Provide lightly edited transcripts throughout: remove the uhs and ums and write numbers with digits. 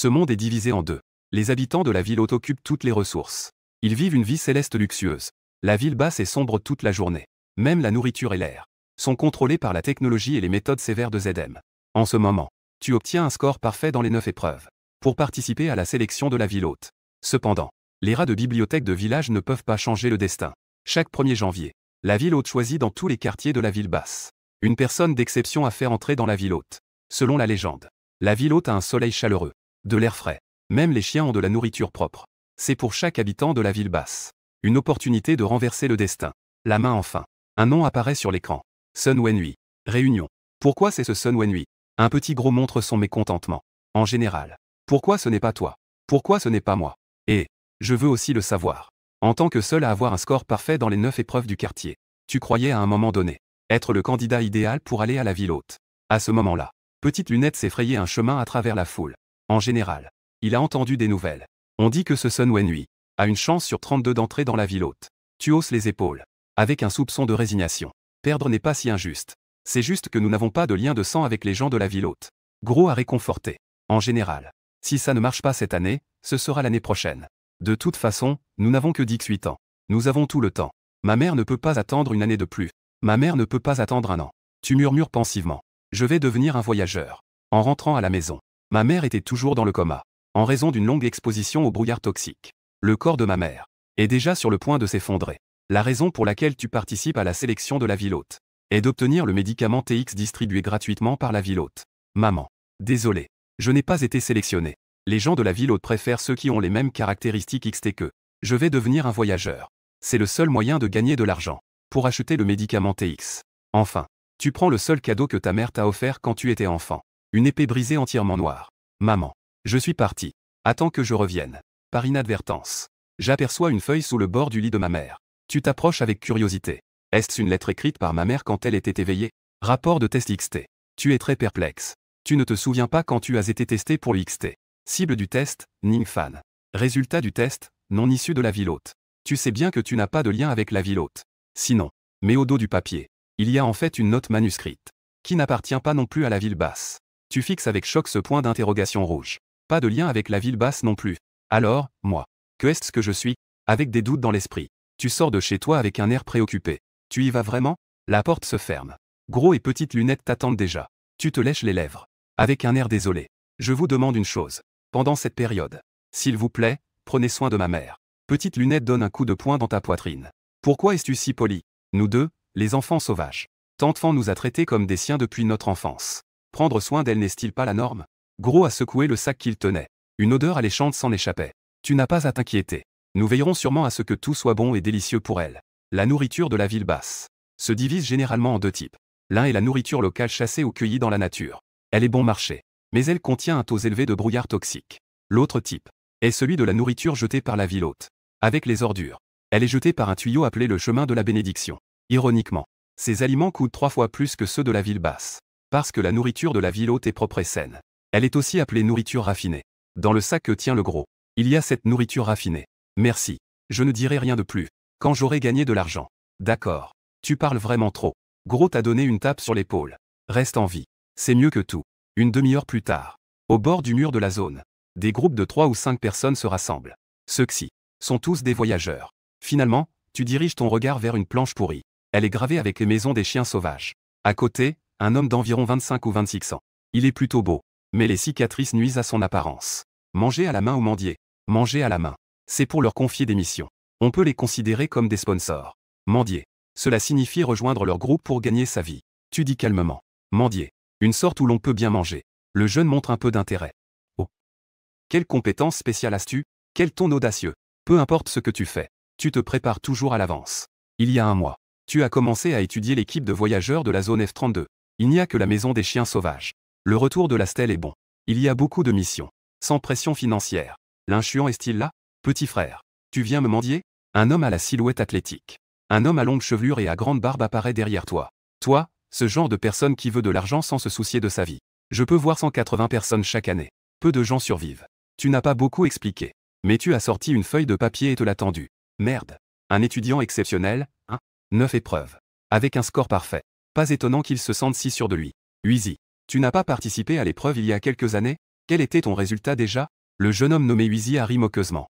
Ce monde est divisé en deux. Les habitants de la ville haute occupent toutes les ressources. Ils vivent une vie céleste luxueuse. La ville basse est sombre toute la journée. Même la nourriture et l'air sont contrôlés par la technologie et les méthodes sévères de ZM. En ce moment, tu obtiens un score parfait dans les 9 épreuves pour participer à la sélection de la ville haute. Cependant, les rats de bibliothèque de village ne peuvent pas changer le destin. Chaque 1er janvier, la ville haute choisit dans tous les quartiers de la ville basse une personne d'exception à faire entrer dans la ville haute. Selon la légende, la ville haute a un soleil chaleureux, de l'air frais. Même les chiens ont de la nourriture propre. C'est pour chaque habitant de la ville basse une opportunité de renverser le destin. La main enfin. Un nom apparaît sur l'écran. Sun Wenhui. Réunion. Pourquoi c'est ce Sun Wenhui? Un petit gros montre son mécontentement. En général. Pourquoi ce n'est pas toi? Pourquoi ce n'est pas moi? Et je veux aussi le savoir. En tant que seul à avoir un score parfait dans les 9 épreuves du quartier, tu croyais à un moment donné être le candidat idéal pour aller à la ville haute. À ce moment-là, Petite Lunette s'est frayé un chemin à travers la foule. En général, il a entendu des nouvelles. On dit que ce Sun Wenhui a une chance sur 32 d'entrer dans la ville haute. Tu hausses les épaules, avec un soupçon de résignation. Perdre n'est pas si injuste. C'est juste que nous n'avons pas de lien de sang avec les gens de la ville haute. Gros a réconforté. En général, si ça ne marche pas cette année, ce sera l'année prochaine. De toute façon, nous n'avons que 18 ans. Nous avons tout le temps. Ma mère ne peut pas attendre une année de plus. Ma mère ne peut pas attendre un an. Tu murmures pensivement. Je vais devenir un voyageur. En rentrant à la maison, ma mère était toujours dans le coma, en raison d'une longue exposition au brouillard toxique. Le corps de ma mère est déjà sur le point de s'effondrer. La raison pour laquelle tu participes à la sélection de la ville haute est d'obtenir le médicament TX distribué gratuitement par la ville haute. Maman. Désolé. Je n'ai pas été sélectionné. Les gens de la ville haute préfèrent ceux qui ont les mêmes caractéristiques XT que. Je vais devenir un voyageur. C'est le seul moyen de gagner de l'argent pour acheter le médicament TX. Enfin, tu prends le seul cadeau que ta mère t'a offert quand tu étais enfant. Une épée brisée entièrement noire. Maman. Je suis parti. Attends que je revienne. Par inadvertance, j'aperçois une feuille sous le bord du lit de ma mère. Tu t'approches avec curiosité. Est-ce une lettre écrite par ma mère quand elle était éveillée? Rapport de test XT. Tu es très perplexe. Tu ne te souviens pas quand tu as été testé pour le XT. Cible du test, Ningfan. Résultat du test, non issu de la ville haute. Tu sais bien que tu n'as pas de lien avec la ville haute. Sinon, mais au dos du papier, il y a en fait une note manuscrite, qui n'appartient pas non plus à la ville basse. Tu fixes avec choc ce point d'interrogation rouge. Pas de lien avec la ville basse non plus. Alors, moi, que est-ce que je suis? Avec des doutes dans l'esprit. Tu sors de chez toi avec un air préoccupé. Tu y vas vraiment? La porte se ferme. Gros et Petite Lunette t'attendent déjà. Tu te lèches les lèvres. Avec un air désolé. Je vous demande une chose. Pendant cette période, s'il vous plaît, prenez soin de ma mère. Petite Lunette donne un coup de poing dans ta poitrine. Pourquoi es-tu si poli? Nous deux, les enfants sauvages. Tante Fan nous a traités comme des siens depuis notre enfance. Prendre soin d'elle n'est-il pas la norme? Gros a secoué le sac qu'il tenait. Une odeur alléchante s'en échappait. Tu n'as pas à t'inquiéter. Nous veillerons sûrement à ce que tout soit bon et délicieux pour elle. La nourriture de la ville basse se divise généralement en deux types. L'un est la nourriture locale chassée ou cueillie dans la nature. Elle est bon marché, mais elle contient un taux élevé de brouillard toxique. L'autre type est celui de la nourriture jetée par la ville haute. Avec les ordures, elle est jetée par un tuyau appelé le chemin de la bénédiction. Ironiquement, ces aliments coûtent 3 fois plus que ceux de la ville basse. Parce que la nourriture de la ville haute est propre et saine. Elle est aussi appelée nourriture raffinée. Dans le sac que tient le gros, il y a cette nourriture raffinée. Merci. Je ne dirai rien de plus. Quand j'aurai gagné de l'argent. D'accord. Tu parles vraiment trop. Gros t'a donné une tape sur l'épaule. Reste en vie. C'est mieux que tout. Une demi-heure plus tard, au bord du mur de la zone, des groupes de 3 ou 5 personnes se rassemblent. Ceux-ci sont tous des voyageurs. Finalement, tu diriges ton regard vers une planche pourrie. Elle est gravée avec les maisons des chiens sauvages. À côté, un homme d'environ 25 ou 26 ans. Il est plutôt beau, mais les cicatrices nuisent à son apparence. Manger à la main ou mendier. Manger à la main. C'est pour leur confier des missions. On peut les considérer comme des sponsors. Mendier. Cela signifie rejoindre leur groupe pour gagner sa vie. Tu dis calmement. Mendier. Une sorte où l'on peut bien manger. Le jeune montre un peu d'intérêt. Oh. Quelle compétence spéciale as-tu? Quel ton audacieux. Peu importe ce que tu fais. Tu te prépares toujours à l'avance. Il y a un mois, tu as commencé à étudier l'équipe de voyageurs de la zone F32. Il n'y a que la maison des chiens sauvages. Le retour de la stèle est bon. Il y a beaucoup de missions. Sans pression financière. L'inchuant est-il là? Petit frère. Tu viens me mendier? Un homme à la silhouette athlétique. Un homme à longue chevelure et à grande barbe apparaît derrière toi. Toi, ce genre de personne qui veut de l'argent sans se soucier de sa vie. Je peux voir 180 personnes chaque année. Peu de gens survivent. Tu n'as pas beaucoup expliqué. Mais tu as sorti une feuille de papier et te l'as tendue. Merde. Un étudiant exceptionnel, 9 épreuves. Avec un score parfait. Pas étonnant qu'il se sente si sûr de lui. Uizy. Tu n'as pas participé à l'épreuve il y a quelques années? Quel était ton résultat déjà? Le jeune homme nommé Huizy a ri moqueusement.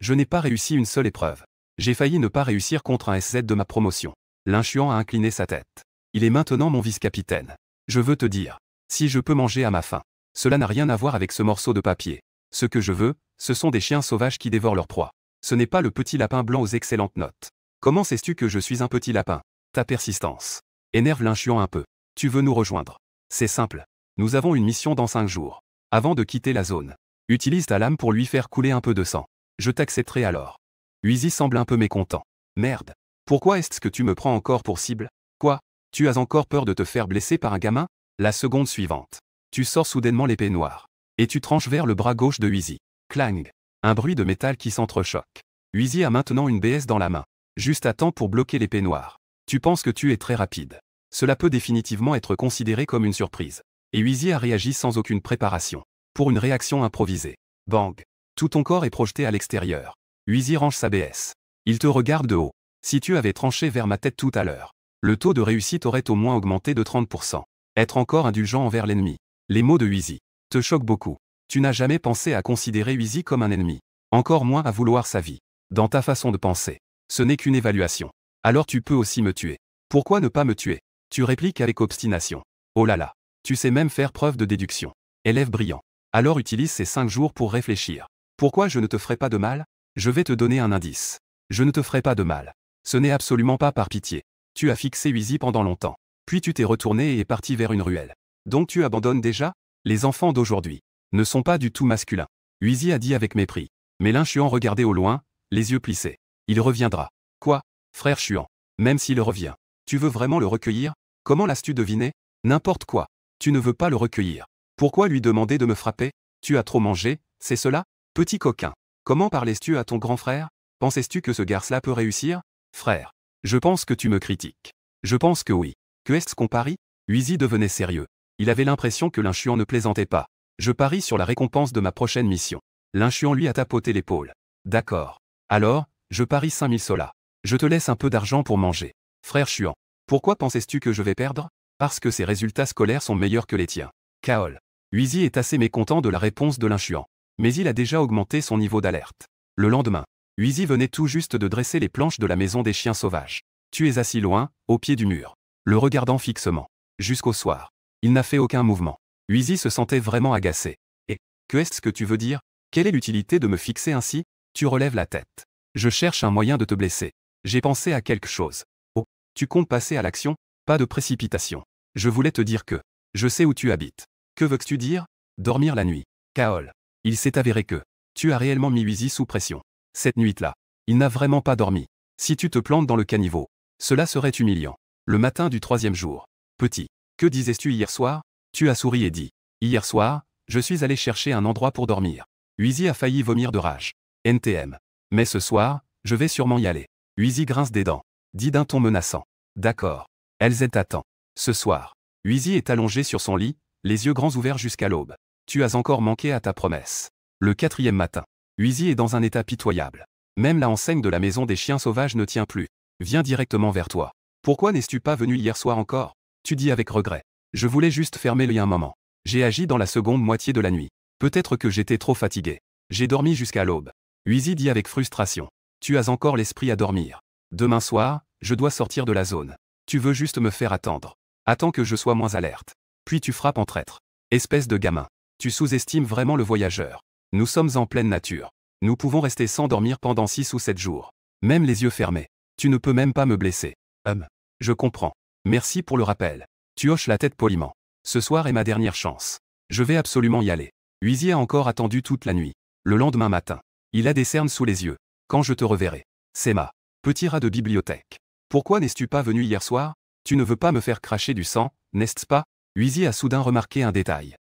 Je n'ai pas réussi une seule épreuve. J'ai failli ne pas réussir contre un SZ de ma promotion. L'inchuan a incliné sa tête. Il est maintenant mon vice-capitaine. Je veux te dire, si je peux manger à ma faim, cela n'a rien à voir avec ce morceau de papier. Ce que je veux, ce sont des chiens sauvages qui dévorent leur proie. Ce n'est pas le petit lapin blanc aux excellentes notes. Comment sais-tu que je suis un petit lapin? Ta persistance énerve l'inchuan un peu. Tu veux nous rejoindre? C'est simple. Nous avons une mission dans 5 jours. Avant de quitter la zone, utilise ta lame pour lui faire couler un peu de sang. Je t'accepterai alors. Huizy semble un peu mécontent. Merde. Pourquoi est-ce que tu me prends encore pour cible? Quoi? Tu as encore peur de te faire blesser par un gamin? La seconde suivante. Tu sors soudainement l'épée noire. Et tu tranches vers le bras gauche de Huizy. Clang. Un bruit de métal qui s'entrechoque. Huizy a maintenant une BS dans la main. Juste à temps pour bloquer l'épée noire. Tu penses que tu es très rapide. Cela peut définitivement être considéré comme une surprise. Et Huizy a réagi sans aucune préparation. Pour une réaction improvisée. Bang. Tout ton corps est projeté à l'extérieur. Huizy range sa BS. Il te regarde de haut. Si tu avais tranché vers ma tête tout à l'heure, le taux de réussite aurait au moins augmenté de 30%. Être encore indulgent envers l'ennemi. Les mots de Huizy te choquent beaucoup. Tu n'as jamais pensé à considérer Huizy comme un ennemi. Encore moins à vouloir sa vie. Dans ta façon de penser, ce n'est qu'une évaluation. Alors tu peux aussi me tuer. Pourquoi ne pas me tuer? Tu répliques avec obstination. Oh là là. Tu sais même faire preuve de déduction. Élève brillant. Alors utilise ces 5 jours pour réfléchir. Pourquoi je ne te ferai pas de mal? Je vais te donner un indice. Je ne te ferai pas de mal. Ce n'est absolument pas par pitié. Tu as fixé Huizy pendant longtemps. Puis tu t'es retourné et est parti vers une ruelle. Donc tu abandonnes déjà? Les enfants d'aujourd'hui ne sont pas du tout masculins. Huizy a dit avec mépris. Mais l'inchuan regardait au loin, les yeux plissés. Il reviendra. Quoi? Frère chuan. Même s'il revient. Tu veux vraiment le recueillir? Comment l'as-tu deviné? N'importe quoi. Tu ne veux pas le recueillir. Pourquoi lui demander de me frapper? Tu as trop mangé, c'est cela? Petit coquin. Comment parlais-tu à ton grand frère? Pensais-tu que ce garce-là peut réussir? Frère. Je pense que tu me critiques. Je pense que oui. Que est-ce qu'on parie? Huizy devenait sérieux. Il avait l'impression que l'inchuan ne plaisantait pas. Je parie sur la récompense de ma prochaine mission. L'inchuan lui a tapoté l'épaule. D'accord. Alors, je parie 5000 solas. Je te laisse un peu d'argent pour manger. Frère chuan. Pourquoi pensais-tu que je vais perdre? Parce que ses résultats scolaires sont meilleurs que les tiens. Kaol. Huizy est assez mécontent de la réponse de l'inchuan. Mais il a déjà augmenté son niveau d'alerte. Le lendemain, Huizy venait tout juste de dresser les planches de la maison des chiens sauvages. Tu es assis loin, au pied du mur. Le regardant fixement. Jusqu'au soir. Il n'a fait aucun mouvement. Huizy se sentait vraiment agacé. Et, que est-ce que tu veux dire? Quelle est l'utilité de me fixer ainsi? Tu relèves la tête. Je cherche un moyen de te blesser. J'ai pensé à quelque chose. Oh, tu comptes passer à l'action? Pas de précipitation. Je voulais te dire que je sais où tu habites. Que veux-tu dire? Dormir la nuit. Kaol. Il s'est avéré que tu as réellement mis Huizy sous pression. Cette nuit-là, il n'a vraiment pas dormi. Si tu te plantes dans le caniveau, cela serait humiliant. Le matin du 3e jour. Petit. Que disais-tu hier soir? Tu as souri et dit. Hier soir, je suis allé chercher un endroit pour dormir. Huizy a failli vomir de rage. NTM. Mais ce soir, je vais sûrement y aller. Huizy grince des dents. Dit d'un ton menaçant. D'accord. LZ t'attend. Ce soir. Huizy est allongé sur son lit, les yeux grands ouverts jusqu'à l'aube. Tu as encore manqué à ta promesse. Le 4e matin. Huizy est dans un état pitoyable. Même la enseigne de la maison des chiens sauvages ne tient plus. Vient directement vers toi. Pourquoi n'es-tu pas venu hier soir encore? Tu dis avec regret. Je voulais juste fermer l'œil un moment. J'ai agi dans la seconde moitié de la nuit. Peut-être que j'étais trop fatigué. J'ai dormi jusqu'à l'aube. Huizy dit avec frustration. Tu as encore l'esprit à dormir. Demain soir, je dois sortir de la zone. Tu veux juste me faire attendre. Attends que je sois moins alerte. Puis tu frappes en traître. Espèce de gamin. Tu sous-estimes vraiment le voyageur. Nous sommes en pleine nature. Nous pouvons rester sans dormir pendant 6 ou 7 jours. Même les yeux fermés. Tu ne peux même pas me blesser. Je comprends. Merci pour le rappel. Tu hoches la tête poliment. Ce soir est ma dernière chance. Je vais absolument y aller. Huizy a encore attendu toute la nuit. Le lendemain matin. Il a des cernes sous les yeux. Quand je te reverrai. C'est ma petit rat de bibliothèque. Pourquoi n'es-tu pas venu hier soir? Tu ne veux pas me faire cracher du sang, n'est-ce pas? Huizy a soudain remarqué un détail.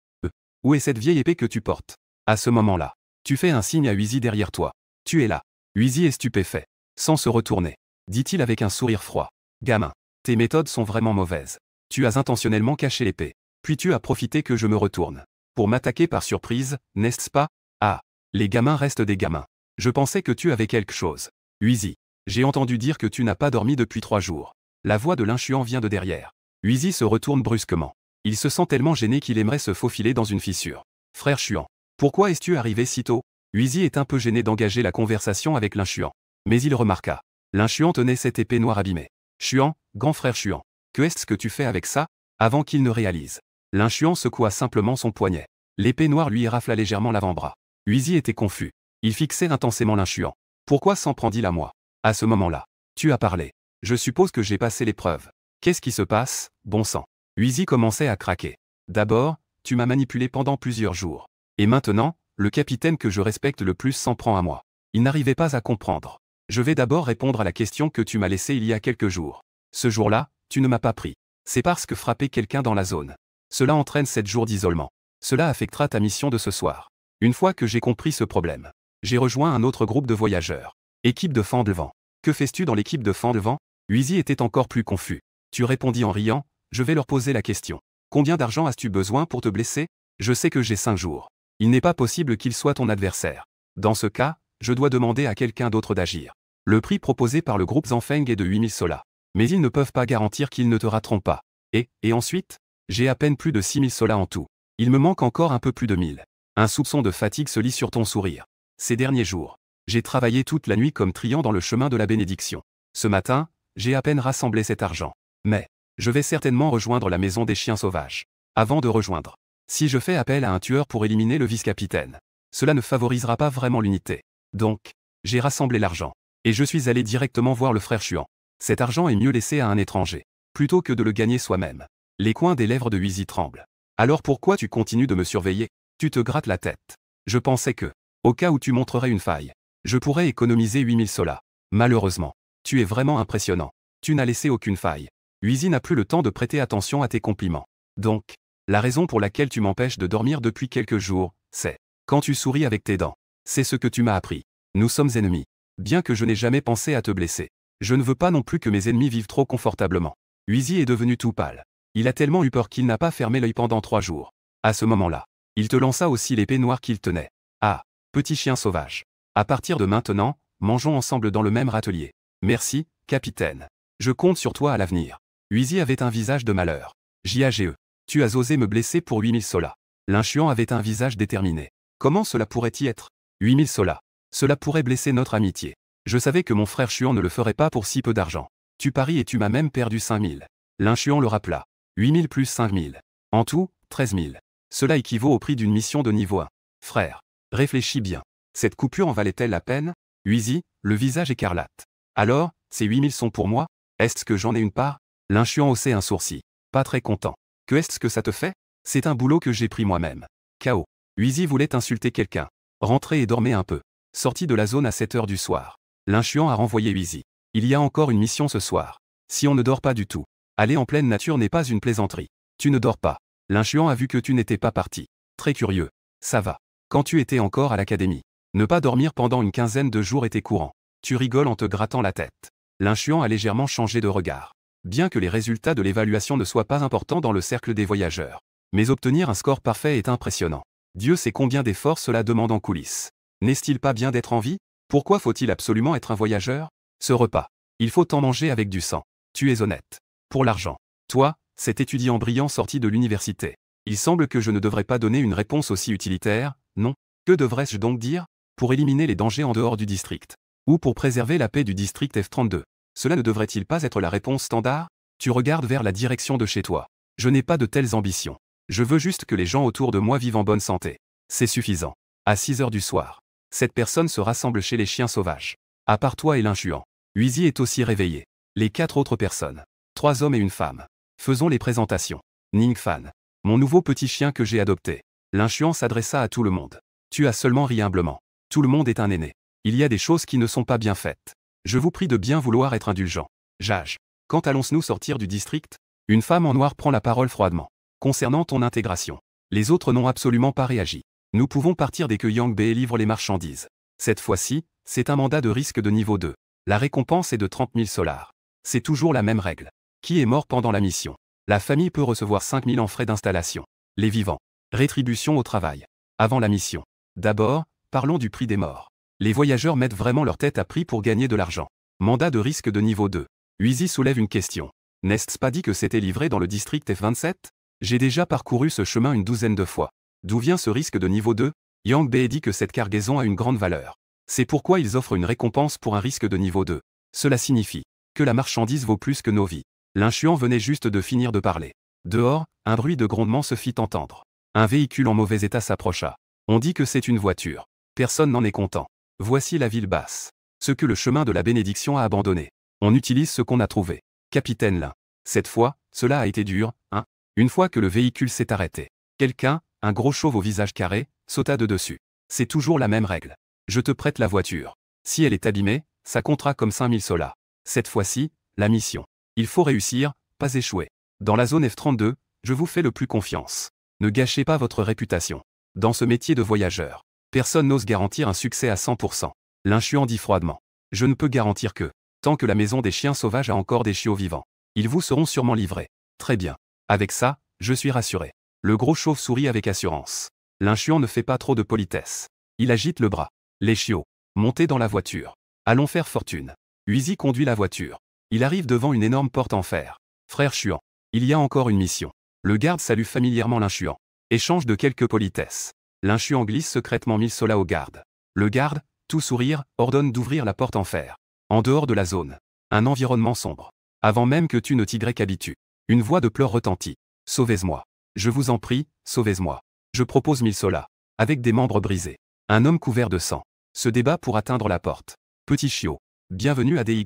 Où est cette vieille épée que tu portes? À ce moment-là, tu fais un signe à Huizy derrière toi. Tu es là. Huizy est stupéfait. Sans se retourner. Dit-il avec un sourire froid. Gamin. Tes méthodes sont vraiment mauvaises. Tu as intentionnellement caché l'épée. Puis tu as profité que je me retourne. Pour m'attaquer par surprise, n'est-ce pas? Ah. Les gamins restent des gamins. Je pensais que tu avais quelque chose. Huizy. J'ai entendu dire que tu n'as pas dormi depuis 3 jours. La voix de l'inchuan vient de derrière. Huizy se retourne brusquement. Il se sent tellement gêné qu'il aimerait se faufiler dans une fissure. Frère Chuan. Pourquoi es-tu arrivé si tôt? Huizi est un peu gêné d'engager la conversation avec Lin Chuan. Mais il remarqua. Lin Chuan tenait cette épée noire abîmée. Chuan, grand frère Chuan. Que est-ce que tu fais avec ça? Avant qu'il ne réalise. Lin Chuan secoua simplement son poignet. L'épée noire lui rafla légèrement l'avant-bras. Huizi était confus. Il fixait intensément Lin Chuan. Pourquoi s'en prend-il à moi? À ce moment-là. Tu as parlé. Je suppose que j'ai passé l'épreuve. Qu'est-ce qui se passe, bon sang? Huizi commençait à craquer. D'abord, tu m'as manipulé pendant plusieurs jours. Et maintenant, le capitaine que je respecte le plus s'en prend à moi. Il n'arrivait pas à comprendre. Je vais d'abord répondre à la question que tu m'as laissée il y a quelques jours. Ce jour-là, tu ne m'as pas pris. C'est parce que frapper quelqu'un dans la zone. Cela entraîne 7 jours d'isolement. Cela affectera ta mission de ce soir. Une fois que j'ai compris ce problème, j'ai rejoint un autre groupe de voyageurs. Équipe de Fan de Vent. Que fais-tu dans l'équipe de Fan de Vent? Huizi était encore plus confus. Tu répondis en riant, je vais leur poser la question. Combien d'argent as-tu besoin pour te blesser? Je sais que j'ai 5 jours. Il n'est pas possible qu'il soit ton adversaire. Dans ce cas, je dois demander à quelqu'un d'autre d'agir. Le prix proposé par le groupe Zanfeng est de 8000 solas. Mais ils ne peuvent pas garantir qu'ils ne te rateront pas. Et ensuite? J'ai à peine plus de 6000 solas en tout. Il me manque encore un peu plus de 1000. Un soupçon de fatigue se lit sur ton sourire. Ces derniers jours, j'ai travaillé toute la nuit comme triant dans le chemin de la bénédiction. Ce matin, j'ai à peine rassemblé cet argent. Mais, je vais certainement rejoindre la maison des chiens sauvages. Avant de rejoindre. Si je fais appel à un tueur pour éliminer le vice-capitaine, cela ne favorisera pas vraiment l'unité. Donc, j'ai rassemblé l'argent. Et je suis allé directement voir le frère Chuan. Cet argent est mieux laissé à un étranger, plutôt que de le gagner soi-même. Les coins des lèvres de Huizi tremblent. Alors pourquoi tu continues de me surveiller? Tu te grattes la tête. Je pensais que, au cas où tu montrerais une faille, je pourrais économiser 8000 solas. Malheureusement, tu es vraiment impressionnant. Tu n'as laissé aucune faille. Huizi n'a plus le temps de prêter attention à tes compliments. Donc, la raison pour laquelle tu m'empêches de dormir depuis quelques jours, c'est quand tu souris avec tes dents. C'est ce que tu m'as appris. Nous sommes ennemis. Bien que je n'ai jamais pensé à te blesser. Je ne veux pas non plus que mes ennemis vivent trop confortablement. Huizi est devenu tout pâle. Il a tellement eu peur qu'il n'a pas fermé l'œil pendant 3 jours. À ce moment-là, il te lança aussi l'épée noire qu'il tenait. Ah, petit chien sauvage. À partir de maintenant, mangeons ensemble dans le même râtelier. Merci, capitaine. Je compte sur toi à l'avenir. Huizi avait un visage de malheur. JAGE. Tu as osé me blesser pour 8000 solas. Lin Chuan avait un visage déterminé. Comment cela pourrait-y être? 8000 solas. Cela pourrait blesser notre amitié. Je savais que mon frère Chuan ne le ferait pas pour si peu d'argent. Tu paries et tu m'as même perdu 5000. Lin Chuan le rappela. 8000 plus 5000. En tout, 13000. Cela équivaut au prix d'une mission de niveau 1. Frère, réfléchis bien. Cette coupure en valait-elle la peine? Huizi, le visage écarlate. Alors, ces 8000 sont pour moi? Est-ce que j'en ai une part? Lin Chuan haussait un sourcil. Pas très content. Que est-ce que ça te fait? C'est un boulot que j'ai pris moi-même. KO. Huizi voulait insulter quelqu'un. Rentrez et dormez un peu. Sorti de la zone à 7 heures du soir. Lin Chuan a renvoyé Huizi. Il y a encore une mission ce soir. Si on ne dort pas du tout. Aller en pleine nature n'est pas une plaisanterie. Tu ne dors pas. Lin Chuan a vu que tu n'étais pas parti. Très curieux. Ça va. Quand tu étais encore à l'académie. Ne pas dormir pendant une quinzaine de jours était courant. Tu rigoles en te grattant la tête. Lin Chuan a légèrement changé de regard. Bien que les résultats de l'évaluation ne soient pas importants dans le cercle des voyageurs. Mais obtenir un score parfait est impressionnant. Dieu sait combien d'efforts cela demande en coulisses. N'est-il pas bien d'être en vie? Pourquoi faut-il absolument être un voyageur? Ce repas. Il faut en manger avec du sang. Tu es honnête. Pour l'argent. Toi, cet étudiant brillant sorti de l'université. Il semble que je ne devrais pas donner une réponse aussi utilitaire, non? Que devrais-je donc dire? Pour éliminer les dangers en dehors du district. Ou pour préserver la paix du district F32. Cela ne devrait-il pas être la réponse standard? Tu regardes vers la direction de chez toi. Je n'ai pas de telles ambitions. Je veux juste que les gens autour de moi vivent en bonne santé. C'est suffisant. À 6 heures du soir. Cette personne se rassemble chez les chiens sauvages. À part toi et Lin Chuan. Huizi est aussi réveillé. Les 4 autres personnes. 3 hommes et une femme. Faisons les présentations. Ning Fan. Mon nouveau petit chien que j'ai adopté. Lin Chuan s'adressa à tout le monde. Tu as seulement ri humblement. Tout le monde est un aîné. Il y a des choses qui ne sont pas bien faites. Je vous prie de bien vouloir être indulgent. Jage. Quand allons-nous sortir du district? Une femme en noir prend la parole froidement. Concernant ton intégration. Les autres n'ont absolument pas réagi. Nous pouvons partir dès que Yang Bei livre les marchandises. Cette fois-ci, c'est un mandat de risque de niveau 2. La récompense est de 30 000 solas. C'est toujours la même règle. Qui est mort pendant la mission? La famille peut recevoir 5 000 en frais d'installation. Les vivants. Rétribution au travail. Avant la mission. D'abord, parlons du prix des morts. Les voyageurs mettent vraiment leur tête à prix pour gagner de l'argent. Mandat de risque de niveau 2. Huizi soulève une question. N'est-ce pas dit que c'était livré dans le district F27? J'ai déjà parcouru ce chemin une douzaine de fois. D'où vient ce risque de niveau 2? Yang Bei dit que cette cargaison a une grande valeur. C'est pourquoi ils offrent une récompense pour un risque de niveau 2. Cela signifie que la marchandise vaut plus que nos vies. L'inchuan venait juste de finir de parler. Dehors, un bruit de grondement se fit entendre. Un véhicule en mauvais état s'approcha. On dit que c'est une voiture. Personne n'en est content. Voici la ville basse. Ce que le chemin de la bénédiction a abandonné. On utilise ce qu'on a trouvé. Capitaine Lin. Cette fois, cela a été dur, hein? Une fois que le véhicule s'est arrêté. Quelqu'un, un gros chauve au visage carré, sauta de dessus. C'est toujours la même règle. Je te prête la voiture. Si elle est abîmée, ça comptera comme 5000 solas. Cette fois-ci, la mission. Il faut réussir, pas échouer. Dans la zone F32, je vous fais le plus confiance. Ne gâchez pas votre réputation. Dans ce métier de voyageur, personne n'ose garantir un succès à 100%. L'inchuan dit froidement. Je ne peux garantir que, tant que la maison des chiens sauvages a encore des chiots vivants, ils vous seront sûrement livrés. Très bien. Avec ça, je suis rassuré. Le gros chauve sourit avec assurance. L'inchuan ne fait pas trop de politesse. Il agite le bras. Les chiots. Montez dans la voiture. Allons faire fortune. Huizy conduit la voiture. Il arrive devant une énorme porte en fer. Frère Chuan. Il y a encore une mission. Le garde salue familièrement l'inchuan. Échange de quelques politesses. L'inchuan glisse secrètement 1000 solas au garde. Le garde, tout sourire, ordonne d'ouvrir la porte en fer. En dehors de la zone. Un environnement sombre. Avant même que tu ne t'y habitues. Une voix de pleurs retentit. Sauvez-moi. Je vous en prie, sauvez-moi. Je propose 1000 solas. Avec des membres brisés. Un homme couvert de sang se débat pour atteindre la porte. Petit chiot. Bienvenue à DY.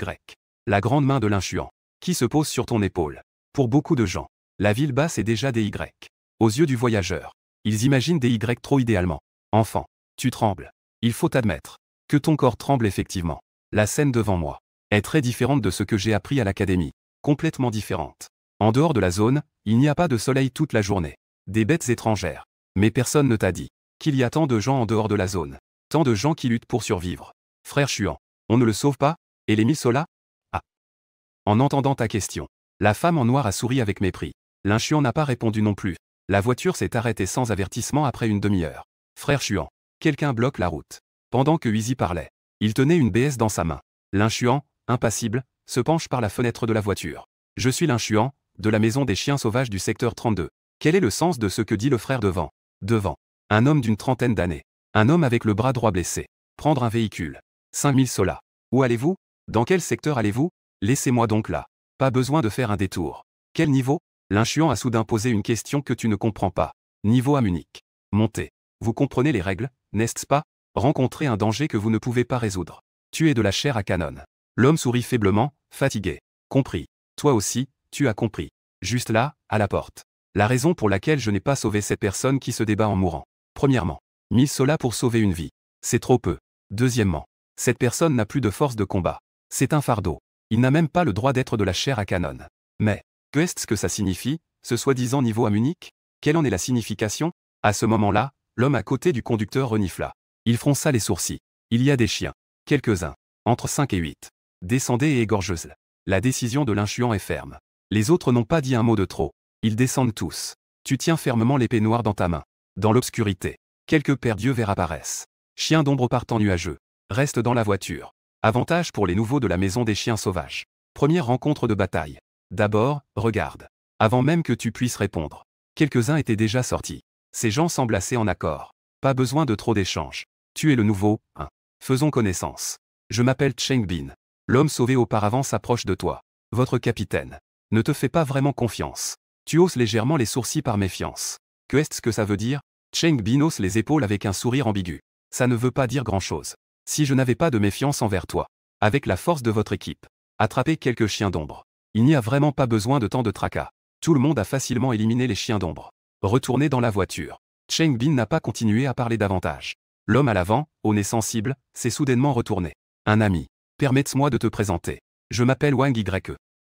La grande main de l'inchuan. Qui se pose sur ton épaule. Pour beaucoup de gens, la ville basse est déjà DY. Aux yeux du voyageur, ils imaginent DY trop idéalement. Enfant, tu trembles. Il faut admettre que ton corps tremble effectivement. La scène devant moi est très différente de ce que j'ai appris à l'académie. Complètement différente. En dehors de la zone, il n'y a pas de soleil toute la journée. Des bêtes étrangères. Mais personne ne t'a dit qu'il y a tant de gens en dehors de la zone. Tant de gens qui luttent pour survivre. Frère Chuan, on ne le sauve pas? Et les 1000 solas? Ah. En entendant ta question, la femme en noir a souri avec mépris. L'inchuan n'a pas répondu non plus. La voiture s'est arrêtée sans avertissement après une demi-heure. Frère Chuan, quelqu'un bloque la route. Pendant que Huizy parlait, il tenait une BS dans sa main. L'inchuan, impassible, se penche par la fenêtre de la voiture. Je suis l'inchuan, de la maison des chiens sauvages du secteur 32. Quel est le sens de ce que dit le frère devant? Devant. Un homme d'une trentaine d'années. Un homme avec le bras droit blessé. Prendre un véhicule. 5000 solas. Où allez-vous? Dans quel secteur allez-vous? Laissez-moi donc là. Pas besoin de faire un détour. Quel niveau? L'inchuan a soudain posé une question que tu ne comprends pas. Niveau à Munich. Montez. Vous comprenez les règles, n'est-ce pas? Rencontrez un danger que vous ne pouvez pas résoudre. Tuer de la chair à canon. L'homme sourit faiblement, fatigué. Compris. Toi aussi, tu as compris. Juste là, à la porte. La raison pour laquelle je n'ai pas sauvé cette personne qui se débat en mourant. Premièrement, 1000 solas pour sauver une vie. C'est trop peu. Deuxièmement, cette personne n'a plus de force de combat. C'est un fardeau. Il n'a même pas le droit d'être de la chair à canon. Mais, qu'est-ce que ça signifie, ce soi-disant niveau à Munich? Quelle en est la signification? À ce moment-là, l'homme à côté du conducteur renifla. Il fronça les sourcils. Il y a des chiens. Quelques-uns. Entre 5 et 8. Descendez et égorgez-le. La décision de l'inchuan est ferme. Les autres n'ont pas dit un mot de trop. Ils descendent tous. Tu tiens fermement l'épée noire dans ta main. Dans l'obscurité, quelques paires d'yeux verts apparaissent. Chiens d'ombre partant nuageux. Reste dans la voiture. Avantage pour les nouveaux de la maison des chiens sauvages. Première rencontre de bataille. D'abord, regarde. Avant même que tu puisses répondre. Quelques-uns étaient déjà sortis. Ces gens semblent assez en accord. Pas besoin de trop d'échanges. Tu es le nouveau, hein. Faisons connaissance. Je m'appelle Cheng Bin. L'homme sauvé auparavant s'approche de toi. Votre capitaine ne te fait pas vraiment confiance. Tu hausses légèrement les sourcils par méfiance. Qu'est-ce que ça veut dire? Cheng Bin hausse les épaules avec un sourire ambigu. Ça ne veut pas dire grand-chose. Si je n'avais pas de méfiance envers toi, avec la force de votre équipe, attrapez quelques chiens d'ombre. Il n'y a vraiment pas besoin de tant de tracas. Tout le monde a facilement éliminé les chiens d'ombre. Retournez dans la voiture. Cheng Bin n'a pas continué à parler davantage. L'homme à l'avant, au nez sensible, s'est soudainement retourné. Un ami. Permette-moi de te présenter. Je m'appelle Wang Ye.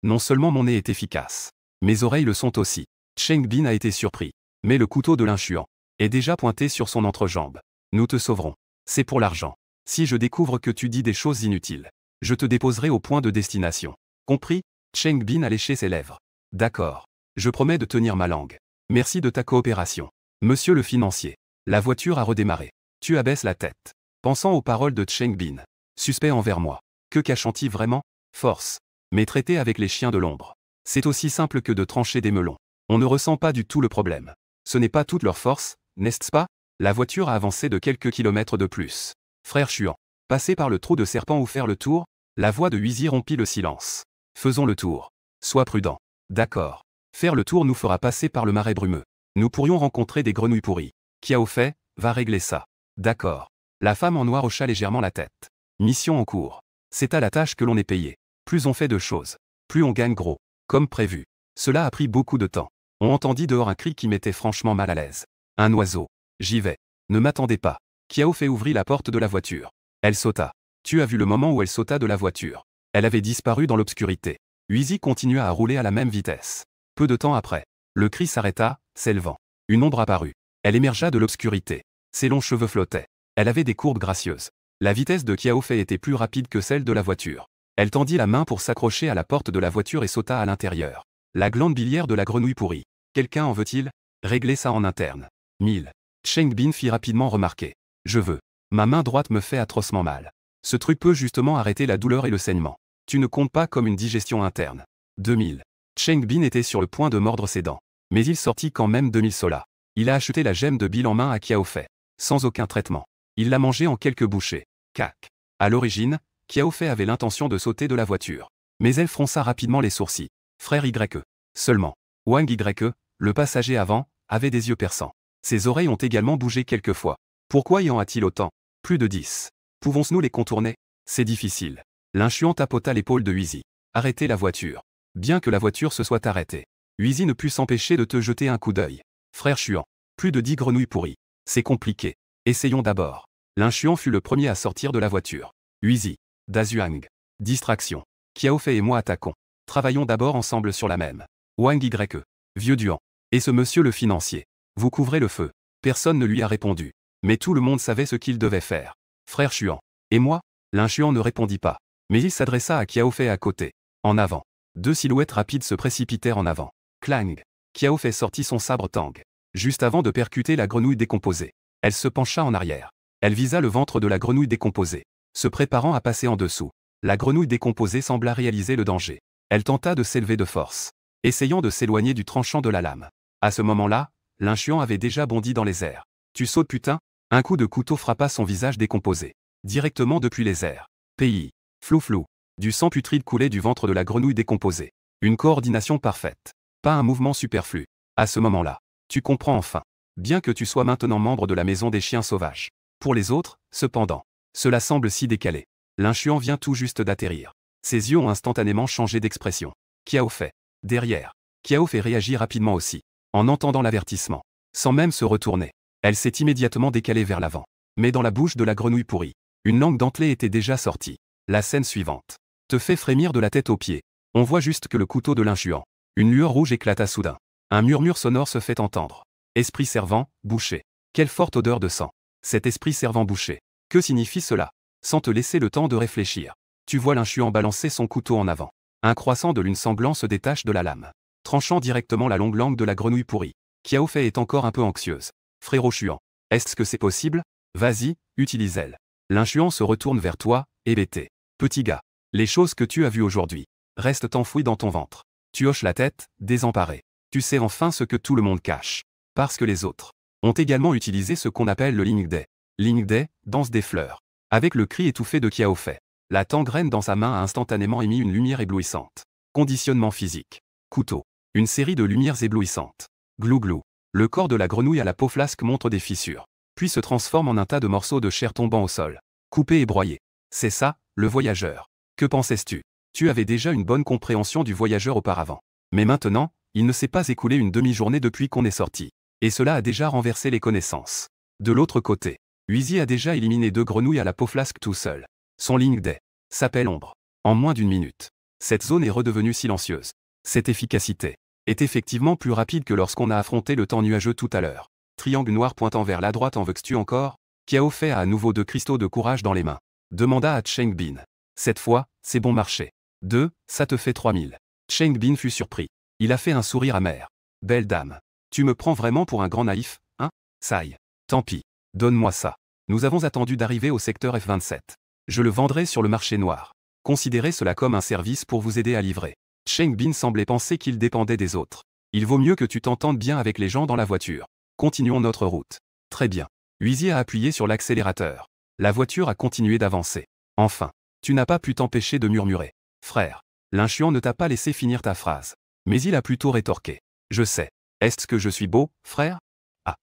Non seulement mon nez est efficace. Mes oreilles le sont aussi. Cheng Bin a été surpris. Mais le couteau de l'inchuan est déjà pointé sur son entrejambe. Nous te sauverons. C'est pour l'argent. Si je découvre que tu dis des choses inutiles, je te déposerai au point de destination. Compris? Cheng Bin a léché ses lèvres. D'accord. Je promets de tenir ma langue. Merci de ta coopération. Monsieur le financier. La voiture a redémarré. Tu abaisses la tête. Pensant aux paroles de Cheng Bin. Suspect envers moi. Que cachant-il vraiment? Force. Mais traiter avec les chiens de l'ombre. C'est aussi simple que de trancher des melons. On ne ressent pas du tout le problème. Ce n'est pas toute leur force, n'est-ce pas? La voiture a avancé de quelques kilomètres de plus. Frère Chuan. Passer par le trou de serpent ou faire le tour? La voix de Huizy rompit le silence. Faisons le tour. Sois prudent. D'accord. Faire le tour nous fera passer par le marais brumeux. Nous pourrions rencontrer des grenouilles pourries. Kiao fait, va régler ça. D'accord. La femme en noir hocha légèrement la tête. Mission en cours. C'est à la tâche que l'on est payé. Plus on fait de choses, plus on gagne gros. Comme prévu. Cela a pris beaucoup de temps. On entendit dehors un cri qui m'était franchement mal à l'aise. Un oiseau. J'y vais. Ne m'attendez pas. Kiao fait ouvrit la porte de la voiture. Elle sauta. Tu as vu le moment où elle sauta de la voiture. Elle avait disparu dans l'obscurité. Huizy continua à rouler à la même vitesse. Peu de temps après, le cri s'arrêta, s'élevant. Une ombre apparut. Elle émergea de l'obscurité. Ses longs cheveux flottaient. Elle avait des courbes gracieuses. La vitesse de Kiao Fei était plus rapide que celle de la voiture. Elle tendit la main pour s'accrocher à la porte de la voiture et sauta à l'intérieur. La glande biliaire de la grenouille pourrie. Quelqu'un en veut-il? Régler ça en interne. 1000. Cheng Bin fit rapidement remarquer. Je veux. Ma main droite me fait atrocement mal. Ce truc peut justement arrêter la douleur et le saignement. Tu ne comptes pas comme une digestion interne. 2000. Cheng Bin était sur le point de mordre ses dents. Mais il sortit quand même 2000 solas. Il a acheté la gemme de bile en main à Kiao Fei. Sans aucun traitement. Il l'a mangée en quelques bouchées. Cac. À l'origine, Kiao Fei avait l'intention de sauter de la voiture. Mais elle fronça rapidement les sourcils. Frère YE. Seulement. Wang YE, le passager avant, avait des yeux perçants. Ses oreilles ont également bougé quelques fois. Pourquoi y en a-t-il autant? Plus de 10. Pouvons-nous les contourner? C'est difficile. L'inchuan tapota l'épaule de Huizy. Arrêtez la voiture. Bien que la voiture se soit arrêtée. Huizy ne put s'empêcher de te jeter un coup d'œil. Frère Chuan. Plus de 10 grenouilles pourries. C'est compliqué. Essayons d'abord. L'inchuan fut le premier à sortir de la voiture. Huizy. Dazuang. Distraction. Kiao Fei et moi attaquons. Travaillons d'abord ensemble sur la même. Wang YE. Vieux Duan. Et ce monsieur le financier. Vous couvrez le feu. Personne ne lui a répondu. Mais tout le monde savait ce qu'il devait faire. Frère Chuan. Et moi? L'inchuan ne répondit pas. Mais il s'adressa à Kiao Fei à côté. En avant. Deux silhouettes rapides se précipitèrent en avant. Clang. Kiao Fei sortit son sabre tang. Juste avant de percuter la grenouille décomposée. Elle se pencha en arrière. Elle visa le ventre de la grenouille décomposée. Se préparant à passer en dessous. La grenouille décomposée sembla réaliser le danger. Elle tenta de s'élever de force. Essayant de s'éloigner du tranchant de la lame. À ce moment-là, l'inchuan avait déjà bondi dans les airs. Tu sautes putain? Un coup de couteau frappa son visage décomposé. Directement depuis les airs. Pays. Flou. Du sang putride coulait du ventre de la grenouille décomposée. Une coordination parfaite. Pas un mouvement superflu. À ce moment-là, tu comprends enfin. Bien que tu sois maintenant membre de la maison des chiens sauvages. Pour les autres, cependant, cela semble si décalé. L'inchuan vient tout juste d'atterrir. Ses yeux ont instantanément changé d'expression. Kiao Fei. Derrière. Kiao Fei réagit rapidement aussi. En entendant l'avertissement. Sans même se retourner. Elle s'est immédiatement décalée vers l'avant. Mais dans la bouche de la grenouille pourrie. Une langue dentelée était déjà sortie. La scène suivante. Te fait frémir de la tête aux pieds. On voit juste que le couteau de l'inchuan. Une lueur rouge éclata soudain. Un murmure sonore se fait entendre. Esprit servant, bouché. Quelle forte odeur de sang. Cet esprit servant bouché. Que signifie cela? Sans te laisser le temps de réfléchir. Tu vois l'inchuan balancer son couteau en avant. Un croissant de lune sanglant se détache de la lame. Tranchant directement la longue langue de la grenouille pourrie. Kiao Fei est encore un peu anxieuse. Frérot Chuan. Est-ce que c'est possible? Vas-y, utilise-elle. L'inchuan se retourne vers toi, hébété. Petit gars. Les choses que tu as vues aujourd'hui. Restent enfouies dans ton ventre. Tu hoches la tête, désemparé. Tu sais enfin ce que tout le monde cache. Parce que les autres ont également utilisé ce qu'on appelle le Lingde. Lingde, danse des fleurs. Avec le cri étouffé de Kiao Fei. La tangraine dans sa main a instantanément émis une lumière éblouissante. Conditionnement physique. Couteau. Une série de lumières éblouissantes. Glou. Le corps de la grenouille à la peau flasque montre des fissures. Puis se transforme en un tas de morceaux de chair tombant au sol. Coupé et broyé. C'est ça, le voyageur. Que pensais-tu? Tu avais déjà une bonne compréhension du voyageur auparavant. Mais maintenant, il ne s'est pas écoulé une demi-journée depuis qu'on est sorti. Et cela a déjà renversé les connaissances. De l'autre côté, Huizy a déjà éliminé 2 grenouilles à la peau flasque tout seul. Son Lingde s'appelle Ombre. En moins d'une minute, cette zone est redevenue silencieuse. Cette efficacité est effectivement plus rapide que lorsqu'on a affronté le temps nuageux tout à l'heure. Triangle noir pointant vers la droite en veux-tu encore? Kiao Fei a à nouveau 2 cristaux de courage dans les mains. Demanda à Cheng Bin. Cette fois, c'est bon marché. 2, ça te fait 3000. Cheng Bin fut surpris. Il a fait un sourire amer. Belle dame. Tu me prends vraiment pour un grand naïf, hein? Saï. Tant pis. Donne-moi ça. Nous avons attendu d'arriver au secteur F27. Je le vendrai sur le marché noir. Considérez cela comme un service pour vous aider à livrer. Cheng Bin semblait penser qu'il dépendait des autres. Il vaut mieux que tu t'entendes bien avec les gens dans la voiture. Continuons notre route. Très bien. Huizy a appuyé sur l'accélérateur. La voiture a continué d'avancer. Enfin, tu n'as pas pu t'empêcher de murmurer. Frère, l'inchuan ne t'a pas laissé finir ta phrase. Mais il a plutôt rétorqué. Je sais. Est-ce que je suis beau, frère? Ah.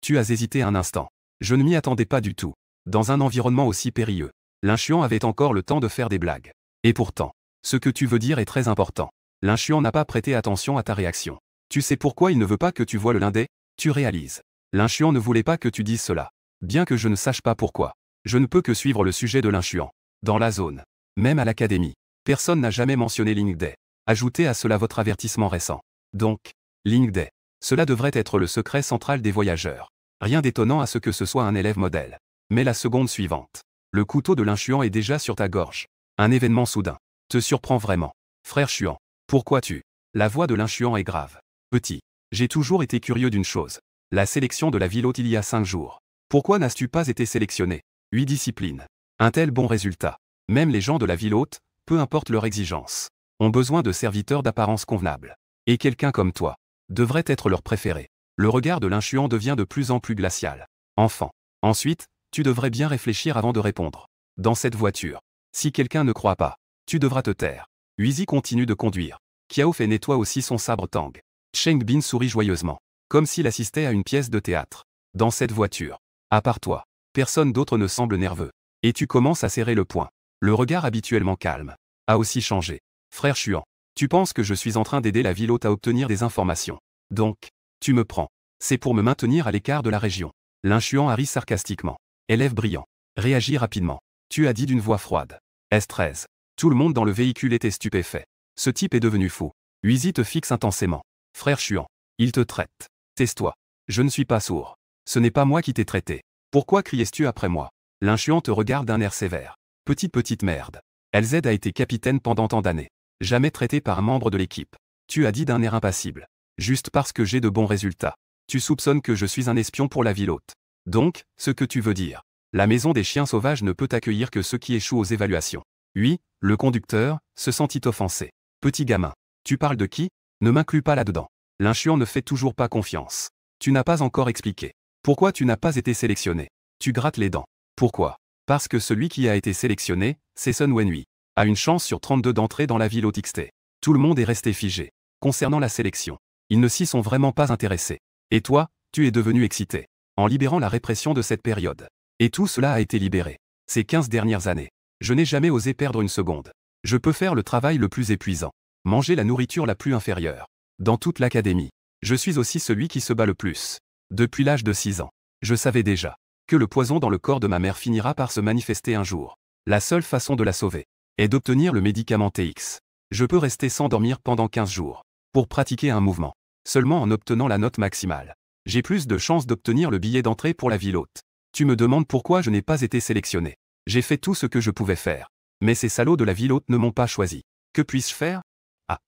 Tu as hésité un instant. Je ne m'y attendais pas du tout. Dans un environnement aussi périlleux, l'inchuan avait encore le temps de faire des blagues. Et pourtant, ce que tu veux dire est très important. L'inchuan n'a pas prêté attention à ta réaction. Tu sais pourquoi il ne veut pas que tu voies le lindé? Tu réalises. L'inchuan ne voulait pas que tu dises cela. Bien que je ne sache pas pourquoi. Je ne peux que suivre le sujet de l'inchuan. Dans la zone. Même à l'académie. Personne n'a jamais mentionné Link Day. Ajoutez à cela votre avertissement récent. Donc, Link Day. Cela devrait être le secret central des voyageurs. Rien d'étonnant à ce que ce soit un élève modèle. Mais la seconde suivante. Le couteau de l'inchuan est déjà sur ta gorge. Un événement soudain. Te surprend vraiment. Frère Chuan. Pourquoi tu? La voix de l'inchuan est grave. Petit. J'ai toujours été curieux d'une chose. La sélection de la ville haute il y a 5 jours. Pourquoi n'as-tu pas été sélectionné? 8 disciplines. Un tel bon résultat. Même les gens de la ville haute, peu importe leur exigence, ont besoin de serviteurs d'apparence convenable. Et quelqu'un comme toi devrait être leur préféré. Le regard de l'inchuan devient de plus en plus glacial. Enfant. Ensuite, tu devrais bien réfléchir avant de répondre. Dans cette voiture. Si quelqu'un ne croit pas, tu devras te taire. Huizy continue de conduire. Kiao fait nettoie aussi son sabre tang. Cheng Bin sourit joyeusement. Comme s'il assistait à une pièce de théâtre. Dans cette voiture. À part toi. Personne d'autre ne semble nerveux. Et tu commences à serrer le poing. Le regard habituellement calme a aussi changé. Frère Chuan, tu penses que je suis en train d'aider la ville haute à obtenir des informations. Donc, tu me prends. C'est pour me maintenir à l'écart de la région. L'inchuan a ri sarcastiquement. Élève brillant. Réagis rapidement. Tu as dit d'une voix froide. S13. Tout le monde dans le véhicule était stupéfait. Ce type est devenu fou. Huizy te fixe intensément. Frère Chuan, il te traite. Tais-toi. Je ne suis pas sourd. Ce n'est pas moi qui t'ai traité. Pourquoi criais-tu après moi? L'inchuan te regarde d'un air sévère. Petite merde. LZ a été capitaine pendant tant d'années. Jamais traité par un membre de l'équipe. Tu as dit d'un air impassible. Juste parce que j'ai de bons résultats. Tu soupçonnes que je suis un espion pour la ville haute. Donc, ce que tu veux dire. La maison des chiens sauvages ne peut accueillir que ceux qui échouent aux évaluations. Oui, le conducteur se sentit offensé. Petit gamin. Tu parles de qui? Ne m'inclus pas là-dedans. L'inchuan ne fait toujours pas confiance. Tu n'as pas encore expliqué. Pourquoi tu n'as pas été sélectionné? Tu grattes les dents. Pourquoi? Parce que celui qui a été sélectionné, c'est Sun Wenhui, a une chance sur 32 d'entrer dans la ville haute XT. Tout le monde est resté figé. Concernant la sélection, ils ne s'y sont vraiment pas intéressés. Et toi, tu es devenu excité. En libérant la répression de cette période. Et tout cela a été libéré. Ces 15 dernières années. Je n'ai jamais osé perdre une seconde. Je peux faire le travail le plus épuisant. Manger la nourriture la plus inférieure. Dans toute l'académie. Je suis aussi celui qui se bat le plus. Depuis l'âge de 6 ans. Je savais déjà que le poison dans le corps de ma mère finira par se manifester un jour. La seule façon de la sauver est d'obtenir le médicament TX. Je peux rester sans dormir pendant 15 jours. Pour pratiquer un mouvement. Seulement en obtenant la note maximale. J'ai plus de chances d'obtenir le billet d'entrée pour la ville haute. Tu me demandes pourquoi je n'ai pas été sélectionné. J'ai fait tout ce que je pouvais faire. Mais ces salauds de la ville haute ne m'ont pas choisi. Que puis-je faire? Ah.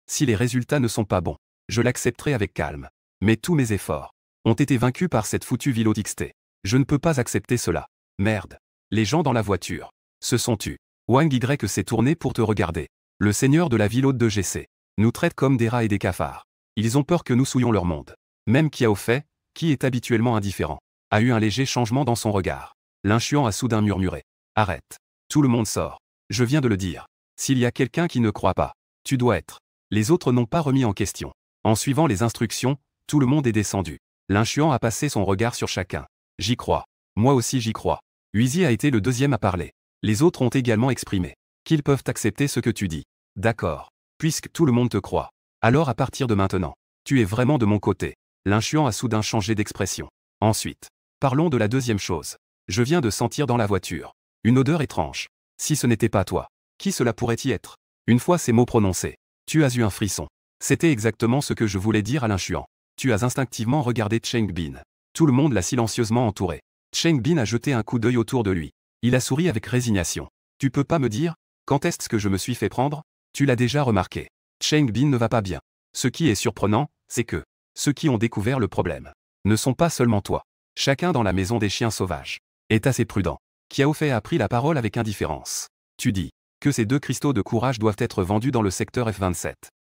Si les résultats ne sont pas bons, je l'accepterai avec calme. Mais tous mes efforts ont été vaincus par cette foutue ville haute XT. Je ne peux pas accepter cela. Merde. Les gens dans la voiture se sont tus. Wang Y s'est tourné pour te regarder. Le seigneur de la ville haute de GC nous traite comme des rats et des cafards. Ils ont peur que nous souillions leur monde. Même Kiao Fei, qui est habituellement indifférent, a eu un léger changement dans son regard. L'inchuan a soudain murmuré. Arrête. Tout le monde sort. Je viens de le dire. S'il y a quelqu'un qui ne croit pas, tu dois être. Les autres n'ont pas remis en question. En suivant les instructions, tout le monde est descendu. L'inchuan a passé son regard sur chacun. J'y crois. Moi aussi j'y crois. Huizy a été le deuxième à parler. Les autres ont également exprimé qu'ils peuvent accepter ce que tu dis. D'accord. Puisque tout le monde te croit. Alors à partir de maintenant, tu es vraiment de mon côté. L'inchuan a soudain changé d'expression. Ensuite, parlons de la deuxième chose. Je viens de sentir dans la voiture une odeur étrange. Si ce n'était pas toi, qui cela pourrait y être? Une fois ces mots prononcés, tu as eu un frisson. C'était exactement ce que je voulais dire à l'inchuan. Tu as instinctivement regardé Cheng Bin. Tout le monde l'a silencieusement entouré. Cheng Bin a jeté un coup d'œil autour de lui. Il a souri avec résignation. Tu peux pas me dire, quand est-ce que je me suis fait prendre? Tu l'as déjà remarqué. Cheng Bin ne va pas bien. Ce qui est surprenant, c'est que ceux qui ont découvert le problème ne sont pas seulement toi. Chacun dans la maison des chiens sauvages est assez prudent. Kiao Fei a pris la parole avec indifférence. Tu dis que ces 2 cristaux de courage doivent être vendus dans le secteur F27.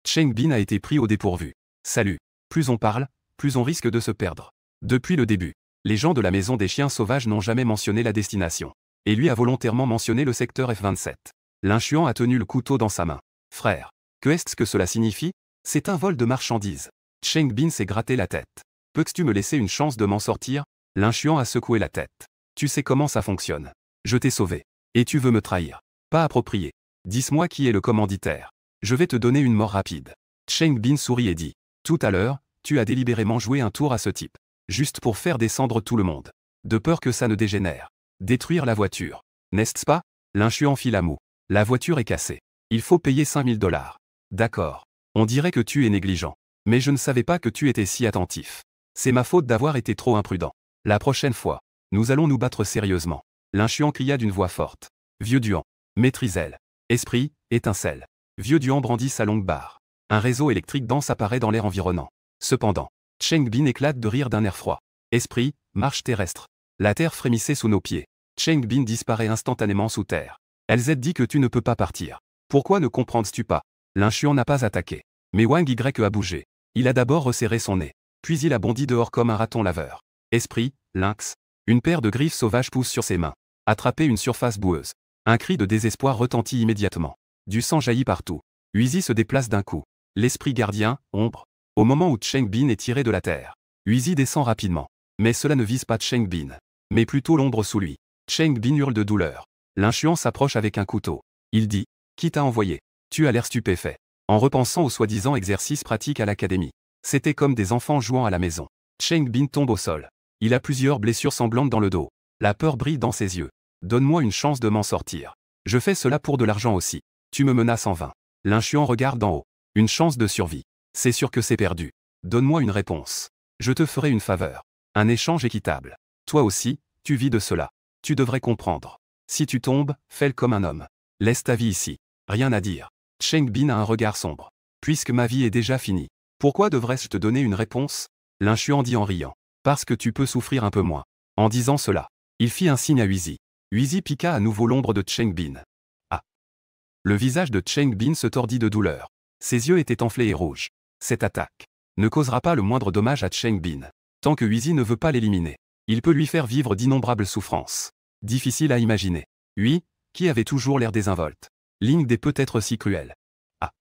Cheng Bin a été pris au dépourvu. Salut. Plus on parle, plus on risque de se perdre. Depuis le début, les gens de la maison des chiens sauvages n'ont jamais mentionné la destination. Et lui a volontairement mentionné le secteur F-27. L'inchuan a tenu le couteau dans sa main. Frère, que est-ce que cela signifie? C'est un vol de marchandises. Cheng Bin s'est gratté la tête. Peux-tu me laisser une chance de m'en sortir? L'inchuan a secoué la tête. Tu sais comment ça fonctionne. Je t'ai sauvé. Et tu veux me trahir. Pas approprié. Dis-moi qui est le commanditaire. Je vais te donner une mort rapide. Cheng Bin sourit et dit. Tout à l'heure, tu as délibérément joué un tour à ce type. Juste pour faire descendre tout le monde. De peur que ça ne dégénère. Détruire la voiture. N'est-ce pas? L'inchuan fit la moue. La voiture est cassée. Il faut payer 5000 $. D'accord. On dirait que tu es négligent. Mais je ne savais pas que tu étais si attentif. C'est ma faute d'avoir été trop imprudent. La prochaine fois, nous allons nous battre sérieusement. L'inchuan cria d'une voix forte. Vieux Duan. Maîtrise-elle. Esprit, étincelle. Vieux Duan brandit sa longue barre. Un réseau électrique dense apparaît dans l'air environnant. Cependant, Cheng Bin éclate de rire d'un air froid. Esprit, marche terrestre. La terre frémissait sous nos pieds. Cheng Bin disparaît instantanément sous terre. LZ dit que tu ne peux pas partir. Pourquoi ne comprends-tu pas? L'inchuan n'a pas attaqué. Mais Wang Y a bougé. Il a d'abord resserré son nez. Puis il a bondi dehors comme un raton laveur. Esprit, lynx. Une paire de griffes sauvages pousse sur ses mains. Attraper une surface boueuse. Un cri de désespoir retentit immédiatement. Du sang jaillit partout. Huizi se déplace d'un coup. L'esprit gardien, ombre. Au moment où Cheng Bin est tiré de la terre. Huizi descend rapidement. Mais cela ne vise pas Cheng Bin. Mais plutôt l'ombre sous lui. Cheng Bin hurle de douleur. L'inchuan s'approche avec un couteau. Il dit. Qui t'a envoyé? Tu as l'air stupéfait. En repensant aux soi-disant exercices pratiques à l'académie. C'était comme des enfants jouant à la maison. Cheng Bin tombe au sol. Il a plusieurs blessures sanglantes dans le dos. La peur brille dans ses yeux. Donne-moi une chance de m'en sortir. Je fais cela pour de l'argent aussi. Tu me menaces en vain. L'inchuan regarde d'en haut. Une chance de survie. C'est sûr que c'est perdu. Donne-moi une réponse. Je te ferai une faveur. Un échange équitable. Toi aussi, tu vis de cela. Tu devrais comprendre. Si tu tombes, fais-le comme un homme. Laisse ta vie ici. Rien à dire. Cheng Bin a un regard sombre. Puisque ma vie est déjà finie. Pourquoi devrais-je te donner une réponse? L'inchuan dit en riant. Parce que tu peux souffrir un peu moins. En disant cela, il fit un signe à Huizi. Huizi piqua à nouveau l'ombre de Cheng Bin. Ah. Le visage de Cheng Bin se tordit de douleur. Ses yeux étaient enflés et rouges. Cette attaque ne causera pas le moindre dommage à Cheng Bin. Tant que Huizi ne veut pas l'éliminer, il peut lui faire vivre d'innombrables souffrances. Difficile à imaginer. Oui, qui avait toujours l'air désinvolte. Ling Dé peut être si cruel. Ah.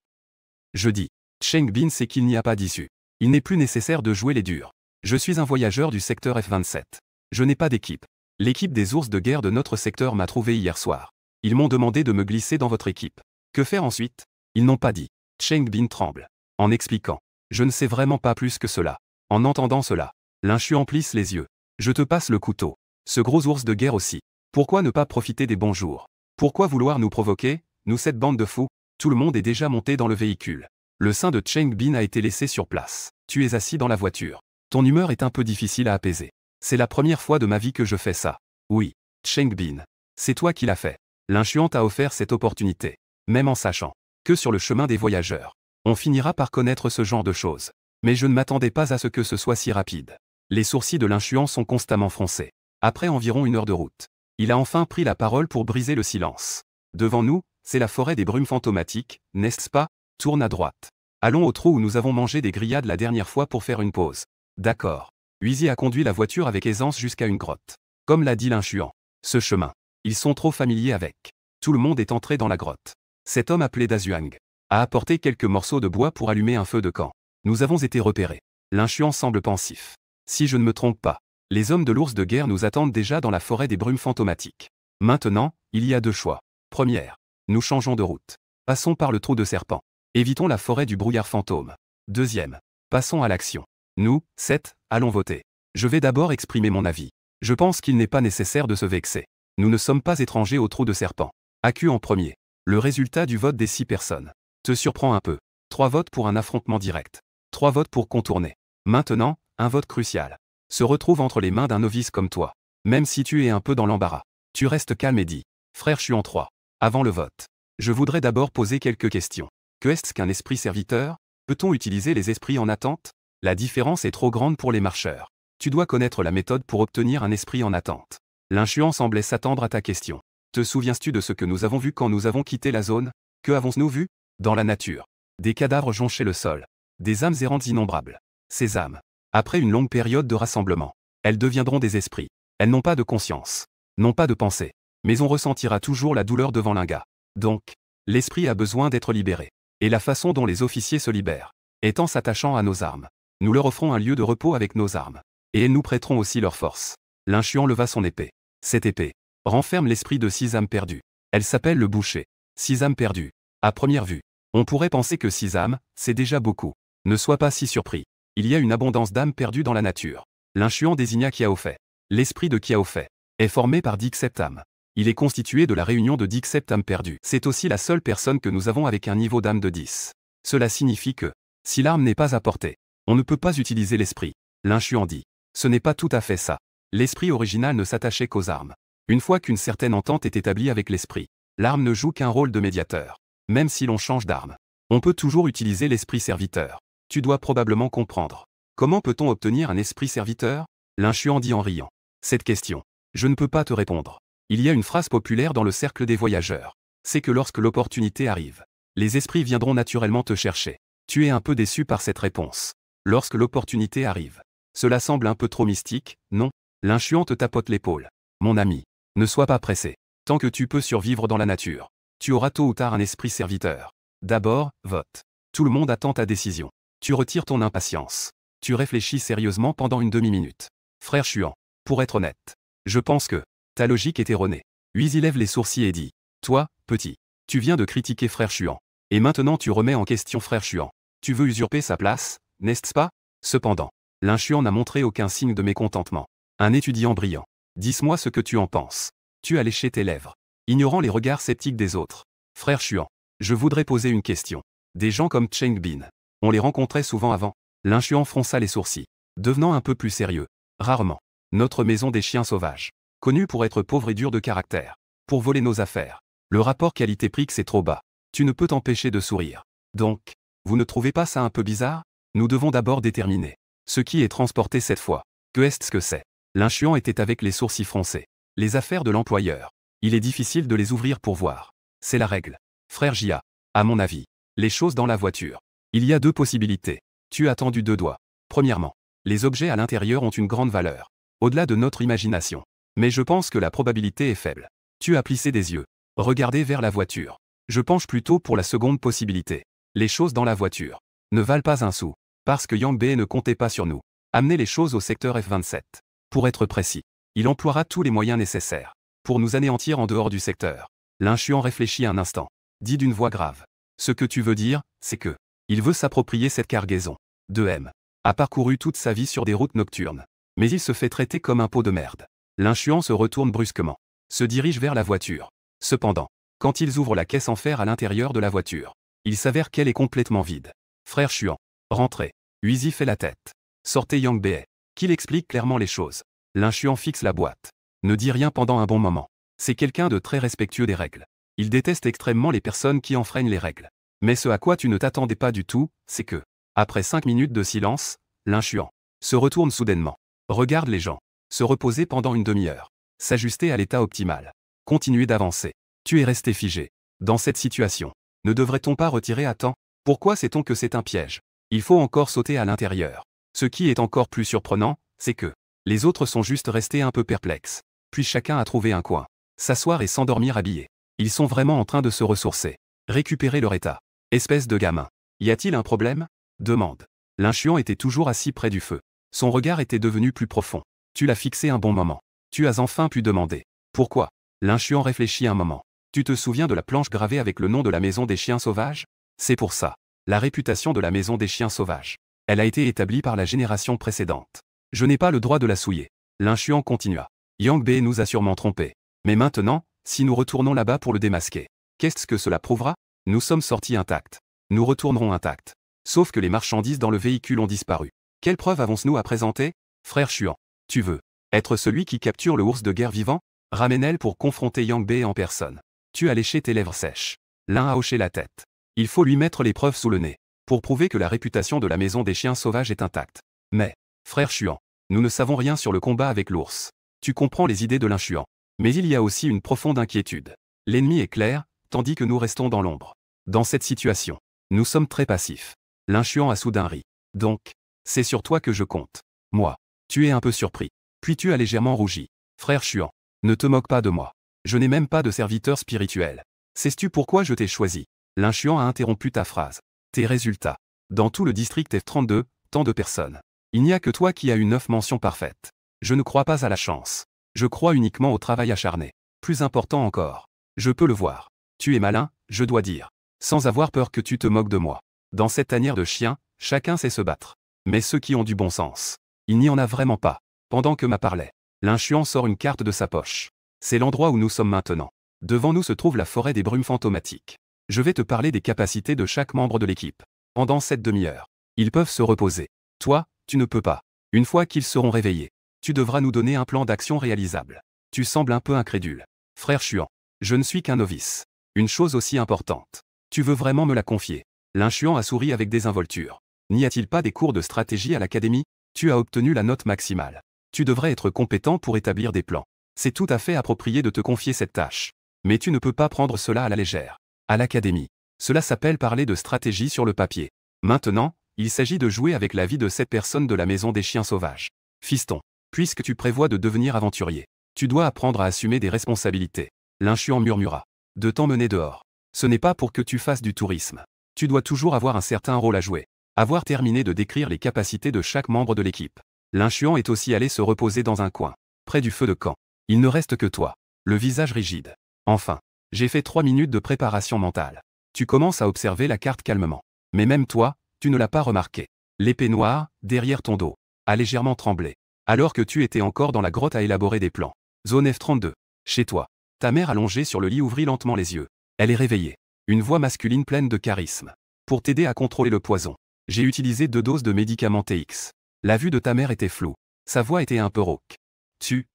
Je dis. Cheng Bin sait qu'il n'y a pas d'issue. Il n'est plus nécessaire de jouer les durs. Je suis un voyageur du secteur F-27. Je n'ai pas d'équipe. L'équipe des ours de guerre de notre secteur m'a trouvé hier soir. Ils m'ont demandé de me glisser dans votre équipe. Que faire ensuite? Ils n'ont pas dit. Cheng Bin tremble. En expliquant. Je ne sais vraiment pas plus que cela. En entendant cela, l'inchuan plisse les yeux. Je te passe le couteau. Ce gros ours de guerre aussi. Pourquoi ne pas profiter des bons jours? Pourquoi vouloir nous provoquer, nous cette bande de fous? Tout le monde est déjà monté dans le véhicule. Le sein de Cheng Bin a été laissé sur place. Tu es assis dans la voiture. Ton humeur est un peu difficile à apaiser. C'est la première fois de ma vie que je fais ça. Oui, Cheng Bin. C'est toi qui l'as fait. L'inchuan t'a offert cette opportunité. Même en sachant que sur le chemin des voyageurs, on finira par connaître ce genre de choses. Mais je ne m'attendais pas à ce que ce soit si rapide. Les sourcils de l'inchuan sont constamment froncés. Après environ 1 heure de route, il a enfin pris la parole pour briser le silence. Devant nous, c'est la forêt des brumes fantomatiques, n'est-ce pas? Tourne à droite. Allons au trou où nous avons mangé des grillades la dernière fois pour faire une pause. D'accord. Huizi a conduit la voiture avec aisance jusqu'à une grotte. Comme l'a dit l'inchuan. Ce chemin. Ils sont trop familiers avec. Tout le monde est entré dans la grotte. Cet homme appelé Dazuang a apporté quelques morceaux de bois pour allumer un feu de camp. Nous avons été repérés. L'inchuan semble pensif. Si je ne me trompe pas, les hommes de l'ours de guerre nous attendent déjà dans la forêt des brumes fantomatiques. Maintenant, il y a 2 choix. Première. Nous changeons de route. Passons par le trou de serpent. Évitons la forêt du brouillard fantôme. Deuxième. Passons à l'action. Nous, 7, allons voter. Je vais d'abord exprimer mon avis. Je pense qu'il n'est pas nécessaire de se vexer. Nous ne sommes pas étrangers au trou de serpent. AQ en premier. Le résultat du vote des 6 personnes te surprend un peu. 3 votes pour un affrontement direct. 3 votes pour contourner. Maintenant, un vote crucial se retrouve entre les mains d'un novice comme toi. Même si tu es un peu dans l'embarras, tu restes calme et dis. Frère, je suis en 3. Avant le vote, je voudrais d'abord poser quelques questions. Que est-ce qu'un esprit serviteur? Peut-on utiliser les esprits en attente? La différence est trop grande pour les marcheurs. Tu dois connaître la méthode pour obtenir un esprit en attente. L'inchuan semblait s'attendre à ta question. Te souviens-tu de ce que nous avons vu quand nous avons quitté la zone? Que avons-nous vu? Dans la nature. Des cadavres jonchaient le sol. Des âmes errantes innombrables. Ces âmes Après une longue période de rassemblement, elles deviendront des esprits. Elles n'ont pas de conscience, n'ont pas de pensée, mais on ressentira toujours la douleur devant l'Inga. Donc, l'esprit a besoin d'être libéré. Et la façon dont les officiers se libèrent est en s'attachant à nos armes. Nous leur offrons un lieu de repos avec nos armes. Et elles nous prêteront aussi leur force. L'inchuan leva son épée. Cette épée renferme l'esprit de 6 âmes perdues. Elle s'appelle le boucher. 6 âmes perdues. À première vue, on pourrait penser que 6 âmes, c'est déjà beaucoup. Ne sois pas si surpris. Il y a une abondance d'âmes perdues dans la nature. L'inchuan désigna Kiaofei. L'esprit de Kiaofei est formé par 10 septâmes. Il est constitué de la réunion de 10 septâmes perdus. C'est aussi la seule personne que nous avons avec un niveau d'âme de 10. Cela signifie que, si l'arme n'est pas apportée, on ne peut pas utiliser l'esprit. L'inchuan dit. Ce n'est pas tout à fait ça. L'esprit original ne s'attachait qu'aux armes. Une fois qu'une certaine entente est établie avec l'esprit, l'arme ne joue qu'un rôle de médiateur. Même si l'on change d'arme, on peut toujours utiliser l'esprit serviteur. Tu dois probablement comprendre. Comment peut-on obtenir un esprit serviteur? L'inchuan dit en riant. Cette question, je ne peux pas te répondre. Il y a une phrase populaire dans le cercle des voyageurs. C'est que lorsque l'opportunité arrive, les esprits viendront naturellement te chercher. Tu es un peu déçu par cette réponse. Lorsque l'opportunité arrive. Cela semble un peu trop mystique, non? L'inchuan te tapote l'épaule. Mon ami, ne sois pas pressé. Tant que tu peux survivre dans la nature, tu auras tôt ou tard un esprit serviteur. D'abord, vote. Tout le monde attend ta décision. Tu retires ton impatience. Tu réfléchis sérieusement pendant une demi-minute. Frère Chuan, pour être honnête, je pense que ta logique est erronée. Puis il lève les sourcils et dit. Toi, petit, tu viens de critiquer Frère Chuan. Et maintenant tu remets en question Frère Chuan. Tu veux usurper sa place, n'est-ce pas? Cependant, l'inchuan n'a montré aucun signe de mécontentement. Un étudiant brillant. Dis-moi ce que tu en penses. Tu as léché tes lèvres, ignorant les regards sceptiques des autres. Frère Chuan, je voudrais poser une question. Des gens comme Cheng Bin, on les rencontrait souvent avant. L'inchuan fronça les sourcils, devenant un peu plus sérieux. Rarement. Notre maison des chiens sauvages, connue pour être pauvre et dure de caractère, pour voler nos affaires. Le rapport qualité-prix est trop bas. Tu ne peux t'empêcher de sourire. Donc, vous ne trouvez pas ça un peu bizarre? Nous devons d'abord déterminer ce qui est transporté cette fois. Que est-ce que c'est? L'inchuan était avec les sourcils froncés. Les affaires de l'employeur. Il est difficile de les ouvrir pour voir. C'est la règle. Frère Jia, à mon avis, les choses dans la voiture. Il y a 2 possibilités. Tu as tendu 2 doigts. Premièrement, les objets à l'intérieur ont une grande valeur, au-delà de notre imagination. Mais je pense que la probabilité est faible. Tu as plissé des yeux. Regardez vers la voiture. Je penche plutôt pour la seconde possibilité. Les choses dans la voiture ne valent pas un sou, parce que Yang Bei ne comptait pas sur nous. Amener les choses au secteur F-27. Pour être précis, il emploiera tous les moyens nécessaires pour nous anéantir en dehors du secteur. L'inchuan réfléchit un instant, dit d'une voix grave. Ce que tu veux dire, c'est que il veut s'approprier cette cargaison. 2M a parcouru toute sa vie sur des routes nocturnes, mais il se fait traiter comme un pot de merde. L'inchuan se retourne brusquement, se dirige vers la voiture. Cependant, quand ils ouvrent la caisse en fer à l'intérieur de la voiture, il s'avère qu'elle est complètement vide. Frère Chuan, rentrez. Huizi fait la tête. Sortez Yang Bei, qu'il explique clairement les choses. L'inchuan fixe la boîte. Ne dit rien pendant un bon moment. C'est quelqu'un de très respectueux des règles. Il déteste extrêmement les personnes qui enfreignent les règles. Mais ce à quoi tu ne t'attendais pas du tout, c'est que, après 5 minutes de silence, l'inchuan se retourne soudainement, regarde les gens, se reposer pendant une demi-heure, s'ajuster à l'état optimal, continuer d'avancer. Tu es resté figé. Dans cette situation, ne devrait-on pas retirer à temps? Pourquoi sait-on que c'est un piège? Il faut encore sauter à l'intérieur. Ce qui est encore plus surprenant, c'est que les autres sont juste restés un peu perplexes. Puis chacun a trouvé un coin. S'asseoir et s'endormir habillés. Ils sont vraiment en train de se ressourcer. Récupérer leur état. Espèce de gamin. Y a-t-il un problème? Demande. L'inchuan était toujours assis près du feu. Son regard était devenu plus profond. Tu l'as fixé un bon moment. Tu as enfin pu demander. Pourquoi? L'inchuan réfléchit un moment. Tu te souviens de la planche gravée avec le nom de la maison des chiens sauvages? C'est pour ça. La réputation de la maison des chiens sauvages. Elle a été établie par la génération précédente. Je n'ai pas le droit de la souiller. L'inchuan continua. Yang Bei nous a sûrement trompés. Mais maintenant, si nous retournons là-bas pour le démasquer, qu'est-ce que cela prouvera? Nous sommes sortis intacts. Nous retournerons intacts. Sauf que les marchandises dans le véhicule ont disparu. Quelle preuve avons-nous à présenter? Frère Chuan, tu veux être celui qui capture le ours de guerre vivant? Ramène-le pour confronter Yang Bei en personne. Tu as léché tes lèvres sèches. L'un a hoché la tête. Il faut lui mettre les preuves sous le nez, pour prouver que la réputation de la maison des chiens sauvages est intacte. Mais, frère Chuan, nous ne savons rien sur le combat avec l'ours. Tu comprends les idées de l'inchuan. Mais il y a aussi une profonde inquiétude. L'ennemi est clair, tandis que nous restons dans l'ombre. Dans cette situation, nous sommes très passifs. L'inchuan a soudain ri. Donc, C'est sur toi que je compte. Moi. Tu es un peu surpris. Puis tu as légèrement rougi. Frère Chuan, ne te moque pas de moi. Je n'ai même pas de serviteur spirituel. Sais-tu pourquoi je t'ai choisi? Lin Chuan a interrompu ta phrase. Tes résultats. Dans tout le district F32, tant de personnes. Il n'y a que toi qui as eu 9 mentions parfaites. Je ne crois pas à la chance. Je crois uniquement au travail acharné. Plus important encore. Je peux le voir. Tu es malin, je dois dire. Sans avoir peur que tu te moques de moi. Dans cette tanière de chiens, chacun sait se battre. Mais ceux qui ont du bon sens. Il n'y en a vraiment pas. Pendant que Ma parlait, Lin Chuan sort une carte de sa poche. C'est l'endroit où nous sommes maintenant. Devant nous se trouve la forêt des brumes fantomatiques. Je vais te parler des capacités de chaque membre de l'équipe. Pendant cette demi-heure, ils peuvent se reposer. Toi, tu ne peux pas. Une fois qu'ils seront réveillés, tu devras nous donner un plan d'action réalisable. Tu sembles un peu incrédule. Frère Chuan, je ne suis qu'un novice. Une chose aussi importante. Tu veux vraiment me la confier? Lin Chuan a souri avec désinvolture. N'y a-t-il pas des cours de stratégie à l'académie? Tu as obtenu la note maximale. Tu devrais être compétent pour établir des plans. C'est tout à fait approprié de te confier cette tâche. Mais tu ne peux pas prendre cela à la légère. À l'académie, cela s'appelle parler de stratégie sur le papier. Maintenant, il s'agit de jouer avec la vie de cette personne de la maison des chiens sauvages. Fiston, puisque tu prévois de devenir aventurier, tu dois apprendre à assumer des responsabilités. Lin Chuan murmura. De t'emmener dehors. Ce n'est pas pour que tu fasses du tourisme. Tu dois toujours avoir un certain rôle à jouer. Avoir terminé de décrire les capacités de chaque membre de l'équipe. Lin Chuan est aussi allé se reposer dans un coin, près du feu de camp. Il ne reste que toi. Le visage rigide. Enfin, j'ai fait 3 minutes de préparation mentale. Tu commences à observer la carte calmement. Mais même toi, tu ne l'as pas remarqué. L'épée noire, derrière ton dos, a légèrement tremblé. Alors que tu étais encore dans la grotte à élaborer des plans. Zone F32. Chez toi. Ta mère allongée sur le lit ouvrit lentement les yeux. Elle est réveillée. Une voix masculine pleine de charisme. Pour t'aider à contrôler le poison, j'ai utilisé 2 doses de médicaments TX. La vue de ta mère était floue. Sa voix était un peu rauque. Tu.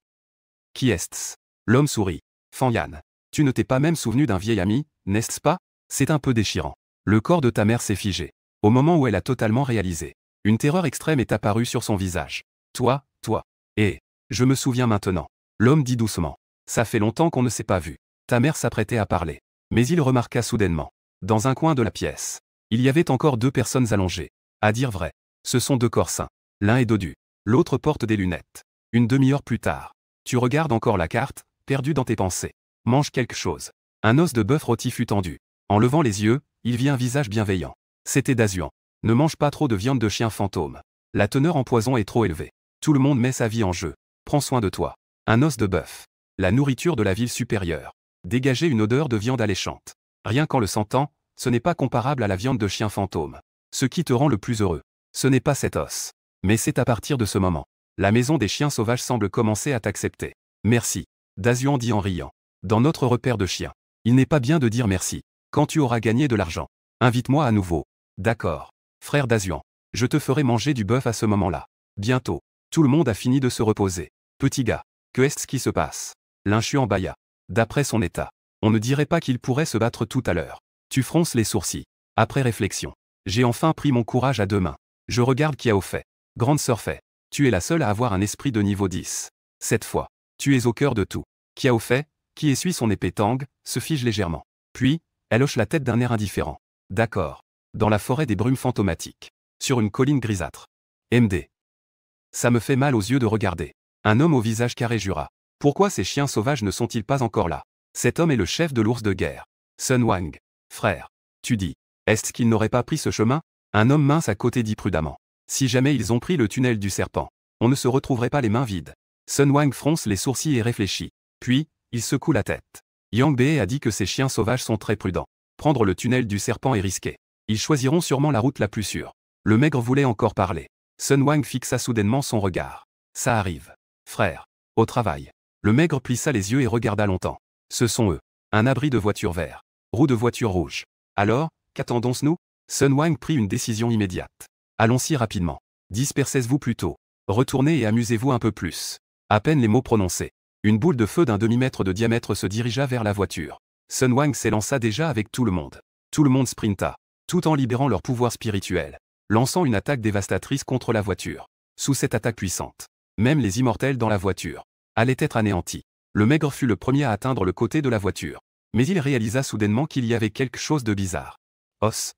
Qui est-ce? L'homme sourit. Fan Yan. Tu ne t'es pas même souvenu d'un vieil ami, n'est-ce pas? C'est un peu déchirant. Le corps de ta mère s'est figé. Au moment où elle a totalement réalisé. Une terreur extrême est apparue sur son visage. Toi. Et. Je me souviens maintenant. L'homme dit doucement. Ça fait longtemps qu'on ne s'est pas vu. Ta mère s'apprêtait à parler. Mais il remarqua soudainement. Dans un coin de la pièce. Il y avait encore 2 personnes allongées. À dire vrai. Ce sont 2 corps sains. L'un est dodu. L'autre porte des lunettes. Une demi-heure plus tard. Tu regardes encore la carte, perdu dans tes pensées. Mange quelque chose. Un os de bœuf rôti fut tendu. En levant les yeux, il vit un visage bienveillant. C'était Dazuan. Ne mange pas trop de viande de chien fantôme. La teneur en poison est trop élevée. Tout le monde met sa vie en jeu. Prends soin de toi. Un os de bœuf. La nourriture de la ville supérieure. Dégager une odeur de viande alléchante. Rien qu'en le sentant, ce n'est pas comparable à la viande de chien fantôme. Ce qui te rend le plus heureux, ce n'est pas cet os. Mais c'est à partir de ce moment. La maison des chiens sauvages semble commencer à t'accepter. Merci. Dazuan dit en riant. Dans notre repère de chiens, il n'est pas bien de dire merci. Quand tu auras gagné de l'argent, invite-moi à nouveau. D'accord. Frère Dazuan, je te ferai manger du bœuf à ce moment-là. Bientôt. Tout le monde a fini de se reposer. Petit gars, que est-ce qui se passe? Lin Chuan bâilla. D'après son état, on ne dirait pas qu'il pourrait se battre tout à l'heure. Tu fronces les sourcils. Après réflexion, j'ai enfin pris mon courage à 2 mains. Je regarde Kiao Fei. Grande sœur Fei, tu es la seule à avoir un esprit de niveau 10. Cette fois, tu es au cœur de tout. Kiao Fei, qui essuie son épée Tang, se fige légèrement. Puis, elle hoche la tête d'un air indifférent. D'accord. Dans la forêt des brumes fantomatiques. Sur une colline grisâtre. MD. Ça me fait mal aux yeux de regarder. Un homme au visage carré jura. Pourquoi ces chiens sauvages ne sont-ils pas encore là? Cet homme est le chef de l'ours de guerre. Sun Wang. Frère. Tu dis. Est-ce qu'ils n'auraient pas pris ce chemin? Un homme mince à côté dit prudemment. Si jamais ils ont pris le tunnel du serpent, on ne se retrouverait pas les mains vides. Sun Wang fronce les sourcils et réfléchit. Puis, il secoue la tête. Yang Bei a dit que ces chiens sauvages sont très prudents. Prendre le tunnel du serpent est risqué. Ils choisiront sûrement la route la plus sûre. Le maigre voulait encore parler. Sun Wang fixa soudainement son regard. Ça arrive. Frère. Au travail. Le maigre plissa les yeux et regarda longtemps. Ce sont eux. Un abri de voiture vert. Roue de voiture rouge. Alors, qu'attendons-nous? Sun Wang prit une décision immédiate. Allons-y rapidement. Dispersez-vous plutôt. Retournez et amusez-vous un peu plus. À peine les mots prononcés. Une boule de feu d'un demi-mètre de diamètre se dirigea vers la voiture. Sun Wang s'élança déjà avec tout le monde. Tout le monde sprinta, tout en libérant leur pouvoir spirituel, lançant une attaque dévastatrice contre la voiture. Sous cette attaque puissante, même les immortels dans la voiture allaient être anéantis. Le maigre fut le premier à atteindre le côté de la voiture. Mais il réalisa soudainement qu'il y avait quelque chose de bizarre. Os.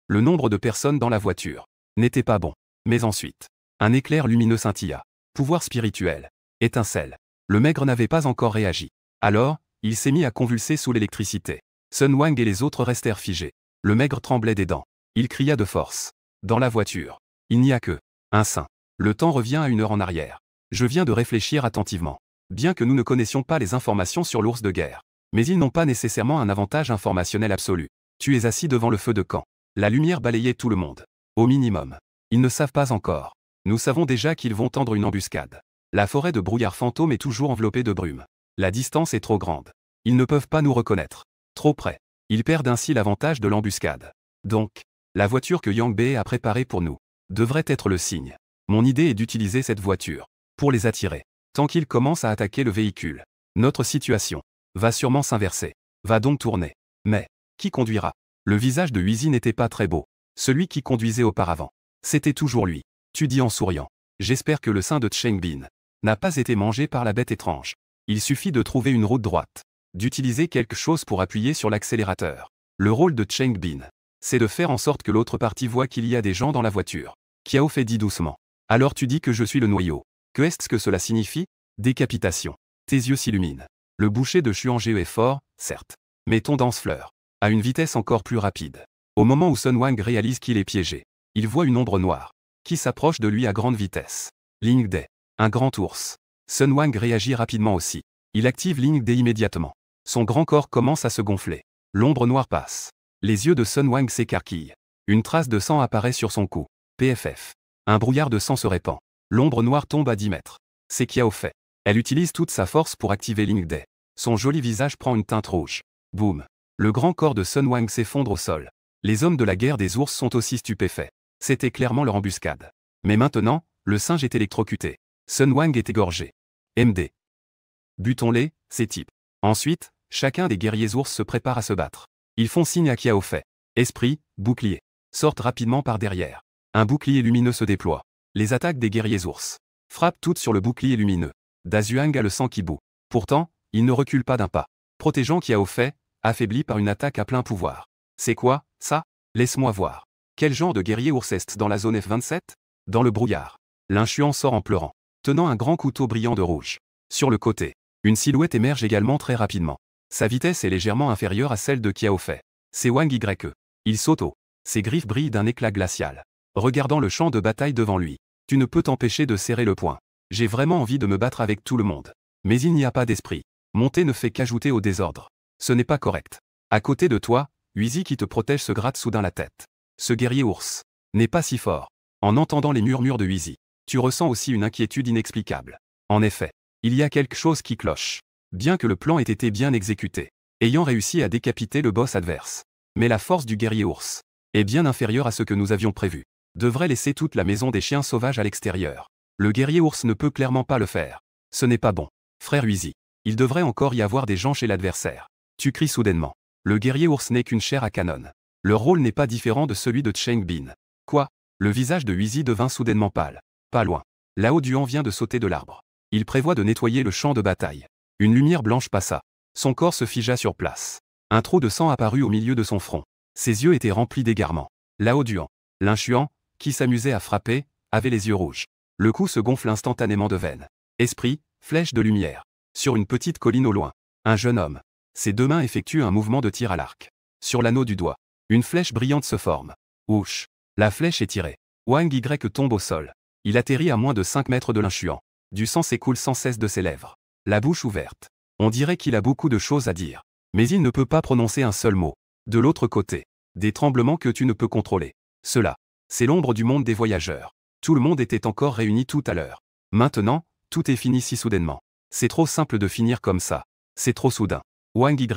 Le nombre de personnes dans la voiture n'était pas bon. Mais ensuite, un éclair lumineux scintilla. Pouvoir spirituel. Étincelle. Le maigre n'avait pas encore réagi. Alors, il s'est mis à convulser sous l'électricité. Sun Wang et les autres restèrent figés. Le maigre tremblait des dents. Il cria de force. Dans la voiture. Il n'y a que un saint. Le temps revient à 1 heure en arrière. Je viens de réfléchir attentivement. Bien que nous ne connaissions pas les informations sur l'ours de guerre. Mais ils n'ont pas nécessairement un avantage informationnel absolu. Tu es assis devant le feu de camp. La lumière balayait tout le monde. Au minimum. Ils ne savent pas encore. Nous savons déjà qu'ils vont tendre une embuscade. La forêt de brouillard fantôme est toujours enveloppée de brume. La distance est trop grande. Ils ne peuvent pas nous reconnaître. Trop près. Ils perdent ainsi l'avantage de l'embuscade. Donc, la voiture que Yang Bei a préparée pour nous devrait être le signe. Mon idée est d'utiliser cette voiture pour les attirer. Tant qu'ils commencent à attaquer le véhicule, notre situation va sûrement s'inverser. Va donc tourner. Mais, qui conduira? Le visage de Huizi n'était pas très beau. Celui qui conduisait auparavant. C'était toujours lui. Tu dis en souriant. J'espère que le sein de Cheng Bin n'a pas été mangé par la bête étrange. Il suffit de trouver une route droite. D'utiliser quelque chose pour appuyer sur l'accélérateur. Le rôle de Cheng Bin, c'est de faire en sorte que l'autre partie voit qu'il y a des gens dans la voiture. Kiao fait dit doucement. Alors tu dis que je suis le noyau. Que est-ce que cela signifie? Décapitation. Tes yeux s'illuminent. Le boucher de Xuange est fort, certes. Mais ton danse-fleur à une vitesse encore plus rapide. Au moment où Sun Wang réalise qu'il est piégé, il voit une ombre noire qui s'approche de lui à grande vitesse. Ling Dai. Un grand ours. Sun Wang réagit rapidement aussi. Il active Ling Dai immédiatement. Son grand corps commence à se gonfler. L'ombre noire passe. Les yeux de Sun Wang s'écarquillent. Une trace de sang apparaît sur son cou. PFF. Un brouillard de sang se répand. L'ombre noire tombe à 10 mètres. C'est Kiao fait. Elle utilise toute sa force pour activer Ling Dai. Son joli visage prend une teinte rouge. Boum. Le grand corps de Sun Wang s'effondre au sol. Les hommes de la guerre des ours sont aussi stupéfaits. C'était clairement leur embuscade. Mais maintenant, le singe est électrocuté. Sun Wang est égorgé. MD. Butons-les, ces types. Ensuite, chacun des guerriers ours se prépare à se battre. Ils font signe à Kiao Fei. Esprit, bouclier. Sortent rapidement par derrière. Un bouclier lumineux se déploie. Les attaques des guerriers ours frappent toutes sur le bouclier lumineux. Dazuang a le sang qui bout. Pourtant, il ne recule pas d'un pas. Protégeant Kiao Fei, affaibli par une attaque à plein pouvoir. C'est quoi, ça? Laisse-moi voir. Quel genre de guerrier ours est dans la zone F27? Dans le brouillard. L'inchuan sort en pleurant, tenant un grand couteau brillant de rouge. Sur le côté, une silhouette émerge également très rapidement. Sa vitesse est légèrement inférieure à celle de Kiao Fei. C'est Wang Ye. Il saute haut. Ses griffes brillent d'un éclat glacial. Regardant le champ de bataille devant lui, tu ne peux t'empêcher de serrer le poing. J'ai vraiment envie de me battre avec tout le monde. Mais il n'y a pas d'esprit. Monter ne fait qu'ajouter au désordre. Ce n'est pas correct. À côté de toi, Huizi qui te protège se gratte soudain la tête. Ce guerrier ours n'est pas si fort. En entendant les murmures de Huizi, tu ressens aussi une inquiétude inexplicable. En effet, il y a quelque chose qui cloche. Bien que le plan ait été bien exécuté, ayant réussi à décapiter le boss adverse. Mais la force du guerrier ours est bien inférieure à ce que nous avions prévu. Devrait laisser toute la maison des chiens sauvages à l'extérieur. Le guerrier ours ne peut clairement pas le faire. Ce n'est pas bon. Frère Huizi, il devrait encore y avoir des gens chez l'adversaire. Tu cries soudainement. Le guerrier ours n'est qu'une chair à canon. Leur rôle n'est pas différent de celui de Cheng Bin. Quoi? Le visage de Huizi devint soudainement pâle. Pas loin. Lao Duan vient de sauter de l'arbre. Il prévoit de nettoyer le champ de bataille. Une lumière blanche passa. Son corps se figea sur place. Un trou de sang apparut au milieu de son front. Ses yeux étaient remplis d'égarement. Lao Duan, l'inchuan, qui s'amusait à frapper, avait les yeux rouges. Le cou se gonfle instantanément de veine. Esprit, flèche de lumière. Sur une petite colline au loin. Un jeune homme. Ses deux mains effectuent un mouvement de tir à l'arc. Sur l'anneau du doigt, une flèche brillante se forme. Ouch. La flèche est tirée. Wang Ye tombe au sol. Il atterrit à moins de 5 mètres de l'inchuan. Du sang s'écoule sans cesse de ses lèvres. La bouche ouverte. On dirait qu'il a beaucoup de choses à dire. Mais il ne peut pas prononcer un seul mot. De l'autre côté, des tremblements que tu ne peux contrôler. Cela, c'est l'ombre du monde des voyageurs. Tout le monde était encore réuni tout à l'heure. Maintenant, tout est fini si soudainement. C'est trop simple de finir comme ça. C'est trop soudain. Wang Ye.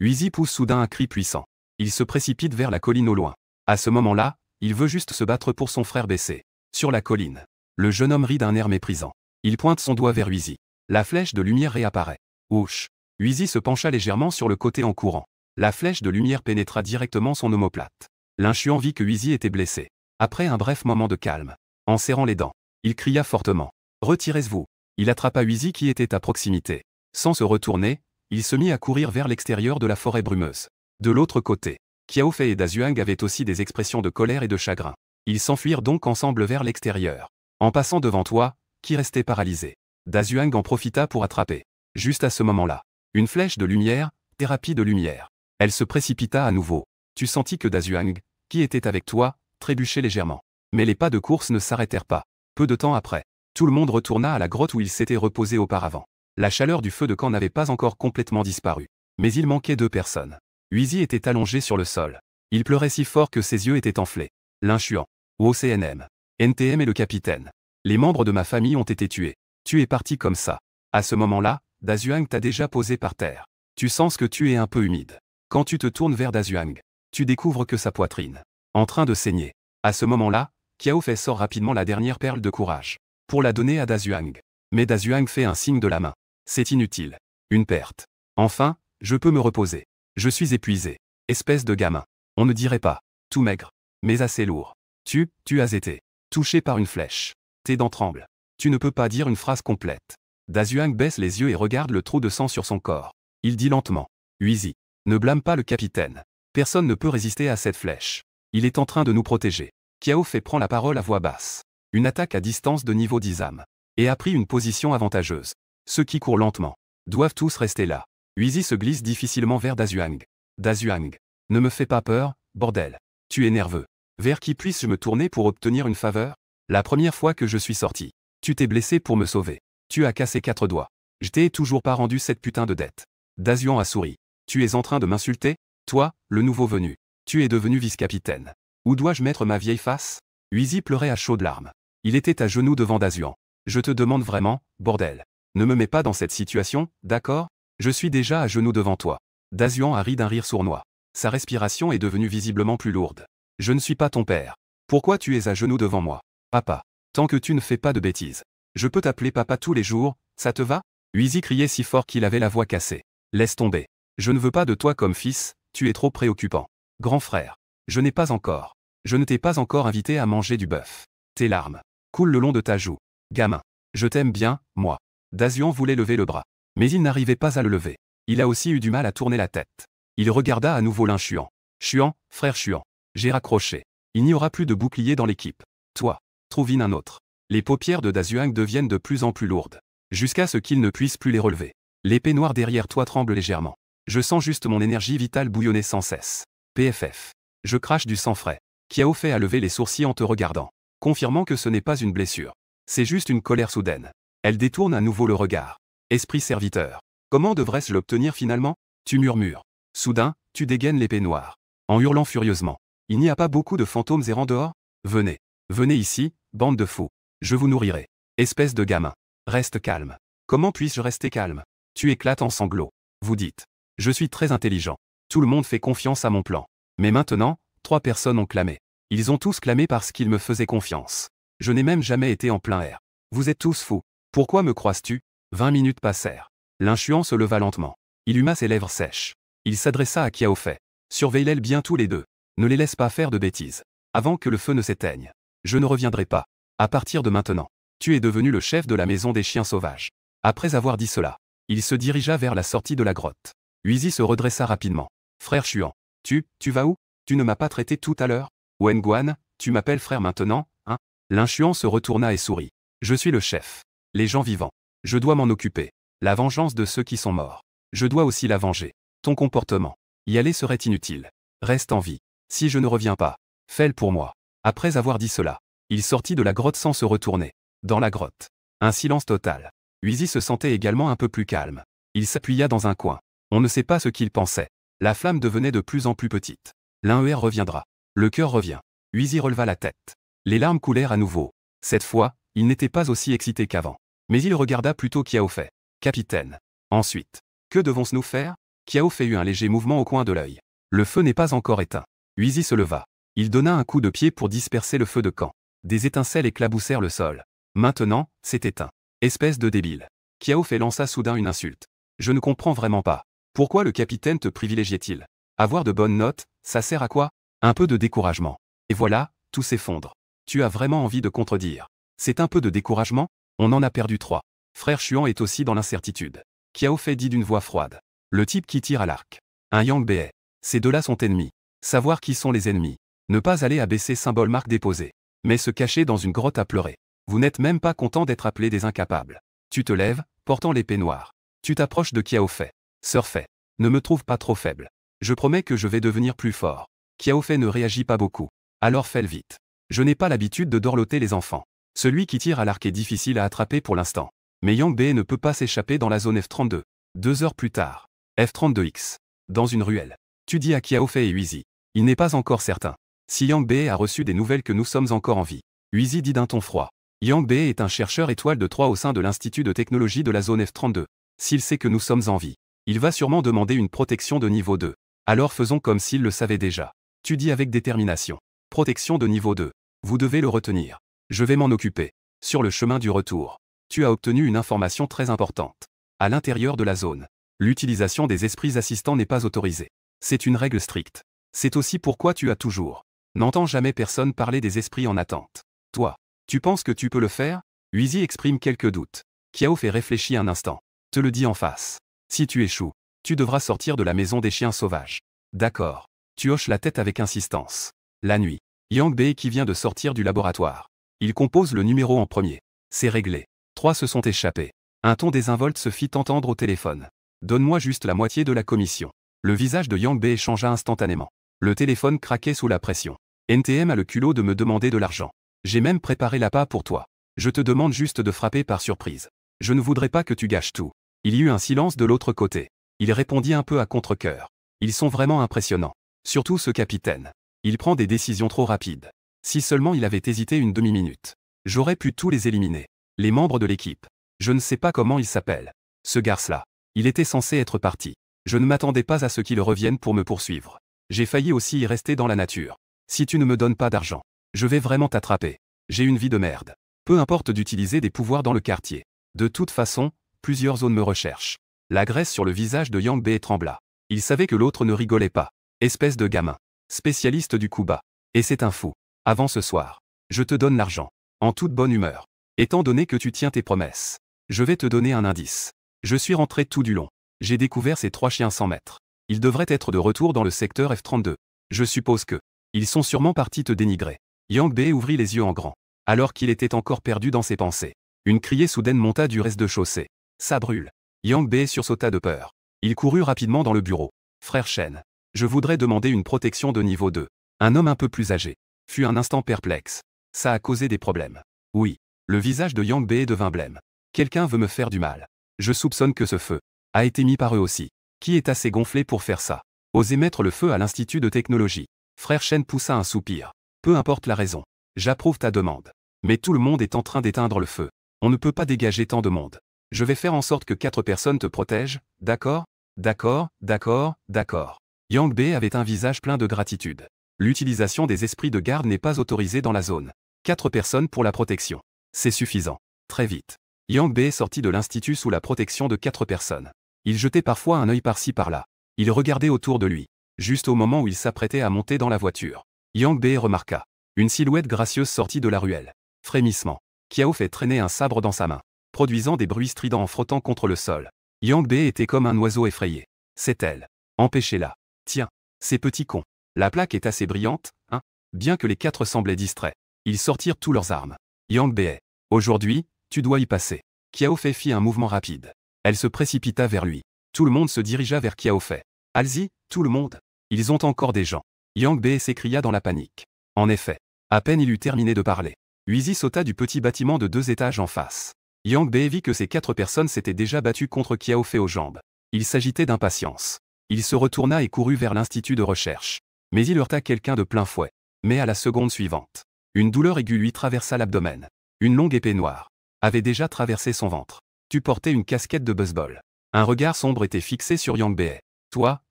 Huizi pousse soudain un cri puissant. Il se précipite vers la colline au loin. À ce moment-là, il veut juste se battre pour son frère baissé. Sur la colline, le jeune homme rit d'un air méprisant. Il pointe son doigt vers Huizi. La flèche de lumière réapparaît. Ouch. Huizi se pencha légèrement sur le côté en courant. La flèche de lumière pénétra directement son omoplate. L'inchuan vit que Huizi était blessé. Après un bref moment de calme, en serrant les dents, il cria fortement. Retirez-vous. Il attrapa Huizi qui était à proximité. Sans se retourner, il se mit à courir vers l'extérieur de la forêt brumeuse. De l'autre côté, Kiao Fei et Dazuang avaient aussi des expressions de colère et de chagrin. Ils s'enfuirent donc ensemble vers l'extérieur. En passant devant toi, qui restait paralysé. Dazuang en profita pour attraper. Juste à ce moment-là, une flèche de lumière, thérapie de lumière. Elle se précipita à nouveau. Tu sentis que Dazuang, qui était avec toi, trébuchait légèrement. Mais les pas de course ne s'arrêtèrent pas. Peu de temps après, tout le monde retourna à la grotte où il s'était reposé auparavant. La chaleur du feu de camp n'avait pas encore complètement disparu. Mais il manquait 2 personnes. Huizy était allongé sur le sol. Il pleurait si fort que ses yeux étaient enflés. L'inchuan, OCNM, NTM et le capitaine. Les membres de ma famille ont été tués. Tu es parti comme ça. À ce moment-là, Dazuang t'a déjà posé par terre. Tu sens que tu es un peu humide. Quand tu te tournes vers Dazuang, tu découvres que sa poitrine, en train de saigner. À ce moment-là, Kiaofei sort rapidement la dernière perle de courage, pour la donner à Dazuang. Mais Dazuang fait un signe de la main. C'est inutile. Une perte. Enfin, je peux me reposer. Je suis épuisé. Espèce de gamin. On ne dirait pas. Tout maigre. Mais assez lourd. Tu as été touché par une flèche. Tes dents tremblent. Tu ne peux pas dire une phrase complète. Dazuang baisse les yeux et regarde le trou de sang sur son corps. Il dit lentement. Huizy. Ne blâme pas le capitaine. Personne ne peut résister à cette flèche. Il est en train de nous protéger. Kiaofei prend la parole à voix basse. Une attaque à distance de niveau 10 âmes. Et a pris une position avantageuse. Ceux qui courent lentement doivent tous rester là. Huizy se glisse difficilement vers Dazuang. Dazuang. Ne me fais pas peur, bordel. Tu es nerveux. Vers qui puisse-je me tourner pour obtenir une faveur? La première fois que je suis sorti, tu t'es blessé pour me sauver. Tu as cassé 4 doigts. Je t'ai toujours pas rendu cette putain de dette. Dazuang a souri. Tu es en train de m'insulter? Toi, le nouveau venu. Tu es devenu vice-capitaine. Où dois-je mettre ma vieille face? Huizy pleurait à chaudes larmes. Il était à genoux devant Dazuang. Je te demande vraiment, bordel. Ne me mets pas dans cette situation, d'accord? Je suis déjà à genoux devant toi. Dazuang a ri d'un rire sournois. Sa respiration est devenue visiblement plus lourde. Je ne suis pas ton père. Pourquoi tu es à genoux devant moi? Papa. Tant que tu ne fais pas de bêtises. Je peux t'appeler papa tous les jours, ça te va? Huizy criait si fort qu'il avait la voix cassée. Laisse tomber. Je ne veux pas de toi comme fils, tu es trop préoccupant. Grand frère. Je n'ai pas encore. Je ne t'ai pas encore invité à manger du bœuf. Tes larmes coulent le long de ta joue. Gamin. Je t'aime bien, moi. Dazuang voulait lever le bras. Mais il n'arrivait pas à le lever. Il a aussi eu du mal à tourner la tête. Il regarda à nouveau l'inchuan. Chuan, frère Chuan. J'ai raccroché. Il n'y aura plus de bouclier dans l'équipe. Toi, trouve-in un autre. Les paupières de Dazuang deviennent de plus en plus lourdes. Jusqu'à ce qu'il ne puisse plus les relever. L'épée noire derrière toi tremble légèrement. Je sens juste mon énergie vitale bouillonner sans cesse. PFF. Je crache du sang frais. Kiaofei a levé les sourcils en te regardant, confirmant que ce n'est pas une blessure. C'est juste une colère soudaine. Elle détourne à nouveau le regard. Esprit serviteur. Comment devrais-je l'obtenir finalement? Tu murmures. Soudain, tu dégaines l'épée noire. En hurlant furieusement. Il n'y a pas beaucoup de fantômes errants dehors? Venez. Venez ici, bande de fous. Je vous nourrirai. Espèce de gamin. Reste calme. Comment puis-je rester calme? Tu éclates en sanglots. Vous dites. Je suis très intelligent. Tout le monde fait confiance à mon plan. Mais maintenant, 3 personnes ont clamé. Ils ont tous clamé parce qu'ils me faisaient confiance. Je n'ai même jamais été en plein air. Vous êtes tous fous. Pourquoi me croises-tu? 20 minutes passèrent. L'inchuan se leva lentement. Il huma ses lèvres sèches. Il s'adressa à Kiaofei. Surveille-les bien tous les deux. Ne les laisse pas faire de bêtises. Avant que le feu ne s'éteigne. Je ne reviendrai pas. À partir de maintenant. Tu es devenu le chef de la maison des chiens sauvages. Après avoir dit cela, il se dirigea vers la sortie de la grotte. Huizy se redressa rapidement. Frère Chuan. Tu vas où? Tu ne m'as pas traité tout à l'heure? Wenguan, tu m'appelles frère maintenant, hein? L'inchuan se retourna et sourit. Je suis le chef. Les gens vivants. Je dois m'en occuper. La vengeance de ceux qui sont morts. Je dois aussi la venger. Ton comportement. Y aller serait inutile. Reste en vie. Si je ne reviens pas, fais-le pour moi. Après avoir dit cela, il sortit de la grotte sans se retourner. Dans la grotte. Un silence total. Huizy se sentait également un peu plus calme. Il s'appuya dans un coin. On ne sait pas ce qu'il pensait. La flamme devenait de plus en plus petite. L'un reviendra. Le cœur revient. Huizy releva la tête. Les larmes coulèrent à nouveau. Cette fois, il n'était pas aussi excité qu'avant. Mais il regarda plutôt Kiaofei. Capitaine. Ensuite. Que devons-nous faire? Kiaofei eut un léger mouvement au coin de l'œil. Le feu n'est pas encore éteint. Huizy se leva. Il donna un coup de pied pour disperser le feu de camp. Des étincelles éclaboussèrent le sol. Maintenant, c'est éteint. Espèce de débile. Kiaofei lança soudain une insulte. Je ne comprends vraiment pas. Pourquoi le capitaine te privilégiait-il? Avoir de bonnes notes, ça sert à quoi? Un peu de découragement. Et voilà, tout s'effondre. Tu as vraiment envie de contredire. C'est un peu de découragement? On en a perdu 3. Frère Chuan est aussi dans l'incertitude. Kiaofei dit d'une voix froide. Le type qui tire à l'arc. Un Yang Bei. Ces deux-là sont ennemis. Savoir qui sont les ennemis. Ne pas aller à BC symbole marque déposée. Mais se cacher dans une grotte à pleurer. Vous n'êtes même pas content d'être appelé des incapables. Tu te lèves, portant l'épée noire. Tu t'approches de Kiaofei. Sœur Fei. Ne me trouve pas trop faible. Je promets que je vais devenir plus fort. Kiaofei ne réagit pas beaucoup. Alors fais-le vite. Je n'ai pas l'habitude de dorloter les enfants. Celui qui tire à l'arc est difficile à attraper pour l'instant. Mais Yang Bei ne peut pas s'échapper dans la zone F32. 2 heures plus tard. F32X. Dans une ruelle. Tu dis à Kiaofei et Huizi. Il n'est pas encore certain. Si Yang Bei a reçu des nouvelles que nous sommes encore en vie. Huizi dit d'un ton froid. Yang Bei est un chercheur étoile de 3 au sein de l'Institut de technologie de la zone F32. S'il sait que nous sommes en vie, il va sûrement demander une protection de niveau 2. Alors faisons comme s'il le savait déjà. Tu dis avec détermination. Protection de niveau 2. Vous devez le retenir. Je vais m'en occuper. Sur le chemin du retour. Tu as obtenu une information très importante. À l'intérieur de la zone, l'utilisation des esprits assistants n'est pas autorisée. C'est une règle stricte. C'est aussi pourquoi tu as toujours. N'entends jamais personne parler des esprits en attente. Toi, tu penses que tu peux le faire? Huizi exprime quelques doutes. Kiaofei réfléchit un instant. Te le dis en face. Si tu échoues, tu devras sortir de la maison des chiens sauvages. D'accord. Tu hoches la tête avec insistance. La nuit. Yang Bei qui vient de sortir du laboratoire. Il compose le numéro en premier. C'est réglé. 3 se sont échappés. Un ton désinvolte se fit entendre au téléphone. Donne-moi juste la moitié de la commission. Le visage de Yang Bei changea instantanément. Le téléphone craquait sous la pression. NTM a le culot de me demander de l'argent. J'ai même préparé l'appât pour toi. Je te demande juste de frapper par surprise. Je ne voudrais pas que tu gâches tout. Il y eut un silence de l'autre côté. Il répondit un peu à contre-cœur. Ils sont vraiment impressionnants. Surtout ce capitaine. Il prend des décisions trop rapides. Si seulement il avait hésité une demi-minute. J'aurais pu tous les éliminer. Les membres de l'équipe. Je ne sais pas comment il s'appelle. Ce garce-là. Il était censé être parti. Je ne m'attendais pas à ce qu'il revienne pour me poursuivre. J'ai failli aussi y rester dans la nature. Si tu ne me donnes pas d'argent, je vais vraiment t'attraper. J'ai une vie de merde. Peu importe d'utiliser des pouvoirs dans le quartier. De toute façon, plusieurs zones me recherchent. La graisse sur le visage de Yang Bei trembla. Il savait que l'autre ne rigolait pas. Espèce de gamin. Spécialiste du coup bas. Et c'est un fou. Avant ce soir. Je te donne l'argent. En toute bonne humeur. Étant donné que tu tiens tes promesses. Je vais te donner un indice. Je suis rentré tout du long. J'ai découvert ces 3 chiens 100 mètres. Ils devraient être de retour dans le secteur F32. Je suppose que. Ils sont sûrement partis te dénigrer. Yang Bei ouvrit les yeux en grand. Alors qu'il était encore perdu dans ses pensées. Une criée soudaine monta du rez-de-chaussée. Ça brûle. Yang Bei sursauta de peur. Il courut rapidement dans le bureau. Frère Shen. Je voudrais demander une protection de niveau 2. Un homme un peu plus âgé. Fut un instant perplexe. Ça a causé des problèmes. Oui. Le visage de Yang Bei devint blême. Quelqu'un veut me faire du mal. Je soupçonne que ce feu a été mis par eux aussi. Qui est assez gonflé pour faire ça? Oser mettre le feu à l'Institut de technologie. Frère Shen poussa un soupir. Peu importe la raison. J'approuve ta demande. Mais tout le monde est en train d'éteindre le feu. On ne peut pas dégager tant de monde. Je vais faire en sorte que 4 personnes te protègent, d'accord? D'accord, d'accord, d'accord. Yang Bei avait un visage plein de gratitude. L'utilisation des esprits de garde n'est pas autorisée dans la zone. 4 personnes pour la protection. C'est suffisant. Très vite. Yang Bei sortit de l'institut sous la protection de 4 personnes. Il jetait parfois un œil par-ci par-là. Il regardait autour de lui. Juste au moment où il s'apprêtait à monter dans la voiture. Yang Bei remarqua. Une silhouette gracieuse sortit de la ruelle. Frémissement. Kiaofei traînait un sabre dans sa main, produisant des bruits stridents en frottant contre le sol. Yang Bei était comme un oiseau effrayé. C'est elle. Empêchez-la. Tiens, ces petits cons. La plaque est assez brillante, hein? Bien que les 4 semblaient distraits. Ils sortirent tous leurs armes. Yang Bei. Aujourd'hui, tu dois y passer. Kiaofei fit un mouvement rapide. Elle se précipita vers lui. Tout le monde se dirigea vers Kiaofei. Allez-y, tout le monde. Ils ont encore des gens. Yang Bei s'écria dans la panique. En effet. À peine il eut terminé de parler. Huizi sauta du petit bâtiment de 2 étages en face. Yang Bei vit que ces 4 personnes s'étaient déjà battues contre Kiaofei aux jambes. Il s'agitait d'impatience. Il se retourna et courut vers l'institut de recherche. Mais il heurta quelqu'un de plein fouet. Mais à la seconde suivante, une douleur aiguë lui traversa l'abdomen. Une longue épée noire avait déjà traversé son ventre. Tu portais une casquette de baseball. Un regard sombre était fixé sur Yang Bei. Toi.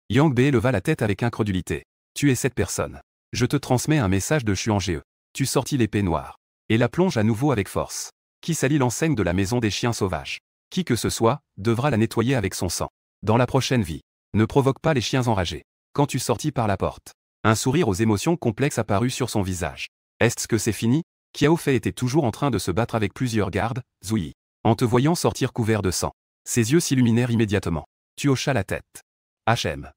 Yang Bei leva la tête avec incrédulité. Tu es cette personne. Je te transmets un message de Xuange. Tu sortis l'épée noire. Et la plonge à nouveau avec force. Qui salit l'enseigne de la maison des chiens sauvages. Qui que ce soit, devra la nettoyer avec son sang. Dans la prochaine vie. Ne provoque pas les chiens enragés. Quand tu sortis par la porte. Un sourire aux émotions complexes apparut sur son visage. Est-ce que c'est fini? Kiaofei était toujours en train de se battre avec plusieurs gardes, Zouyi. En te voyant sortir couvert de sang. Ses yeux s'illuminèrent immédiatement. Tu hochas la tête. HM.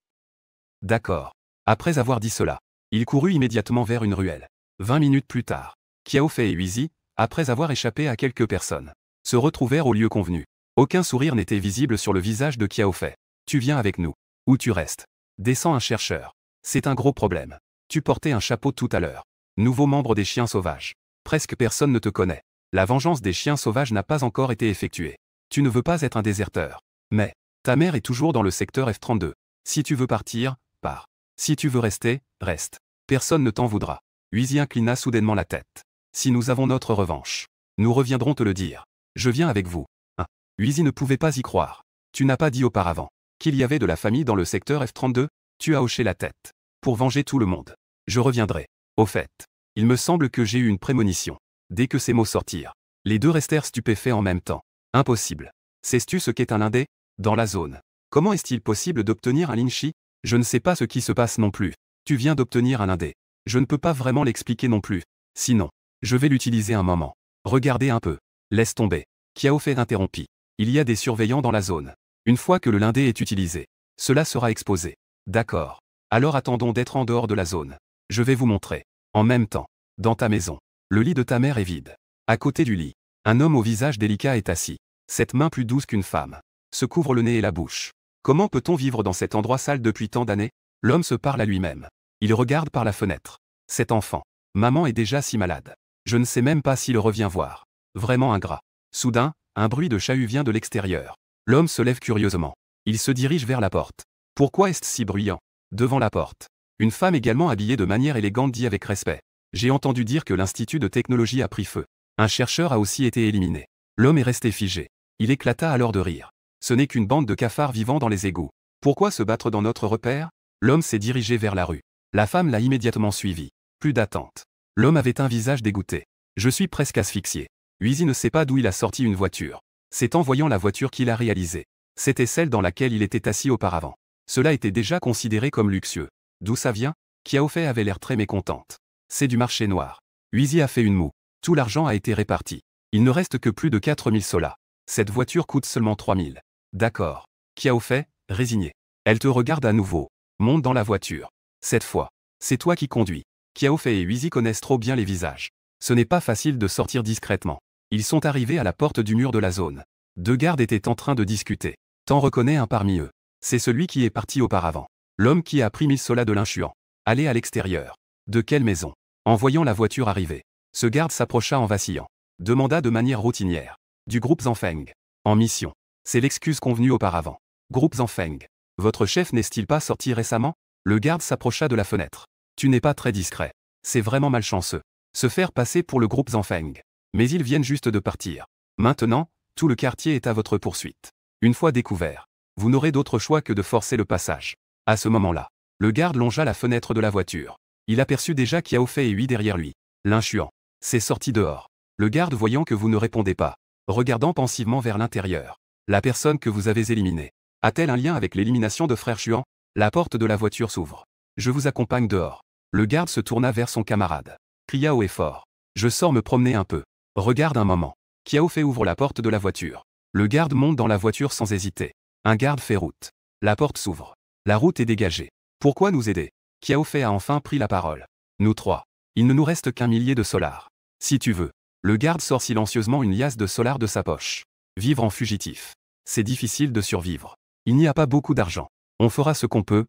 D'accord. Après avoir dit cela, Il courut immédiatement vers une ruelle. 20 minutes plus tard, Qiaofei et Huizi, après avoir échappé à quelques personnes, se retrouvèrent au lieu convenu. Aucun sourire n'était visible sur le visage de Qiaofei. Tu viens avec nous. Ou tu restes. Descends un chercheur. C'est un gros problème. Tu portais un chapeau tout à l'heure. Nouveau membre des chiens sauvages. Presque personne ne te connaît. La vengeance des chiens sauvages n'a pas encore été effectuée. Tu ne veux pas être un déserteur. Mais, ta mère est toujours dans le secteur F32. Si tu veux partir, pars. Si tu veux rester, reste. Personne ne t'en voudra. Huizi inclina soudainement la tête. Si nous avons notre revanche, nous reviendrons te le dire. Je viens avec vous. Huizi ne pouvait pas y croire. Tu n'as pas dit auparavant qu'il y avait de la famille dans le secteur F32? Tu as hoché la tête. Pour venger tout le monde. Je reviendrai. Au fait, il me semble que j'ai eu une prémonition. Dès que ces mots sortirent, les deux restèrent stupéfaits en même temps. Impossible. Sais-tu ce qu'est un lindé? Dans la zone. Comment est-il possible d'obtenir un linchi? Je ne sais pas ce qui se passe non plus. Tu viens d'obtenir un lindé. Je ne peux pas vraiment l'expliquer non plus. Sinon, je vais l'utiliser un moment. Regardez un peu. Laisse tomber. Qiaofei interrompit. Il y a des surveillants dans la zone. Une fois que le lindé est utilisé, cela sera exposé. D'accord. Alors attendons d'être en dehors de la zone. Je vais vous montrer. En même temps, dans ta maison, le lit de ta mère est vide. À côté du lit, un homme au visage délicat est assis. Cette main plus douce qu'une femme se couvre le nez et la bouche. Comment peut-on vivre dans cet endroit sale depuis tant d'années? L'homme se parle à lui-même. Il regarde par la fenêtre. Cet enfant. Maman est déjà si malade. Je ne sais même pas s'il revient voir. Vraiment ingrat. Soudain, un bruit de chahut vient de l'extérieur. L'homme se lève curieusement. Il se dirige vers la porte. Pourquoi est-ce si bruyant? Devant la porte, une femme également habillée de manière élégante dit avec respect. J'ai entendu dire que l'Institut de technologie a pris feu. Un chercheur a aussi été éliminé. L'homme est resté figé. Il éclata alors de rire. Ce n'est qu'une bande de cafards vivant dans les égouts. Pourquoi se battre dans notre repère? L'homme s'est dirigé vers la rue. La femme l'a immédiatement suivi. Plus d'attente. L'homme avait un visage dégoûté. Je suis presque asphyxié. Huizi ne sait pas d'où il a sorti une voiture. C'est en voyant la voiture qu'il a réalisé. C'était celle dans laquelle il était assis auparavant. Cela était déjà considéré comme luxueux. D'où ça vient? Qiaofei avait l'air très mécontente. C'est du marché noir. Huizi a fait une moue. Tout l'argent a été réparti. Il ne reste que plus de 4000 solas. Cette voiture coûte seulement 3000. D'accord. Qiaofei, résigné. Elle te regarde à nouveau. Monte dans la voiture. Cette fois, c'est toi qui conduis. Qiaofei et Huizi connaissent trop bien les visages. Ce n'est pas facile de sortir discrètement. Ils sont arrivés à la porte du mur de la zone. Deux gardes étaient en train de discuter. T'en reconnais un parmi eux. C'est celui qui est parti auparavant. L'homme qui a pris 1000 solas de l'inchuan. Allez à l'extérieur. De quelle maison? En voyant la voiture arriver, ce garde s'approcha en vacillant. Demanda de manière routinière. Du groupe Zanfeng. En mission. C'est l'excuse convenue auparavant. Groupe Zanfeng. Votre chef n'est-il pas sorti récemment? Le garde s'approcha de la fenêtre. Tu n'es pas très discret. C'est vraiment malchanceux. Se faire passer pour le groupe Zanfeng. Mais ils viennent juste de partir. Maintenant, tout le quartier est à votre poursuite. Une fois découvert, vous n'aurez d'autre choix que de forcer le passage. À ce moment-là, le garde longea la fenêtre de la voiture. Il aperçut déjà Qiaofei et Hui derrière lui. L'inchuan s'est sorti dehors. Le garde voyant que vous ne répondez pas, regardant pensivement vers l'intérieur. La personne que vous avez éliminée, a-t-elle un lien avec l'élimination de frère Chuan? La porte de la voiture s'ouvre. Je vous accompagne dehors. Le garde se tourna vers son camarade. Cria haut et fort. Je sors me promener un peu. Regarde un moment. Qiaofei ouvre la porte de la voiture. Le garde monte dans la voiture sans hésiter. Un garde fait route. La porte s'ouvre. La route est dégagée. Pourquoi nous aider? Qiaofei a enfin pris la parole. Nous trois. Il ne nous reste qu'1 millier de solars. Si tu veux. Le garde sort silencieusement une liasse de solars de sa poche. Vivre en fugitif. C'est difficile de survivre. Il n'y a pas beaucoup d'argent. On fera ce qu'on peut.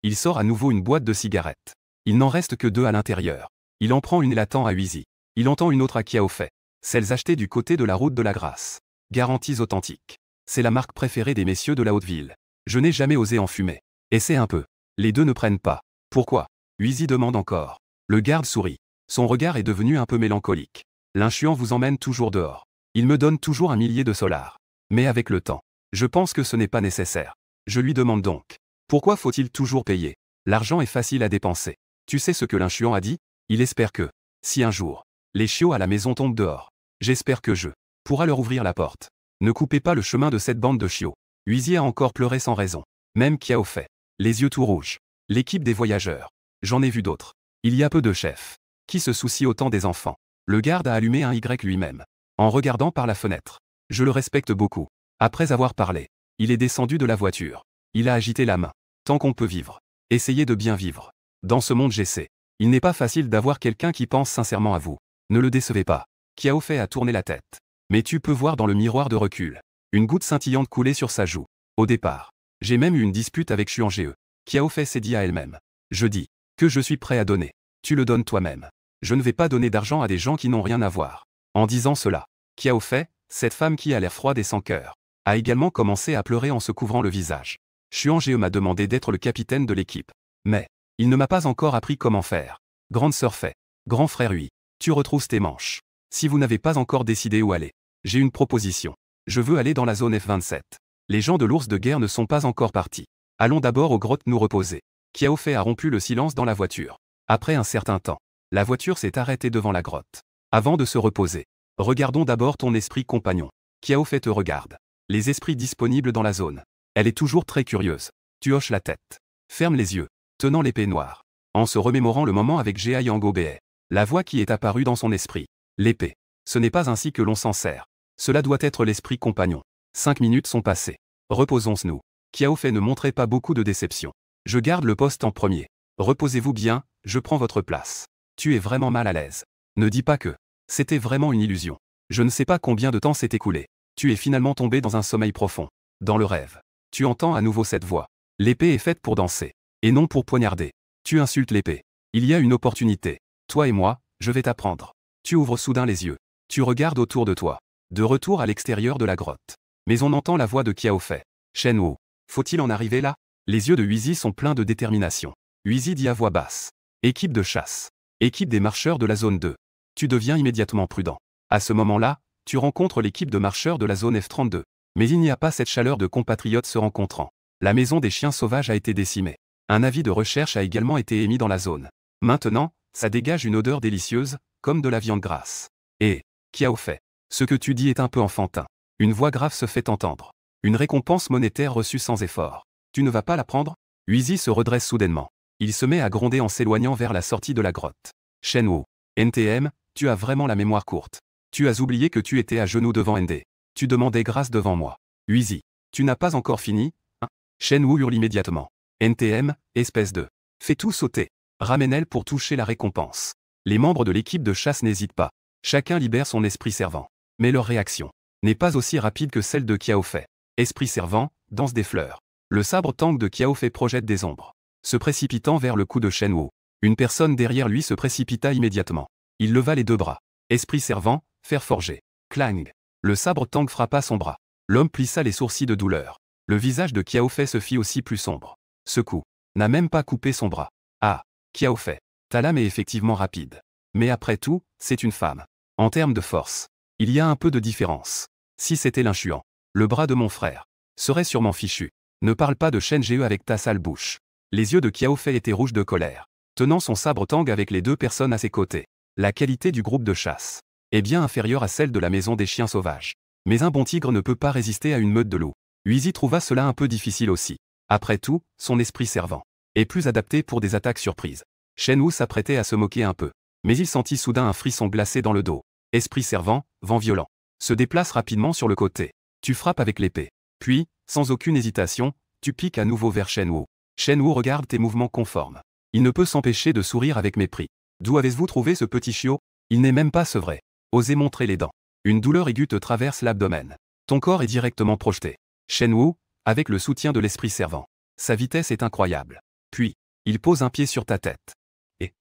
Il sort à nouveau une boîte de cigarettes. Il n'en reste que 2 à l'intérieur. Il en prend une et l'attend à Huizi. Il entend une autre à Qiaofei. Celles achetées du côté de la route de la Grâce. Garanties authentiques. C'est la marque préférée des messieurs de la Haute-Ville. Je n'ai jamais osé en fumer. Essaie un peu. Les deux ne prennent pas. Pourquoi? Huizi demande encore. Le garde sourit. Son regard est devenu un peu mélancolique. L'inchuan vous emmène toujours dehors. Il me donne toujours 1 millier de solars. Mais avec le temps, je pense que ce n'est pas nécessaire. Je lui demande donc. Pourquoi faut-il toujours payer? L'argent est facile à dépenser. Tu sais ce que l'inchuan a dit? Il espère que, si un jour, les chiots à la maison tombent dehors, j'espère que je pourrai leur ouvrir la porte. Ne coupez pas le chemin de cette bande de chiots. Huizi a encore pleuré sans raison. Même Qiaofei. Les yeux tout rouges. L'équipe des voyageurs. J'en ai vu d'autres. Il y a peu de chefs qui se soucient autant des enfants. Le garde a allumé un Y lui-même. En regardant par la fenêtre. Je le respecte beaucoup. Après avoir parlé, il est descendu de la voiture. Il a agité la main. Tant qu'on peut vivre. Essayez de bien vivre. Dans ce monde j'essaie. Il n'est pas facile d'avoir quelqu'un qui pense sincèrement à vous. Ne le décevez pas. Kiao Fei a tourné la tête. Mais tu peux voir dans le miroir de recul. Une goutte scintillante coulait sur sa joue. Au départ, j'ai même eu une dispute avec Xuan Ge. Kiao Fei s'est dit à elle-même. Je dis que je suis prêt à donner. Tu le donnes toi-même. Je ne vais pas donner d'argent à des gens qui n'ont rien à voir. En disant cela, Kiao Fei, cette femme qui a l'air froide et sans cœur, a également commencé à pleurer en se couvrant le visage. Xuan Ge m'a demandé d'être le capitaine de l'équipe. Mais, il ne m'a pas encore appris comment faire. Grande sœur Fei, grand frère Hui, tu retrousses tes manches. Si vous n'avez pas encore décidé où aller, j'ai une proposition. Je veux aller dans la zone F27. Les gens de l'ours de guerre ne sont pas encore partis. Allons d'abord aux grottes nous reposer. Kiao Fei a rompu le silence dans la voiture. Après un certain temps, la voiture s'est arrêtée devant la grotte. Avant de se reposer, regardons d'abord ton esprit compagnon. Kiao Fei te regarde. Les esprits disponibles dans la zone. Elle est toujours très curieuse. Tu hoches la tête. Ferme les yeux, tenant l'épée noire. En se remémorant le moment avec Jia Yang-Obei. La voix qui est apparue dans son esprit. L'épée. Ce n'est pas ainsi que l'on s'en sert. Cela doit être l'esprit compagnon. 5 minutes sont passées. Reposons-nous. Kiao Fei ne montrait pas beaucoup de déception. Je garde le poste en premier. Reposez-vous bien, je prends votre place. Tu es vraiment mal à l'aise. Ne dis pas que. C'était vraiment une illusion. Je ne sais pas combien de temps s'est écoulé. Tu es finalement tombé dans un sommeil profond. Dans le rêve. Tu entends à nouveau cette voix. L'épée est faite pour danser. Et non pour poignarder. Tu insultes l'épée. Il y a une opportunité. Toi et moi, je vais t'apprendre. Tu ouvres soudain les yeux. Tu regardes autour de toi. De retour à l'extérieur de la grotte. Mais on entend la voix de Kiao Fei. Shen Wu. Faut-il en arriver là? Les yeux de Huizi sont pleins de détermination. Huizi dit à voix basse. Équipe de chasse. Équipe des marcheurs de la zone 2. Tu deviens immédiatement prudent. À ce moment-là, tu rencontres l'équipe de marcheurs de la zone F32. Mais il n'y a pas cette chaleur de compatriotes se rencontrant. La maison des chiens sauvages a été décimée. Un avis de recherche a également été émis dans la zone. Maintenant, ça dégage une odeur délicieuse, comme de la viande grasse. Et, Kiao Fei, ce que tu dis est un peu enfantin. Une voix grave se fait entendre. Une récompense monétaire reçue sans effort. Tu ne vas pas la prendre? Huizi se redresse soudainement. Il se met à gronder en s'éloignant vers la sortie de la grotte. Shen Wu. NTM, tu as vraiment la mémoire courte. Tu as oublié que tu étais à genoux devant ND. Tu demandais grâce devant moi. Huizi. Tu n'as pas encore fini, hein? Shen Wu hurle immédiatement. NTM, espèce de. Fais tout sauter. Ramène-elle pour toucher la récompense. Les membres de l'équipe de chasse n'hésitent pas. Chacun libère son esprit servant. Mais leur réaction n'est pas aussi rapide que celle de Kiao Fei. Esprit servant, danse des fleurs. Le sabre Tang de Kiao Fei projette des ombres. Se précipitant vers le cou de Shen Wu. Une personne derrière lui se précipita immédiatement. Il leva les deux bras. Esprit servant, fer forgé. Clang. Le sabre Tang frappa son bras. L'homme plissa les sourcils de douleur. Le visage de Kiao Fei se fit aussi plus sombre. Ce coup n'a même pas coupé son bras. Ah, Kiao Fei, ta lame est effectivement rapide. Mais après tout, c'est une femme. En termes de force, il y a un peu de différence. Si c'était l'Inshuan, le bras de mon frère, serait sûrement fichu. Ne parle pas de Shen Ge avec ta sale bouche. Les yeux de Kiao Fei étaient rouges de colère, tenant son sabre Tang avec les deux personnes à ses côtés. La qualité du groupe de chasse est bien inférieure à celle de la maison des chiens sauvages. Mais un bon tigre ne peut pas résister à une meute de loups. Huizi trouva cela un peu difficile aussi. Après tout, son esprit servant est plus adapté pour des attaques surprises. Shen Wu s'apprêtait à se moquer un peu. Mais il sentit soudain un frisson glacé dans le dos. Esprit servant, vent violent. Se déplace rapidement sur le côté. Tu frappes avec l'épée. Puis, sans aucune hésitation, tu piques à nouveau vers Shen Wu. Shen Wu regarde tes mouvements conformes. Il ne peut s'empêcher de sourire avec mépris. D'où avez-vous trouvé ce petit chiot? Il n'est même pas sevré. Osez montrer les dents. Une douleur aiguë te traverse l'abdomen. Ton corps est directement projeté. Shen Wu, avec le soutien de l'esprit servant. Sa vitesse est incroyable. Puis, il pose un pied sur ta tête. Et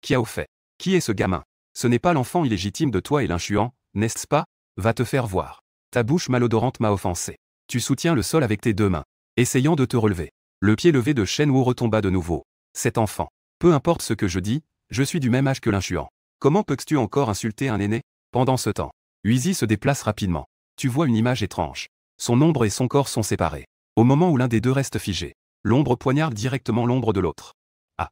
Kiao Fei. Qui est ce gamin? Ce n'est pas l'enfant illégitime de toi et l'Inshuan, n'est-ce pas? Va te faire voir. Ta bouche malodorante m'a offensé. Tu soutiens le sol avec tes deux mains, essayant de te relever. Le pied levé de Shen Wu retomba de nouveau. Cet enfant. Peu importe ce que je dis, je suis du même âge que l'Inshuan. Comment peux-tu encore insulter un aîné? Pendant ce temps, Huizi se déplace rapidement. Tu vois une image étrange. Son ombre et son corps sont séparés. Au moment où l'un des deux reste figé, l'ombre poignarde directement l'ombre de l'autre. Ah!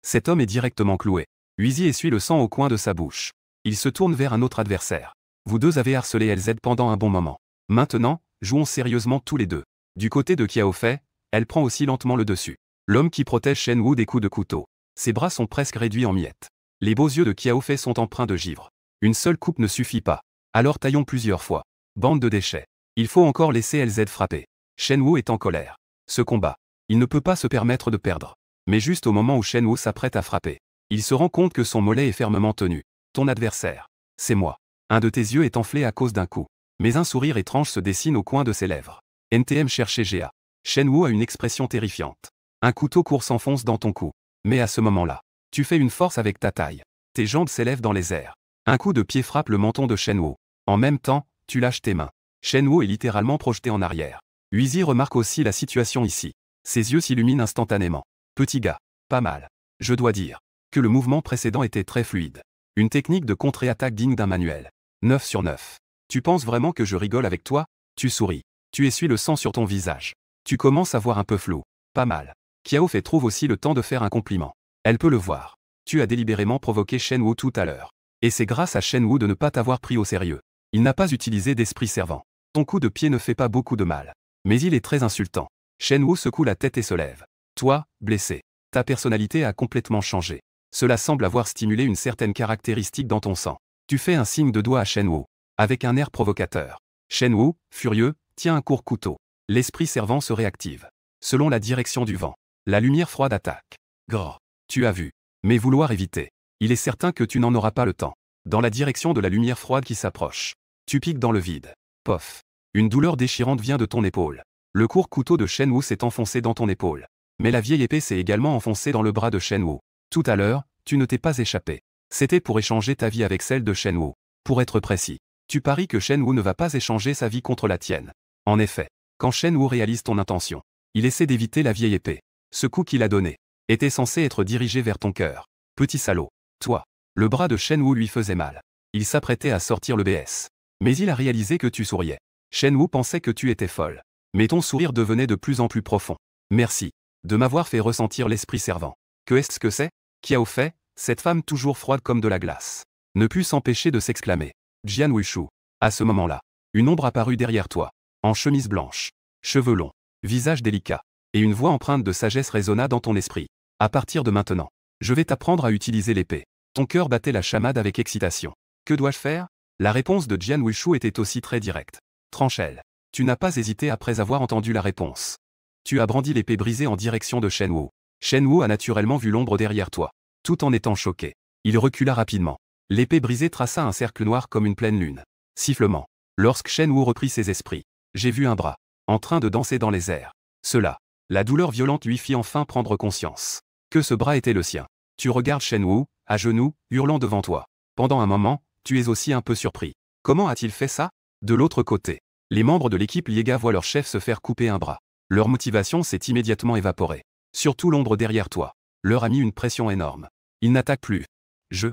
Cet homme est directement cloué. Huizi essuie le sang au coin de sa bouche. Il se tourne vers un autre adversaire. Vous deux avez harcelé LZ pendant un bon moment. Maintenant, jouons sérieusement tous les deux. Du côté de Kiao Fei, elle prend aussi lentement le dessus. L'homme qui protège Shen Wu des coups de couteau. Ses bras sont presque réduits en miettes. Les beaux yeux de Kiao Fei sont empreints de givre. Une seule coupe ne suffit pas. Alors taillons plusieurs fois. Bande de déchets. Il faut encore laisser LZ frapper. Shen Wu est en colère. Ce combat, il ne peut pas se permettre de perdre. Mais juste au moment où Shen Wu s'apprête à frapper, il se rend compte que son mollet est fermement tenu. Ton adversaire, c'est moi. Un de tes yeux est enflé à cause d'un coup. Mais un sourire étrange se dessine au coin de ses lèvres. NTM cherché GA. Shen Wu a une expression terrifiante. Un couteau court s'enfonce dans ton cou. Mais à ce moment-là, tu fais une force avec ta taille. Tes jambes s'élèvent dans les airs. Un coup de pied frappe le menton de Shen Wu. En même temps, tu lâches tes mains. Shen Wu est littéralement projeté en arrière. Huizi remarque aussi la situation ici. Ses yeux s'illuminent instantanément. Petit gars, pas mal. Je dois dire que le mouvement précédent était très fluide. Une technique de contre-attaque digne d'un manuel. 9 sur 9. Tu penses vraiment que je rigole avec toi? Tu souris. Tu essuies le sang sur ton visage. Tu commences à voir un peu flou. Pas mal. Kiao Fei trouve aussi le temps de faire un compliment. Elle peut le voir. Tu as délibérément provoqué Shen Wu tout à l'heure. Et c'est grâce à Shen Wu de ne pas t'avoir pris au sérieux. Il n'a pas utilisé d'esprit servant. Ton coup de pied ne fait pas beaucoup de mal. Mais il est très insultant. Shen Wu secoue la tête et se lève. Toi, blessé. Ta personnalité a complètement changé. Cela semble avoir stimulé une certaine caractéristique dans ton sang. Tu fais un signe de doigt à Shen Wu. Avec un air provocateur. Shen Wu, furieux, tient un court couteau. L'esprit servant se réactive. Selon la direction du vent. La lumière froide attaque. Grrr. Tu as vu. Mais vouloir éviter. Il est certain que tu n'en auras pas le temps. Dans la direction de la lumière froide qui s'approche. Tu piques dans le vide. Pof. Une douleur déchirante vient de ton épaule. Le court couteau de Shen Wu s'est enfoncé dans ton épaule. Mais la vieille épée s'est également enfoncée dans le bras de Shen Wu. Tout à l'heure, tu ne t'es pas échappé. C'était pour échanger ta vie avec celle de Shen Wu. Pour être précis, tu paries que Shen Wu ne va pas échanger sa vie contre la tienne. En effet, quand Shen Wu réalise ton intention, il essaie d'éviter la vieille épée. Ce coup qu'il a donné était censé être dirigé vers ton cœur. Petit salaud. Toi. Le bras de Shen Wu lui faisait mal. Il s'apprêtait à sortir le BS. Mais il a réalisé que tu souriais. Shen Wu pensait que tu étais folle. Mais ton sourire devenait de plus en plus profond. Merci. De m'avoir fait ressentir l'esprit servant. Que est-ce que c'est? Kiao Fei, cette femme toujours froide comme de la glace. Ne put s'empêcher de s'exclamer. Jian Wuishu. À ce moment-là, une ombre apparut derrière toi. En chemise blanche. Cheveux longs. Visage délicat. Et une voix empreinte de sagesse résonna dans ton esprit. À partir de maintenant, je vais t'apprendre à utiliser l'épée. Ton cœur battait la chamade avec excitation. Que dois-je faire? La réponse de Jian Wuishu était aussi très directe. Tranche-elle. Tu n'as pas hésité après avoir entendu la réponse. Tu as brandi l'épée brisée en direction de Shen Wu. Shen Wu a naturellement vu l'ombre derrière toi. Tout en étant choqué. Il recula rapidement. L'épée brisée traça un cercle noir comme une pleine lune. Sifflement. Lorsque Shen Wu reprit ses esprits. J'ai vu un bras. En train de danser dans les airs. Cela. La douleur violente lui fit enfin prendre conscience. Que ce bras était le sien. Tu regardes Shen Wu, à genoux, hurlant devant toi. Pendant un moment, tu es aussi un peu surpris. Comment a-t-il fait ça? De l'autre côté. Les membres de l'équipe Liega voient leur chef se faire couper un bras. Leur motivation s'est immédiatement évaporée. Surtout l'ombre derrière toi. Leur a mis une pression énorme. Ils n'attaquent plus. Je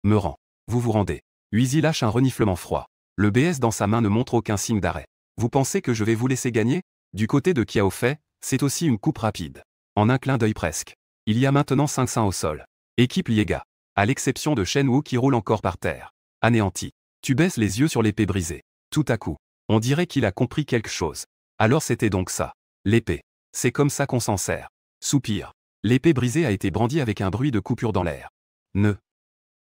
me rends. Vous vous rendez. Huizi lâche un reniflement froid. Le BS dans sa main ne montre aucun signe d'arrêt. Vous pensez que je vais vous laisser gagner? Du côté de Kiao Fei, c'est aussi une coupe rapide. En un clin d'œil presque. Il y a maintenant 5 seins au sol. Équipe Liega. À l'exception de Shen Wu qui roule encore par terre. Anéanti. Tu baisses les yeux sur l'épée brisée. Tout à coup. On dirait qu'il a compris quelque chose. Alors c'était donc ça. L'épée. C'est comme ça qu'on s'en sert. Soupir. L'épée brisée a été brandie avec un bruit de coupure dans l'air.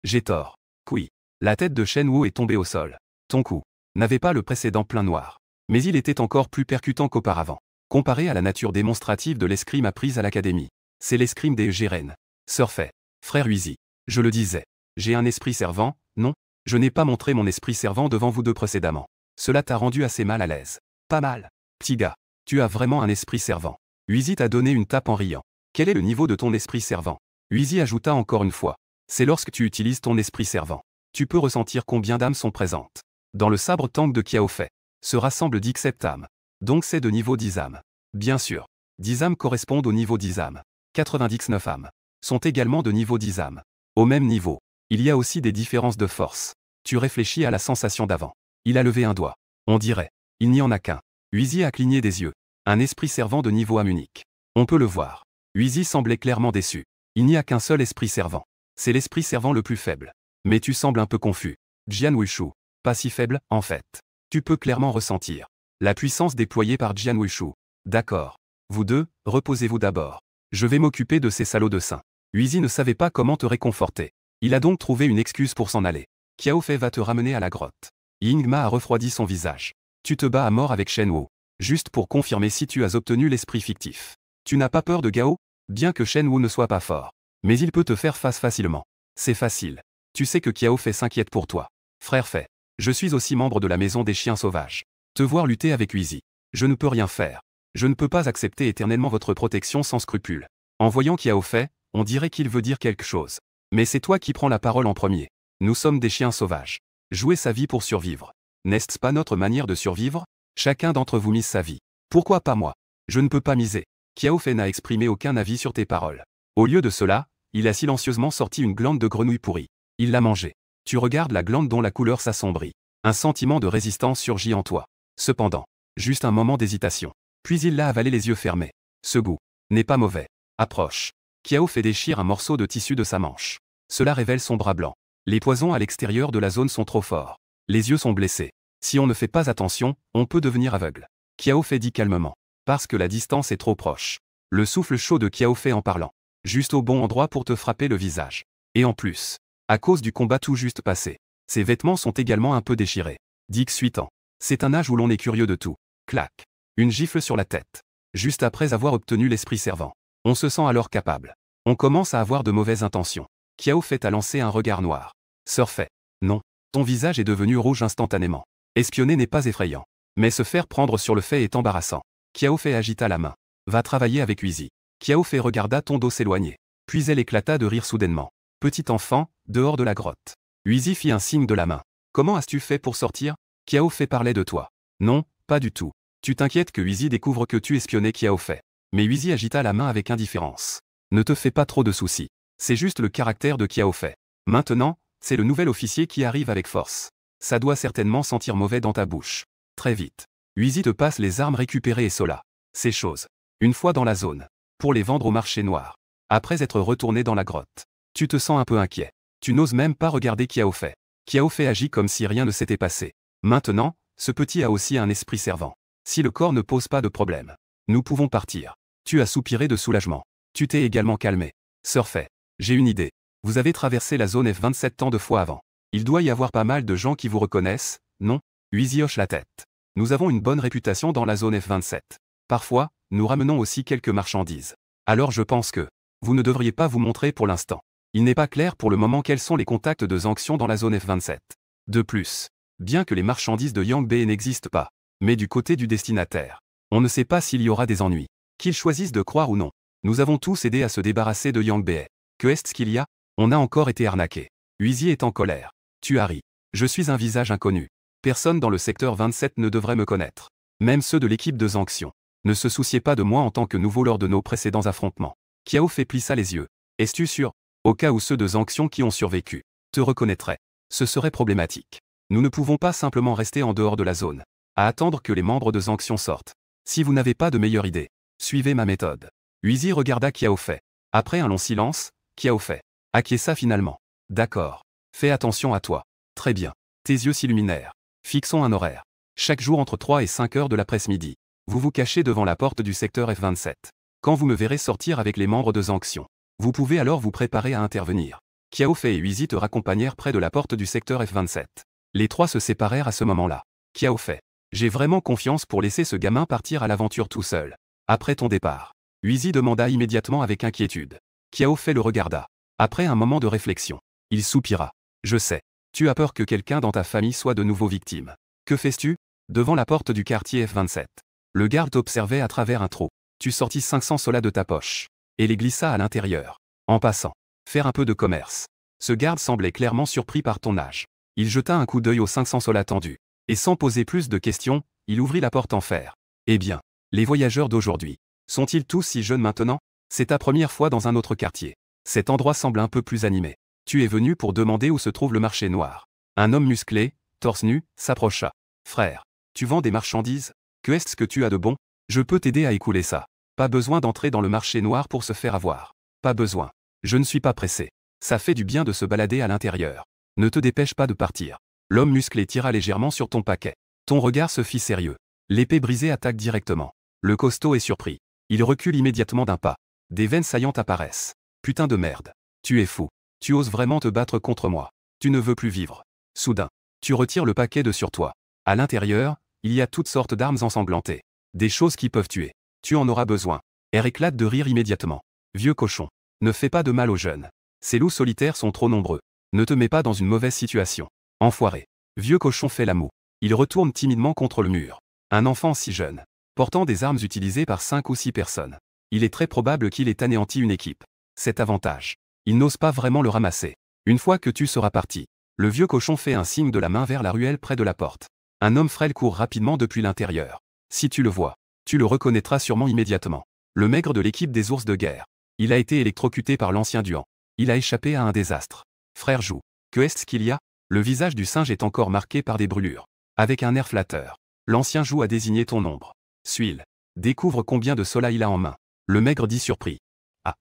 J'ai tort. Oui. La tête de Shen Wu est tombée au sol. Ton coup n'avait pas le précédent plein noir. Mais il était encore plus percutant qu'auparavant. Comparé à la nature démonstrative de l'escrime apprise à l'académie. C'est l'escrime des Jiren. Surfait. Frère Huizi. Je le disais. J'ai un esprit servant, non? Je n'ai pas montré mon esprit servant devant vous deux précédemment. Cela t'a rendu assez mal à l'aise. Pas mal. Petit gars. Tu as vraiment un esprit servant. Huizi t'a donné une tape en riant. Quel est le niveau de ton esprit servant? Huizi ajouta encore une fois. C'est lorsque tu utilises ton esprit servant. Tu peux ressentir combien d'âmes sont présentes. Dans le sabre tank de Kiao Fei. Se rassemblent 17 âmes. Donc c'est de niveau 10 âmes. Bien sûr. 10 âmes correspondent au niveau 10 âmes. 99 âmes. Sont également de niveau 10 âmes. Au même niveau. Il y a aussi des différences de force. Tu réfléchis à la sensation d'avant. Il a levé un doigt. On dirait. Il n'y en a qu'un. Huizi a cligné des yeux. Un esprit servant de niveau âme unique. On peut le voir. Huizi semblait clairement déçu. Il n'y a qu'un seul esprit servant. C'est l'esprit servant le plus faible. Mais tu sembles un peu confus. Jian Wuishu. Pas si faible, en fait. Tu peux clairement ressentir la puissance déployée par Jian Wuishu. D'accord. Vous deux, reposez-vous d'abord. Je vais m'occuper de ces salauds de seins. Huizi ne savait pas comment te réconforter. Il a donc trouvé une excuse pour s'en aller. Kiao Fei va te ramener à la grotte. Yingma a refroidi son visage. Tu te bats à mort avec Shen Wu. Juste pour confirmer si tu as obtenu l'esprit fictif. Tu n'as pas peur de Gao? Bien que Shen Wu ne soit pas fort. Mais il peut te faire face facilement. C'est facile. Tu sais que Kiao Fei s'inquiète pour toi. Frère Fei. Je suis aussi membre de la maison des chiens sauvages. Te voir lutter avec Huizi. Je ne peux rien faire. Je ne peux pas accepter éternellement votre protection sans scrupule. En voyant Kiao Fei, on dirait qu'il veut dire quelque chose. Mais c'est toi qui prends la parole en premier. Nous sommes des chiens sauvages. Jouer sa vie pour survivre. N'est-ce pas notre manière de survivre? Chacun d'entre vous mise sa vie. Pourquoi pas moi? Je ne peux pas miser. Kiao Fei n'a exprimé aucun avis sur tes paroles. Au lieu de cela, il a silencieusement sorti une glande de grenouille pourrie. Il l'a mangée. Tu regardes la glande dont la couleur s'assombrit. Un sentiment de résistance surgit en toi. Cependant, juste un moment d'hésitation. Puis il l'a avalé les yeux fermés. Ce goût n'est pas mauvais. Approche. Kiao Fei déchire un morceau de tissu de sa manche. Cela révèle son bras blanc. Les poisons à l'extérieur de la zone sont trop forts. Les yeux sont blessés. Si on ne fait pas attention, on peut devenir aveugle. Kiao Fei dit calmement. Parce que la distance est trop proche. Le souffle chaud de Kiao Fei en parlant. Juste au bon endroit pour te frapper le visage. Et en plus, à cause du combat tout juste passé, ses vêtements sont également un peu déchirés. Dix 8 ans. C'est un âge où l'on est curieux de tout. Clac. Une gifle sur la tête. Juste après avoir obtenu l'esprit servant. On se sent alors capable. On commence à avoir de mauvaises intentions. Kiao Fei a lancé un regard noir. Sœur Fei. Non. Ton visage est devenu rouge instantanément. Espionner n'est pas effrayant. Mais se faire prendre sur le fait est embarrassant. Kiao Fei agita la main. Va travailler avec Huizi. Kiao Fei regarda ton dos s'éloigner. Puis elle éclata de rire soudainement. Petit enfant, dehors de la grotte. Huizi fit un signe de la main. Comment as-tu fait pour sortir? Kiao Fei parlait de toi. Non, pas du tout. Tu t'inquiètes que Huizi découvre que tu espionnais Kiao Fei. Mais Huizi agita la main avec indifférence. Ne te fais pas trop de soucis. C'est juste le caractère de Kiao Fei. Maintenant, c'est le nouvel officier qui arrive avec force. Ça doit certainement sentir mauvais dans ta bouche. Très vite. Huizi te passe les armes récupérées et cela. Ces choses. Une fois dans la zone. Pour les vendre au marché noir. Après être retourné dans la grotte. Tu te sens un peu inquiet. Tu n'oses même pas regarder Kiao Fei. Kiao Fei agit comme si rien ne s'était passé. Maintenant, ce petit a aussi un esprit servant. Si le corps ne pose pas de problème. Nous pouvons partir. Tu as soupiré de soulagement. Tu t'es également calmé. Sœur Fei. J'ai une idée. Vous avez traversé la zone F27 tant de fois avant. Il doit y avoir pas mal de gens qui vous reconnaissent, non? Huizi hoche la tête. Nous avons une bonne réputation dans la zone F27. Parfois, nous ramenons aussi quelques marchandises. Alors je pense que vous ne devriez pas vous montrer pour l'instant. Il n'est pas clair pour le moment quels sont les contacts de Zhangxiong dans la zone F27. De plus, bien que les marchandises de Yang Bei n'existent pas, mais du côté du destinataire, on ne sait pas s'il y aura des ennuis. Qu'ils choisissent de croire ou non. Nous avons tous aidé à se débarrasser de Yang Bei. Que est-ce qu'il y a? On a encore été arnaqué. Huizi est en colère. Tu as ri. Je suis un visage inconnu. Personne dans le secteur 27 ne devrait me connaître. Même ceux de l'équipe de Zhangxiong. Ne se souciez pas de moi en tant que nouveau lors de nos précédents affrontements. Kiao Fei plissa les yeux. Es-tu sûr? Au cas où ceux de Zhangxiong qui ont survécu te reconnaîtraient. Ce serait problématique. Nous ne pouvons pas simplement rester en dehors de la zone. À attendre que les membres de Zhangxiong sortent. Si vous n'avez pas de meilleure idée, suivez ma méthode. Huizi regarda Kiao Fei. Après un long silence, Kiao Fei acquiesça finalement. D'accord. Fais attention à toi. Très bien. Tes yeux s'illuminèrent. Fixons un horaire. Chaque jour entre 3 et 5 heures de l'après-midi. Vous vous cachez devant la porte du secteur F27. Quand vous me verrez sortir avec les membres de Zhangxiong, vous pouvez alors vous préparer à intervenir. Kiao Fei et Huizi te raccompagnèrent près de la porte du secteur F27. Les trois se séparèrent à ce moment-là. Kiao Fei. J'ai vraiment confiance pour laisser ce gamin partir à l'aventure tout seul. Après ton départ. Huizi demanda immédiatement avec inquiétude. Kiao Fei le regarda. Après un moment de réflexion. Il soupira. Je sais. Tu as peur que quelqu'un dans ta famille soit de nouveau victime. Que fais-tu? Devant la porte du quartier F27. Le garde t'observait à travers un trou. Tu sortis 500 solas de ta poche. Et les glissa à l'intérieur. En passant. Faire un peu de commerce. Ce garde semblait clairement surpris par ton âge. Il jeta un coup d'œil aux 500 solas tendus. Et sans poser plus de questions, il ouvrit la porte en fer. Eh bien, les voyageurs d'aujourd'hui. Sont-ils tous si jeunes maintenant? C'est ta première fois dans un autre quartier. Cet endroit semble un peu plus animé. Tu es venu pour demander où se trouve le marché noir. Un homme musclé, torse nu, s'approcha. Frère, tu vends des marchandises? Que est-ce que tu as de bon? Je peux t'aider à écouler ça. Pas besoin d'entrer dans le marché noir pour se faire avoir. Pas besoin. Je ne suis pas pressé. Ça fait du bien de se balader à l'intérieur. Ne te dépêche pas de partir. L'homme musclé tira légèrement sur ton paquet. Ton regard se fit sérieux. L'épée brisée attaque directement. Le costaud est surpris. Il recule immédiatement d'un pas. Des veines saillantes apparaissent. Putain de merde. Tu es fou. Tu oses vraiment te battre contre moi. Tu ne veux plus vivre. Soudain, tu retires le paquet de sur toi. À l'intérieur, il y a toutes sortes d'armes ensanglantées. Des choses qui peuvent tuer. Tu en auras besoin. Elle éclate de rire immédiatement. Vieux cochon. Ne fais pas de mal aux jeunes. Ces loups solitaires sont trop nombreux. Ne te mets pas dans une mauvaise situation. Enfoiré. Vieux cochon fait la moue. Il retourne timidement contre le mur. Un enfant si jeune, portant des armes utilisées par 5 ou 6 personnes. Il est très probable qu'il ait anéanti une équipe. Cet avantage. Il n'ose pas vraiment le ramasser. Une fois que tu seras parti, le vieux cochon fait un signe de la main vers la ruelle près de la porte. Un homme frêle court rapidement depuis l'intérieur. Si tu le vois, tu le reconnaîtras sûrement immédiatement. Le maigre de l'équipe des ours de guerre. Il a été électrocuté par l'ancien Duan. Il a échappé à un désastre. Frère Jou. Que est-ce qu'il y a? Le visage du singe est encore marqué par des brûlures. Avec un air flatteur. L'ancien Jou a désigné ton ombre. Suis-il. Découvre combien de sola il a en main. Le maigre dit surpris. Ah.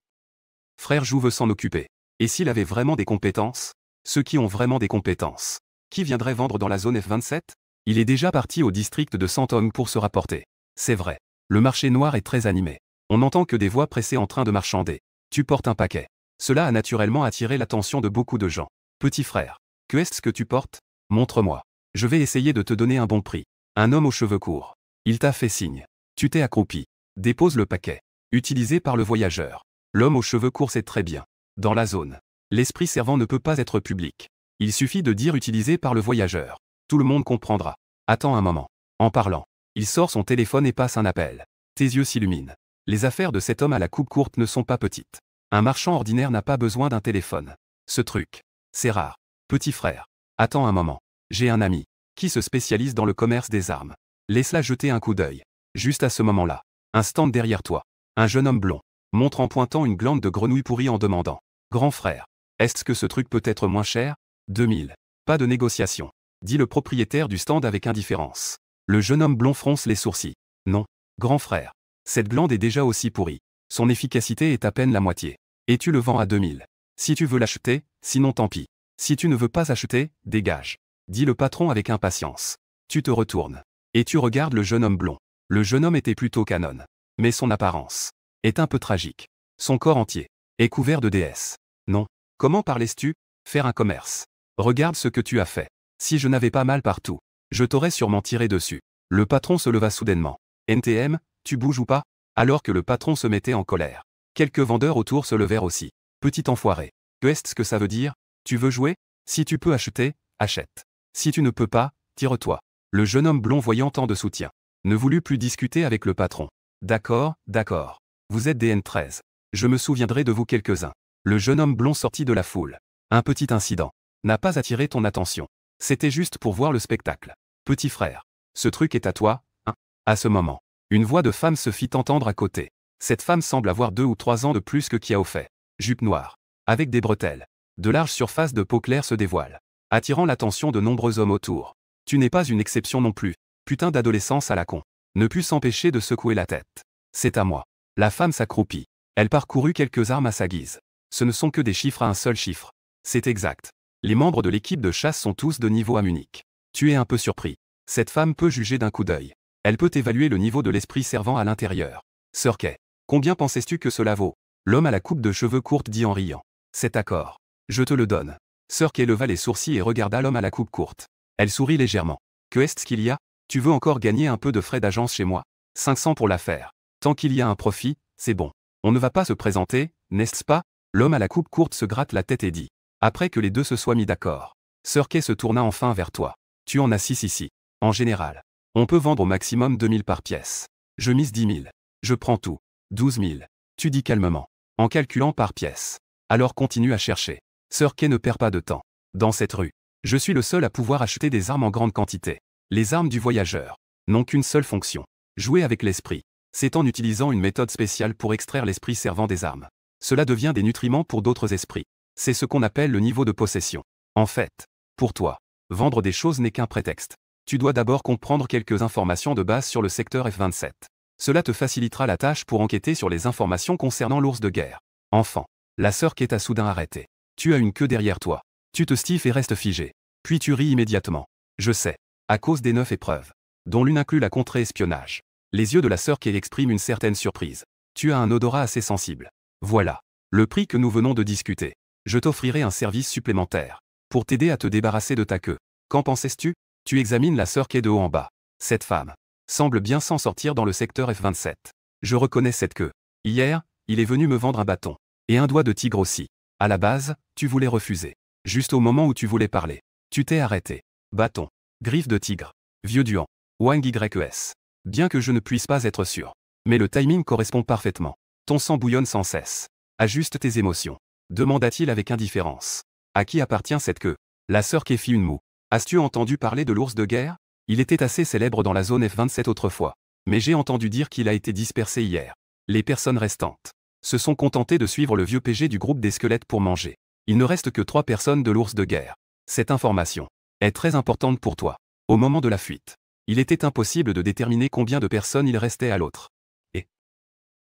Frère Jou veut s'en occuper. Et s'il avait vraiment des compétences? Ceux qui ont vraiment des compétences. Qui viendrait vendre dans la zone F27? Il est déjà parti au district de Santong pour se rapporter. C'est vrai. Le marché noir est très animé. On n'entend que des voix pressées en train de marchander. Tu portes un paquet. Cela a naturellement attiré l'attention de beaucoup de gens. Petit frère. Que est-ce que tu portes? Montre-moi. Je vais essayer de te donner un bon prix. Un homme aux cheveux courts. Il t'a fait signe. Tu t'es accroupi. Dépose le paquet. Utilisé par le voyageur. L'homme aux cheveux courts sait très bien. Dans la zone. L'esprit servant ne peut pas être public. Il suffit de dire utilisé par le voyageur. Tout le monde comprendra. Attends un moment. En parlant, il sort son téléphone et passe un appel. Tes yeux s'illuminent. Les affaires de cet homme à la coupe courte ne sont pas petites. Un marchand ordinaire n'a pas besoin d'un téléphone. Ce truc. C'est rare. Petit frère. Attends un moment. J'ai un ami. Qui se spécialise dans le commerce des armes. Laisse-la jeter un coup d'œil. Juste à ce moment-là. Un stand derrière toi. Un jeune homme blond. Montre en pointant une glande de grenouille pourrie en demandant. Grand frère. Est-ce que ce truc peut être moins cher? 2000. Pas de négociation. Dit le propriétaire du stand avec indifférence. Le jeune homme blond fronce les sourcils. Non. Grand frère. Cette glande est déjà aussi pourrie. Son efficacité est à peine la moitié. Et tu le vends à 2000. Si tu veux l'acheter, sinon tant pis. Si tu ne veux pas acheter, dégage. Dit le patron avec impatience. Tu te retournes. Et tu regardes le jeune homme blond. Le jeune homme était plutôt canon. Mais son apparence est un peu tragique. Son corps entier est couvert de déesses. Non. Comment parlais-tu? Faire un commerce. Regarde ce que tu as fait. Si je n'avais pas mal partout, je t'aurais sûrement tiré dessus. Le patron se leva soudainement. NTM, tu bouges ou pas? Alors que le patron se mettait en colère. Quelques vendeurs autour se levèrent aussi. Petit enfoiré. Que est-ce que ça veut dire? Tu veux jouer? Si tu peux acheter, achète. Si tu ne peux pas, tire-toi. Le jeune homme blond voyant tant de soutien ne voulut plus discuter avec le patron. D'accord, d'accord. Vous êtes des N13. Je me souviendrai de vous quelques-uns. Le jeune homme blond sortit de la foule. Un petit incident n'a pas attiré ton attention. C'était juste pour voir le spectacle. Petit frère. Ce truc est à toi, hein? À ce moment, une voix de femme se fit entendre à côté. Cette femme semble avoir 2 ou 3 ans de plus que Kiao fait. Jupe noire. Avec des bretelles. De larges surfaces de peau claire se dévoilent. Attirant l'attention de nombreux hommes autour. Tu n'es pas une exception non plus. Putain d'adolescence à la con. Ne put s'empêcher de secouer la tête. C'est à moi. La femme s'accroupit. Elle parcourut quelques armes à sa guise. Ce ne sont que des chiffres à un seul chiffre. C'est exact. Les membres de l'équipe de chasse sont tous de niveau à Munich. Tu es un peu surpris. Cette femme peut juger d'un coup d'œil. Elle peut évaluer le niveau de l'esprit servant à l'intérieur. Sir Kay. Combien pensais-tu que cela vaut? L'homme à la coupe de cheveux courte dit en riant. C'est accord. Je te le donne. Sir Kay leva les sourcils et regarda l'homme à la coupe courte. Elle sourit légèrement. Que est-ce qu'il y a? Tu veux encore gagner un peu de frais d'agence chez moi? 500 pour l'affaire. Tant qu'il y a un profit, c'est bon. On ne va pas se présenter, n'est-ce pas? L'homme à la coupe courte se gratte la tête et dit. Après que les deux se soient mis d'accord. Sir Kay se tourna enfin vers toi. Tu en as 6 ici. En général. On peut vendre au maximum 2000 par pièce. Je mise 10 000. Je prends tout. 12 000. Tu dis calmement. En calculant par pièce. Alors continue à chercher. Sir Kay ne perd pas de temps. Dans cette rue. Je suis le seul à pouvoir acheter des armes en grande quantité. Les armes du voyageur n'ont qu'une seule fonction. Jouer avec l'esprit. C'est en utilisant une méthode spéciale pour extraire l'esprit servant des armes. Cela devient des nutriments pour d'autres esprits. C'est ce qu'on appelle le niveau de possession. En fait, pour toi, vendre des choses n'est qu'un prétexte. Tu dois d'abord comprendre quelques informations de base sur le secteur F27. Cela te facilitera la tâche pour enquêter sur les informations concernant l'ours de guerre. Enfant, la sœur Kay t'a soudain arrêté. Tu as une queue derrière toi. Tu te stiffes et restes figé. Puis tu ris immédiatement. Je sais. À cause des 9 épreuves. Dont l'une inclut la contre-espionnage. Les yeux de la sœur Kay expriment une certaine surprise. Tu as un odorat assez sensible. Voilà. Le prix que nous venons de discuter. Je t'offrirai un service supplémentaire. Pour t'aider à te débarrasser de ta queue. Qu'en pensais-tu? Tu examines la sœur Kay de haut en bas. Cette femme semble bien s'en sortir dans le secteur F27. Je reconnais cette queue. Hier, il est venu me vendre un bâton. Et un doigt de tigre aussi. À la base, tu voulais refuser. Juste au moment où tu voulais parler. Tu t'es arrêté. Bâton. Griffe de tigre. Vieux Duan. Wang YES. Bien que je ne puisse pas être sûr. Mais le timing correspond parfaitement. Ton sang bouillonne sans cesse. Ajuste tes émotions. Demanda-t-il avec indifférence. À qui appartient cette queue? La sœur Kefi Unmu. As-tu entendu parler de l'ours de guerre? Il était assez célèbre dans la zone F27 autrefois. Mais j'ai entendu dire qu'il a été dispersé hier. Les personnes restantes se sont contentées de suivre le vieux PG du groupe des squelettes pour manger. Il ne reste que 3 personnes de l'ours de guerre. Cette information est très importante pour toi. Au moment de la fuite, il était impossible de déterminer combien de personnes il restait à l'autre. Et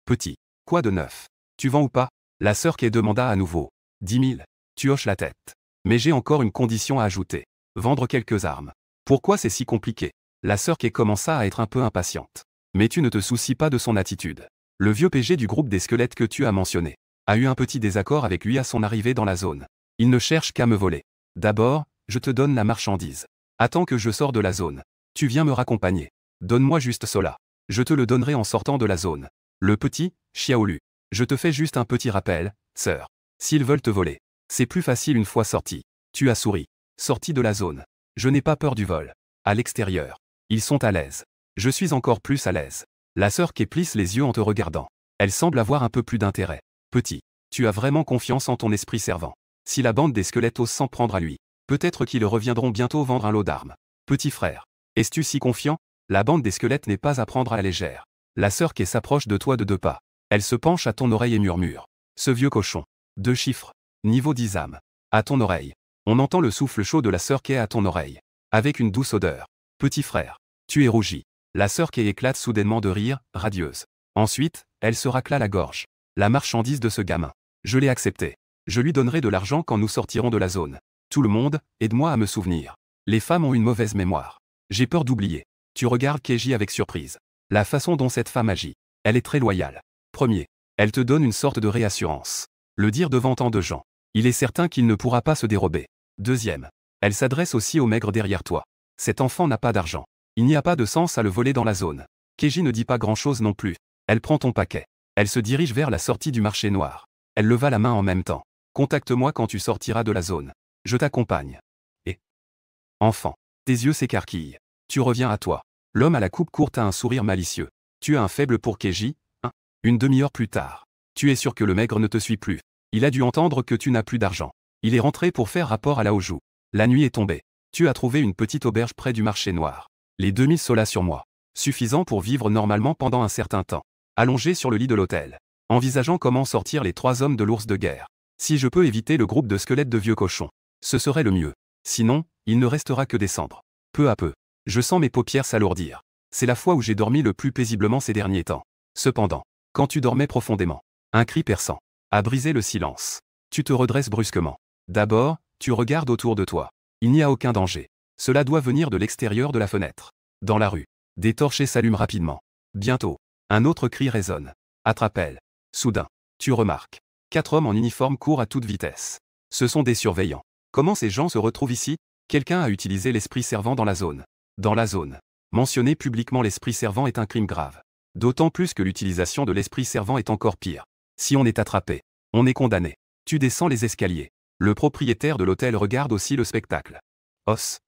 petit, quoi de neuf? Tu vends ou pas? La sœur Kay demanda à nouveau. 10 000. Tu hoches la tête. Mais j'ai encore une condition à ajouter. Vendre quelques armes. Pourquoi c'est si compliqué? La sœur Kay commença à être un peu impatiente. Mais tu ne te soucies pas de son attitude. Le vieux PG du groupe des squelettes que tu as mentionné a eu un petit désaccord avec lui à son arrivée dans la zone. Il ne cherche qu'à me voler. D'abord, je te donne la marchandise. Attends que je sors de la zone. Tu viens me raccompagner. Donne-moi juste cela. Je te le donnerai en sortant de la zone. Le petit, Xiaolu. Je te fais juste un petit rappel, sœur. S'ils veulent te voler, c'est plus facile une fois sorti. Tu as souri. Sorti de la zone. Je n'ai pas peur du vol. À l'extérieur. Ils sont à l'aise. Je suis encore plus à l'aise. La sœur Kay plisse les yeux en te regardant. Elle semble avoir un peu plus d'intérêt. Petit, tu as vraiment confiance en ton esprit servant. Si la bande des squelettes ose s'en prendre à lui, peut-être qu'ils reviendront bientôt vendre un lot d'armes. Petit frère, es-tu si confiant? La bande des squelettes n'est pas à prendre à la légère. La sœur Kay s'approche de toi de 2 pas. Elle se penche à ton oreille et murmure. Ce vieux cochon. 2 chiffres. Niveau 10 âmes. À ton oreille. On entend le souffle chaud de la sœur Kay à ton oreille. Avec une douce odeur. Petit frère, tu es rougi. La sœur Kay éclate soudainement de rire, radieuse. Ensuite, elle se racla la gorge. La marchandise de ce gamin. Je l'ai accepté. Je lui donnerai de l'argent quand nous sortirons de la zone. Tout le monde, aide-moi à me souvenir. Les femmes ont une mauvaise mémoire. J'ai peur d'oublier. Tu regardes Keiji avec surprise. La façon dont cette femme agit. Elle est très loyale. Premier, elle te donne une sorte de réassurance. Le dire devant tant de gens. Il est certain qu'il ne pourra pas se dérober. Deuxième, elle s'adresse aussi au maigre derrière toi. Cet enfant n'a pas d'argent. Il n'y a pas de sens à le voler dans la zone. Keiji ne dit pas grand-chose non plus. Elle prend ton paquet. Elle se dirige vers la sortie du marché noir. Elle leva la main en même temps. Contacte-moi quand tu sortiras de la zone. Je t'accompagne. Et enfant, tes yeux s'écarquillent. Tu reviens à toi. L'homme à la coupe courte a un sourire malicieux. Tu as un faible pour Keiji, hein? Une demi-heure plus tard. Tu es sûr que le maigre ne te suit plus. Il a dû entendre que tu n'as plus d'argent. Il est rentré pour faire rapport à la Hoju. La nuit est tombée. Tu as trouvé une petite auberge près du marché noir. Les 2000 solas sur moi. Suffisant pour vivre normalement pendant un certain temps. Allongé sur le lit de l'hôtel. Envisageant comment sortir les 3 hommes de l'ours de guerre. Si je peux éviter le groupe de squelettes de vieux cochons. Ce serait le mieux. Sinon, il ne restera que des cendres. Peu à peu. Je sens mes paupières s'alourdir. C'est la fois où j'ai dormi le plus paisiblement ces derniers temps. Cependant, quand tu dormais profondément, un cri perçant a brisé le silence. Tu te redresses brusquement. D'abord, tu regardes autour de toi. Il n'y a aucun danger. Cela doit venir de l'extérieur de la fenêtre. Dans la rue, des torchers s'allument rapidement. Bientôt, un autre cri résonne. Attrape-elle. Soudain, tu remarques. 4 hommes en uniforme courent à toute vitesse. Ce sont des surveillants. Comment ces gens se retrouvent ici? Quelqu'un a utilisé l'esprit servant dans la zone. Dans la zone. Mentionner publiquement l'esprit servant est un crime grave. D'autant plus que l'utilisation de l'esprit servant est encore pire. Si on est attrapé, on est condamné. Tu descends les escaliers. Le propriétaire de l'hôtel regarde aussi le spectacle. Os.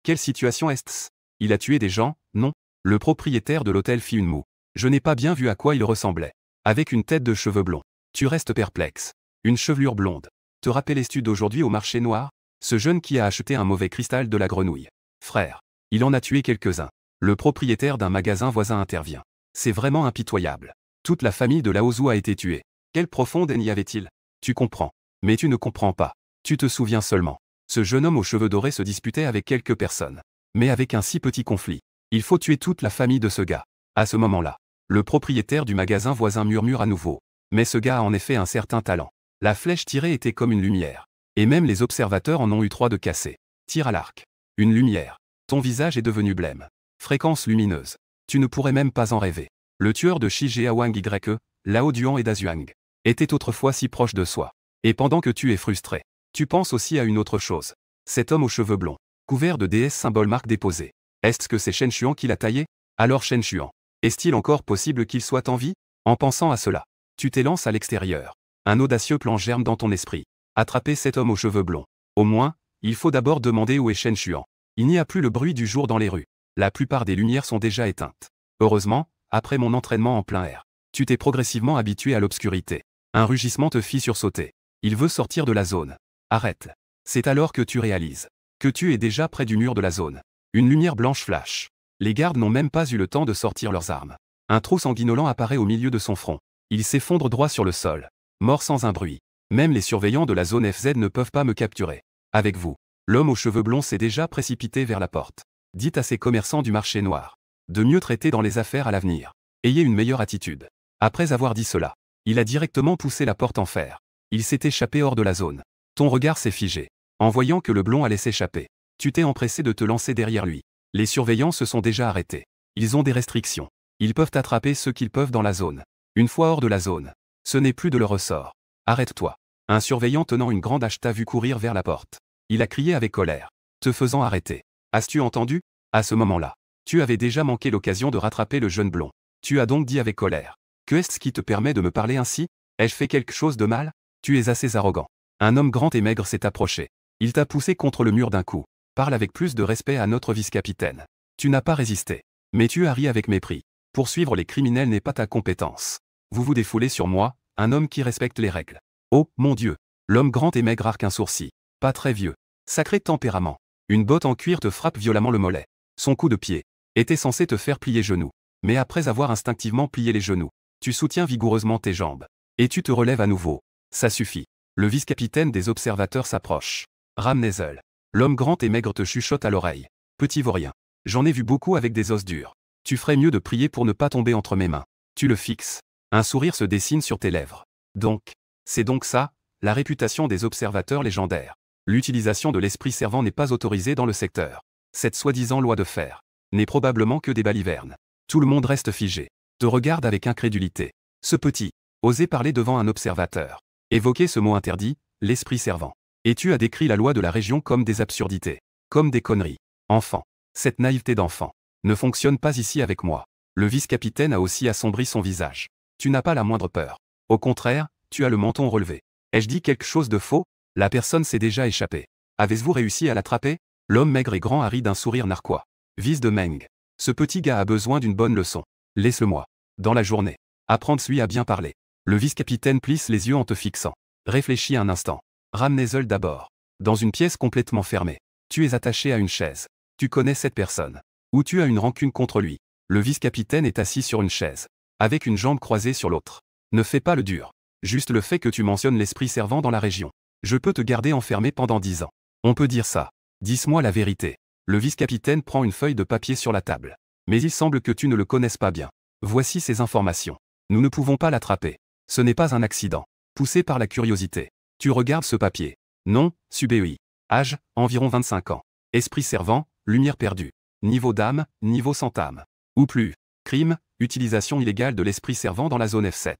Quelle situation est-ce? Il a tué des gens, non? Le propriétaire de l'hôtel fit une moue. Je n'ai pas bien vu à quoi il ressemblait. Avec une tête de cheveux blonds. Tu restes perplexe. Une chevelure blonde. Te rappelles-tu d'aujourd'hui au marché noir? Ce jeune qui a acheté un mauvais cristal de la grenouille. Frère. Il en a tué quelques-uns. Le propriétaire d'un magasin voisin intervient. C'est vraiment impitoyable. Toute la famille de Laozu a été tuée. Quelle profonde haine y avait-il? Tu comprends. Mais tu ne comprends pas. Tu te souviens seulement. Ce jeune homme aux cheveux dorés se disputait avec quelques personnes. Mais avec un si petit conflit. Il faut tuer toute la famille de ce gars. À ce moment-là, le propriétaire du magasin voisin murmure à nouveau. Mais ce gars a en effet un certain talent. La flèche tirée était comme une lumière. Et même les observateurs en ont eu 3 de cassés. Tire à l'arc. Une lumière. Ton visage est devenu blême. Fréquence lumineuse. Tu ne pourrais même pas en rêver. Le tueur de Shigea Wang YE, Lao Duan et Dazuang, était autrefois si proche de soi. Et pendant que tu es frustré, tu penses aussi à une autre chose. Cet homme aux cheveux blonds, couvert de déesse symbole marque déposée. Est-ce que c'est Shen Chuan qui l'a taillé? Alors Shen Chuan, est-il encore possible qu'il soit en vie? En pensant à cela, Tu t'élances à l'extérieur. Un audacieux plan germe dans ton esprit. Attraper cet homme aux cheveux blonds. Au moins, il faut d'abord demander où est Shen Chuan. Il n'y a plus le bruit du jour dans les rues. La plupart des lumières sont déjà éteintes. Heureusement, après mon entraînement en plein air, tu t'es progressivement habitué à l'obscurité. Un rugissement te fit sursauter. Il veut sortir de la zone. Arrête. C'est alors que tu réalises que tu es déjà près du mur de la zone. Une lumière blanche flash. Les gardes n'ont même pas eu le temps de sortir leurs armes. Un trou sanguinolent apparaît au milieu de son front. Il s'effondre droit sur le sol. Mort sans un bruit. Même les surveillants de la zone FZ ne peuvent pas me capturer. Avec vous. L'homme aux cheveux blonds s'est déjà précipité vers la porte. Dites à ces commerçants du marché noir de mieux traiter dans les affaires à l'avenir. Ayez une meilleure attitude. Après avoir dit cela, il a directement poussé la porte en fer. Il s'est échappé hors de la zone. Ton regard s'est figé. En voyant que le blond allait s'échapper, tu t'es empressé de te lancer derrière lui. Les surveillants se sont déjà arrêtés. Ils ont des restrictions. Ils peuvent attraper ceux qu'ils peuvent dans la zone. Une fois hors de la zone, ce n'est plus de leur ressort. Arrête-toi. Un surveillant tenant une grande hache t'a vu courir vers la porte. Il a crié avec colère, te faisant arrêter. As-tu entendu? À ce moment-là, tu avais déjà manqué l'occasion de rattraper le jeune blond. Tu as donc dit avec colère. Que est-ce qui te permet de me parler ainsi? Ai-je fait quelque chose de mal? Tu es assez arrogant. Un homme grand et maigre s'est approché. Il t'a poussé contre le mur d'un coup. Parle avec plus de respect à notre vice-capitaine. Tu n'as pas résisté. Mais tu as ri avec mépris. Poursuivre les criminels n'est pas ta compétence. Vous vous défoulez sur moi, un homme qui respecte les règles. Oh, mon Dieu. L'homme grand et maigre arque un sourcil. Pas très vieux. Sacré tempérament. Une botte en cuir te frappe violemment le mollet. Son coup de pied était censé te faire plier genoux. Mais après avoir instinctivement plié les genoux, tu soutiens vigoureusement tes jambes. Et tu te relèves à nouveau. Ça suffit. Le vice-capitaine des observateurs s'approche. Ramnezel. L'homme grand et maigre te chuchote à l'oreille. Petit vaurien. J'en ai vu beaucoup avec des os durs. Tu ferais mieux de prier pour ne pas tomber entre mes mains. Tu le fixes. Un sourire se dessine sur tes lèvres. Donc, c'est donc ça, la réputation des observateurs légendaires. L'utilisation de l'esprit servant n'est pas autorisée dans le secteur. Cette soi-disant loi de fer n'est probablement que des balivernes. Tout le monde reste figé. Te regarde avec incrédulité. Ce petit, oser parler devant un observateur. Évoquer ce mot interdit, l'esprit servant. Et tu as décrit la loi de la région comme des absurdités. Comme des conneries. Enfant. Cette naïveté d'enfant ne fonctionne pas ici avec moi. Le vice-capitaine a aussi assombri son visage. Tu n'as pas la moindre peur. Au contraire, tu as le menton relevé. Ai-je dit quelque chose de faux? La personne s'est déjà échappée. Avez-vous réussi à l'attraper? L'homme maigre et grand a ri d'un sourire narquois. Vis de Meng. Ce petit gars a besoin d'une bonne leçon. Laisse-le-moi. Dans la journée. Apprends-lui à bien parler. Le vice-capitaine plisse les yeux en te fixant. Réfléchis un instant. Ramnezel d'abord. Dans une pièce complètement fermée. Tu es attaché à une chaise. Tu connais cette personne. Ou tu as une rancune contre lui. Le vice-capitaine est assis sur une chaise. Avec une jambe croisée sur l'autre. Ne fais pas le dur. Juste le fait que tu mentionnes l'esprit servant dans la région. Je peux te garder enfermé pendant 10 ans. On peut dire ça. Dis-moi la vérité. Le vice-capitaine prend une feuille de papier sur la table. Mais il semble que tu ne le connaisses pas bien. Voici ces informations. Nous ne pouvons pas l'attraper. Ce n'est pas un accident. Poussé par la curiosité. Tu regardes ce papier. Nom, Subéi. Âge, environ 25 ans. Esprit servant, lumière perdue. Niveau d'âme, niveau sans âme. Ou plus. Crime, utilisation illégale de l'esprit servant dans la zone F7.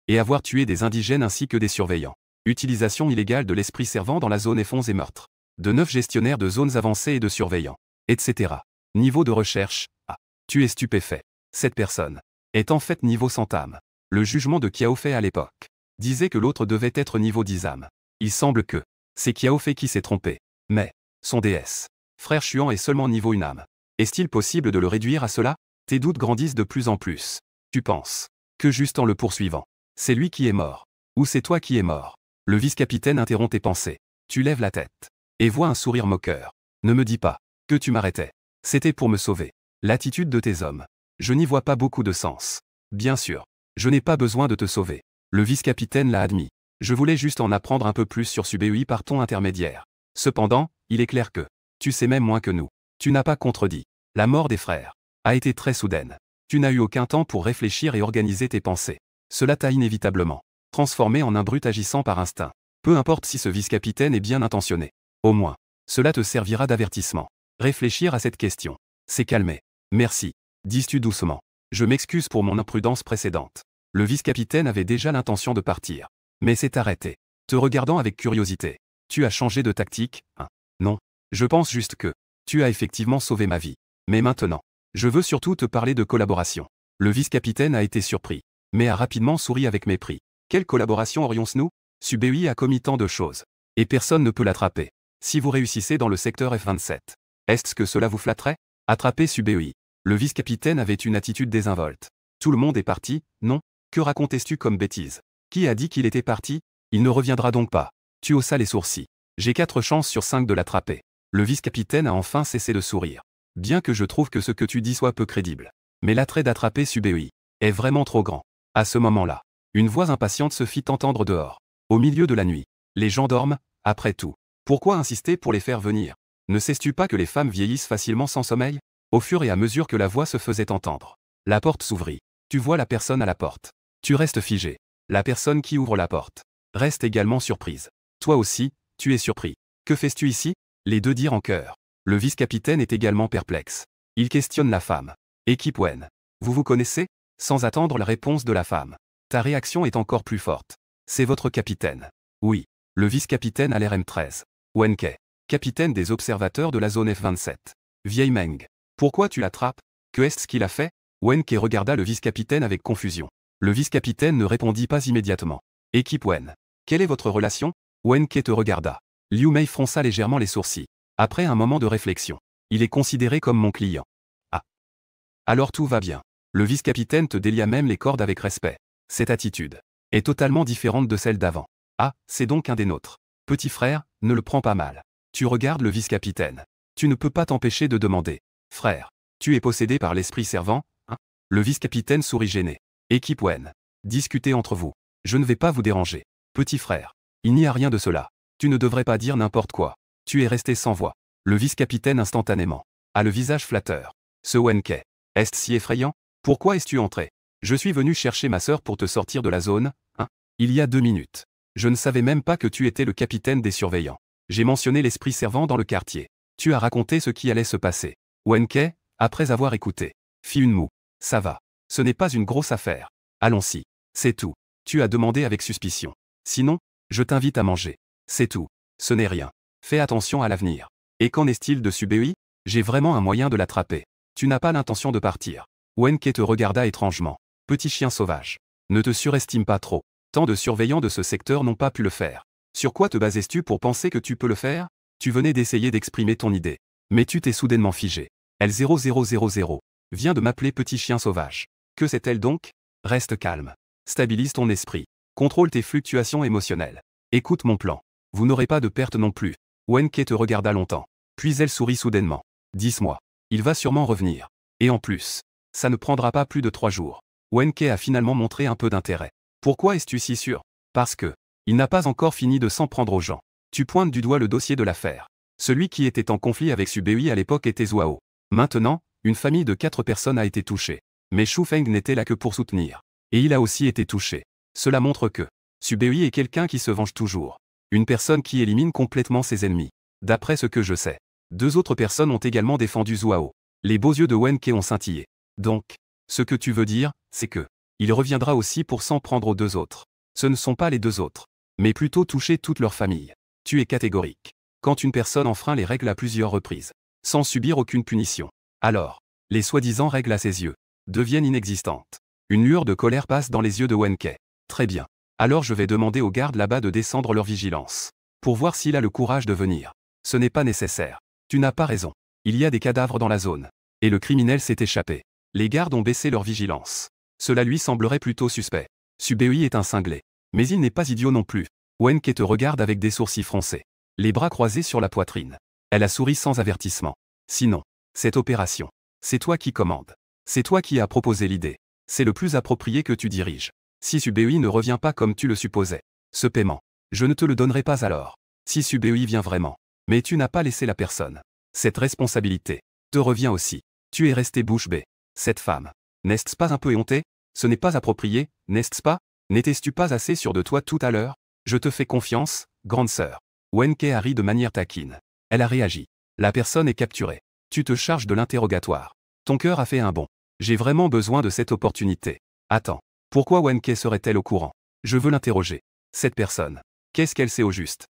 Et avoir tué des indigènes ainsi que des surveillants. Utilisation illégale de l'esprit servant dans la zone F11 et meurtre. De 9 gestionnaires de zones avancées et de surveillants. Etc. Niveau de recherche, A. Tu es stupéfait. Cette personne est en fait niveau sans âme. Le jugement de Kiaofei à l'époque disait que l'autre devait être niveau 10 âmes. Il semble que c'est Kiaofei qui s'est trompé. Mais, son DS, frère Chuan est seulement niveau 1 âme. Est-il possible de le réduire à cela? Tes doutes grandissent de plus en plus. Tu penses que juste en le poursuivant, c'est lui qui est mort. Ou c'est toi qui es mort. Le vice-capitaine interrompt tes pensées. Tu lèves la tête. Et vois un sourire moqueur. Ne me dis pas que tu m'arrêtais. C'était pour me sauver. L'attitude de tes hommes. Je n'y vois pas beaucoup de sens. Bien sûr. Je n'ai pas besoin de te sauver. Le vice-capitaine l'a admis. Je voulais juste en apprendre un peu plus sur Subéi par ton intermédiaire. Cependant, il est clair que tu sais même moins que nous. Tu n'as pas contredit. La mort des frères a été très soudaine. Tu n'as eu aucun temps pour réfléchir et organiser tes pensées. Cela t'a inévitablement transformé en un brute agissant par instinct. Peu importe si ce vice-capitaine est bien intentionné. Au moins, cela te servira d'avertissement. Réfléchir à cette question. C'est calmé. Merci. Dis-tu doucement. Je m'excuse pour mon imprudence précédente. Le vice-capitaine avait déjà l'intention de partir. Mais s'est arrêté. Te regardant avec curiosité. Tu as changé de tactique, hein? Non. Je pense juste que tu as effectivement sauvé ma vie. Mais maintenant, je veux surtout te parler de collaboration. Le vice-capitaine a été surpris. mais a rapidement souri avec mépris. Quelle collaboration aurions-nous? Subéi a commis tant de choses. Et personne ne peut l'attraper. Si vous réussissez dans le secteur F-27, est-ce que cela vous flatterait? Attraper Subéi. Le vice-capitaine avait une attitude désinvolte. Tout le monde est parti, non? Que racontais-tu comme bêtise? Qui a dit qu'il était parti? Il ne reviendra donc pas. Tu haussas les sourcils. J'ai 4 chances sur 5 de l'attraper. Le vice-capitaine a enfin cessé de sourire. Bien que je trouve que ce que tu dis soit peu crédible. Mais l'attrait d'attraper Subéi est vraiment trop grand. À ce moment-là, une voix impatiente se fit entendre dehors. Au milieu de la nuit. Les gens dorment, après tout. Pourquoi insister pour les faire venir? Ne sais-tu pas que les femmes vieillissent facilement sans sommeil? Au fur et à mesure que la voix se faisait entendre, la porte s'ouvrit. Tu vois la personne à la porte. Tu restes figé. La personne qui ouvre la porte reste également surprise. Toi aussi, tu es surpris. Que fais-tu ici? Les deux dirent en chœur. Le vice-capitaine est également perplexe. Il questionne la femme. Équipe Wen. Vous vous connaissez? Sans attendre la réponse de la femme. Ta réaction est encore plus forte. C'est votre capitaine. Oui. Le vice-capitaine à l'RM-13. Wen Ke. Capitaine des observateurs de la zone F-27. Vieille Meng. Pourquoi tu l'attrapes? Que est-ce qu'il a fait? Wen Ke regarda le vice-capitaine avec confusion. Le vice-capitaine ne répondit pas immédiatement. Équipe Wen. Quelle est votre relation? Wen Ke te regarda. Liu Mei fronça légèrement les sourcils. Après un moment de réflexion. Il est considéré comme mon client. Ah. Alors tout va bien. Le vice-capitaine te délia même les cordes avec respect. Cette attitude est totalement différente de celle d'avant. Ah, c'est donc un des nôtres. Petit frère, ne le prends pas mal. Tu regardes le vice-capitaine. Tu ne peux pas t'empêcher de demander. Frère, tu es possédé par l'esprit servant, hein? Le vice-capitaine sourit gêné. Équipe Wen. Discutez entre vous. Je ne vais pas vous déranger. Petit frère. Il n'y a rien de cela. Tu ne devrais pas dire n'importe quoi. Tu es resté sans voix. Le vice-capitaine instantanément a le visage flatteur. Ce Wen Ke. Est-ce si effrayant? Pourquoi es-tu entré? Je suis venu chercher ma sœur pour te sortir de la zone, hein? Il y a 2 minutes. Je ne savais même pas que tu étais le capitaine des surveillants. J'ai mentionné l'esprit servant dans le quartier. Tu as raconté ce qui allait se passer. Wen Ke, après avoir écouté, fit une moue. Ça va. Ce n'est pas une grosse affaire. Allons-y. C'est tout. Tu as demandé avec suspicion. Sinon, je t'invite à manger. C'est tout. Ce n'est rien. Fais attention à l'avenir. Et qu'en est-il de Subéi? J'ai vraiment un moyen de l'attraper. Tu n'as pas l'intention de partir. Wen Ke te regarda étrangement. Petit chien sauvage. Ne te surestime pas trop. Tant de surveillants de ce secteur n'ont pas pu le faire. Sur quoi te basais-tu pour penser que tu peux le faire? Tu venais d'essayer d'exprimer ton idée. Mais tu t'es soudainement figé. L0000 vient de m'appeler petit chien sauvage. Que c'est-elle donc? Reste calme. Stabilise ton esprit. Contrôle tes fluctuations émotionnelles. Écoute mon plan. Vous n'aurez pas de perte non plus. Wen Ke te regarda longtemps. Puis elle sourit soudainement. Dis-moi. Il va sûrement revenir. Et en plus, ça ne prendra pas plus de 3 jours. Wen Ke a finalement montré un peu d'intérêt. Pourquoi es-tu si sûr? Parce que, il n'a pas encore fini de s'en prendre aux gens. Tu pointes du doigt le dossier de l'affaire. Celui qui était en conflit avec Subéi à l'époque était Zhuao. Maintenant, une famille de 4 personnes a été touchée. Mais Shu Feng n'était là que pour soutenir. Et il a aussi été touché. Cela montre que Subéi est quelqu'un qui se venge toujours. Une personne qui élimine complètement ses ennemis. D'après ce que je sais. 2 autres personnes ont également défendu Zhuao. Les beaux yeux de Wen Ke ont scintillé. Donc, ce que tu veux dire, c'est que il reviendra aussi pour s'en prendre aux 2 autres. Ce ne sont pas les 2 autres, mais plutôt toucher toute leur famille. Tu es catégorique. Quand une personne enfreint les règles à plusieurs reprises, sans subir aucune punition, alors, les soi-disant règles à ses yeux deviennent inexistantes. Une lueur de colère passe dans les yeux de Wen Ke. Très bien. Alors je vais demander aux gardes là-bas de descendre leur vigilance. Pour voir s'il a le courage de venir. Ce n'est pas nécessaire. Tu n'as pas raison. Il y a des cadavres dans la zone. Et le criminel s'est échappé. Les gardes ont baissé leur vigilance. Cela lui semblerait plutôt suspect. Subéi est un cinglé. Mais il n'est pas idiot non plus. Wen Ke te regarde avec des sourcils froncés. Les bras croisés sur la poitrine. Elle a souri sans avertissement. Sinon, cette opération, c'est toi qui commandes. C'est toi qui as proposé l'idée. C'est le plus approprié que tu diriges. Si Subéi ne revient pas comme tu le supposais, ce paiement, je ne te le donnerai pas alors. Si Subéi vient vraiment. Mais tu n'as pas laissé la personne. Cette responsabilité te revient aussi. Tu es resté bouche bée. Cette femme, n'est-ce pas un peu éhontée? Ce n'est pas approprié, n'est-ce pas? N'étais-tu pas assez sûr de toi tout à l'heure? Je te fais confiance, grande sœur. Wen Ke a ri de manière taquine. Elle a réagi. La personne est capturée. Tu te charges de l'interrogatoire. Ton cœur a fait un bond. J'ai vraiment besoin de cette opportunité. Attends. Pourquoi Wen Ke serait-elle au courant? Je veux l'interroger. Cette personne. Qu'est-ce qu'elle sait au juste?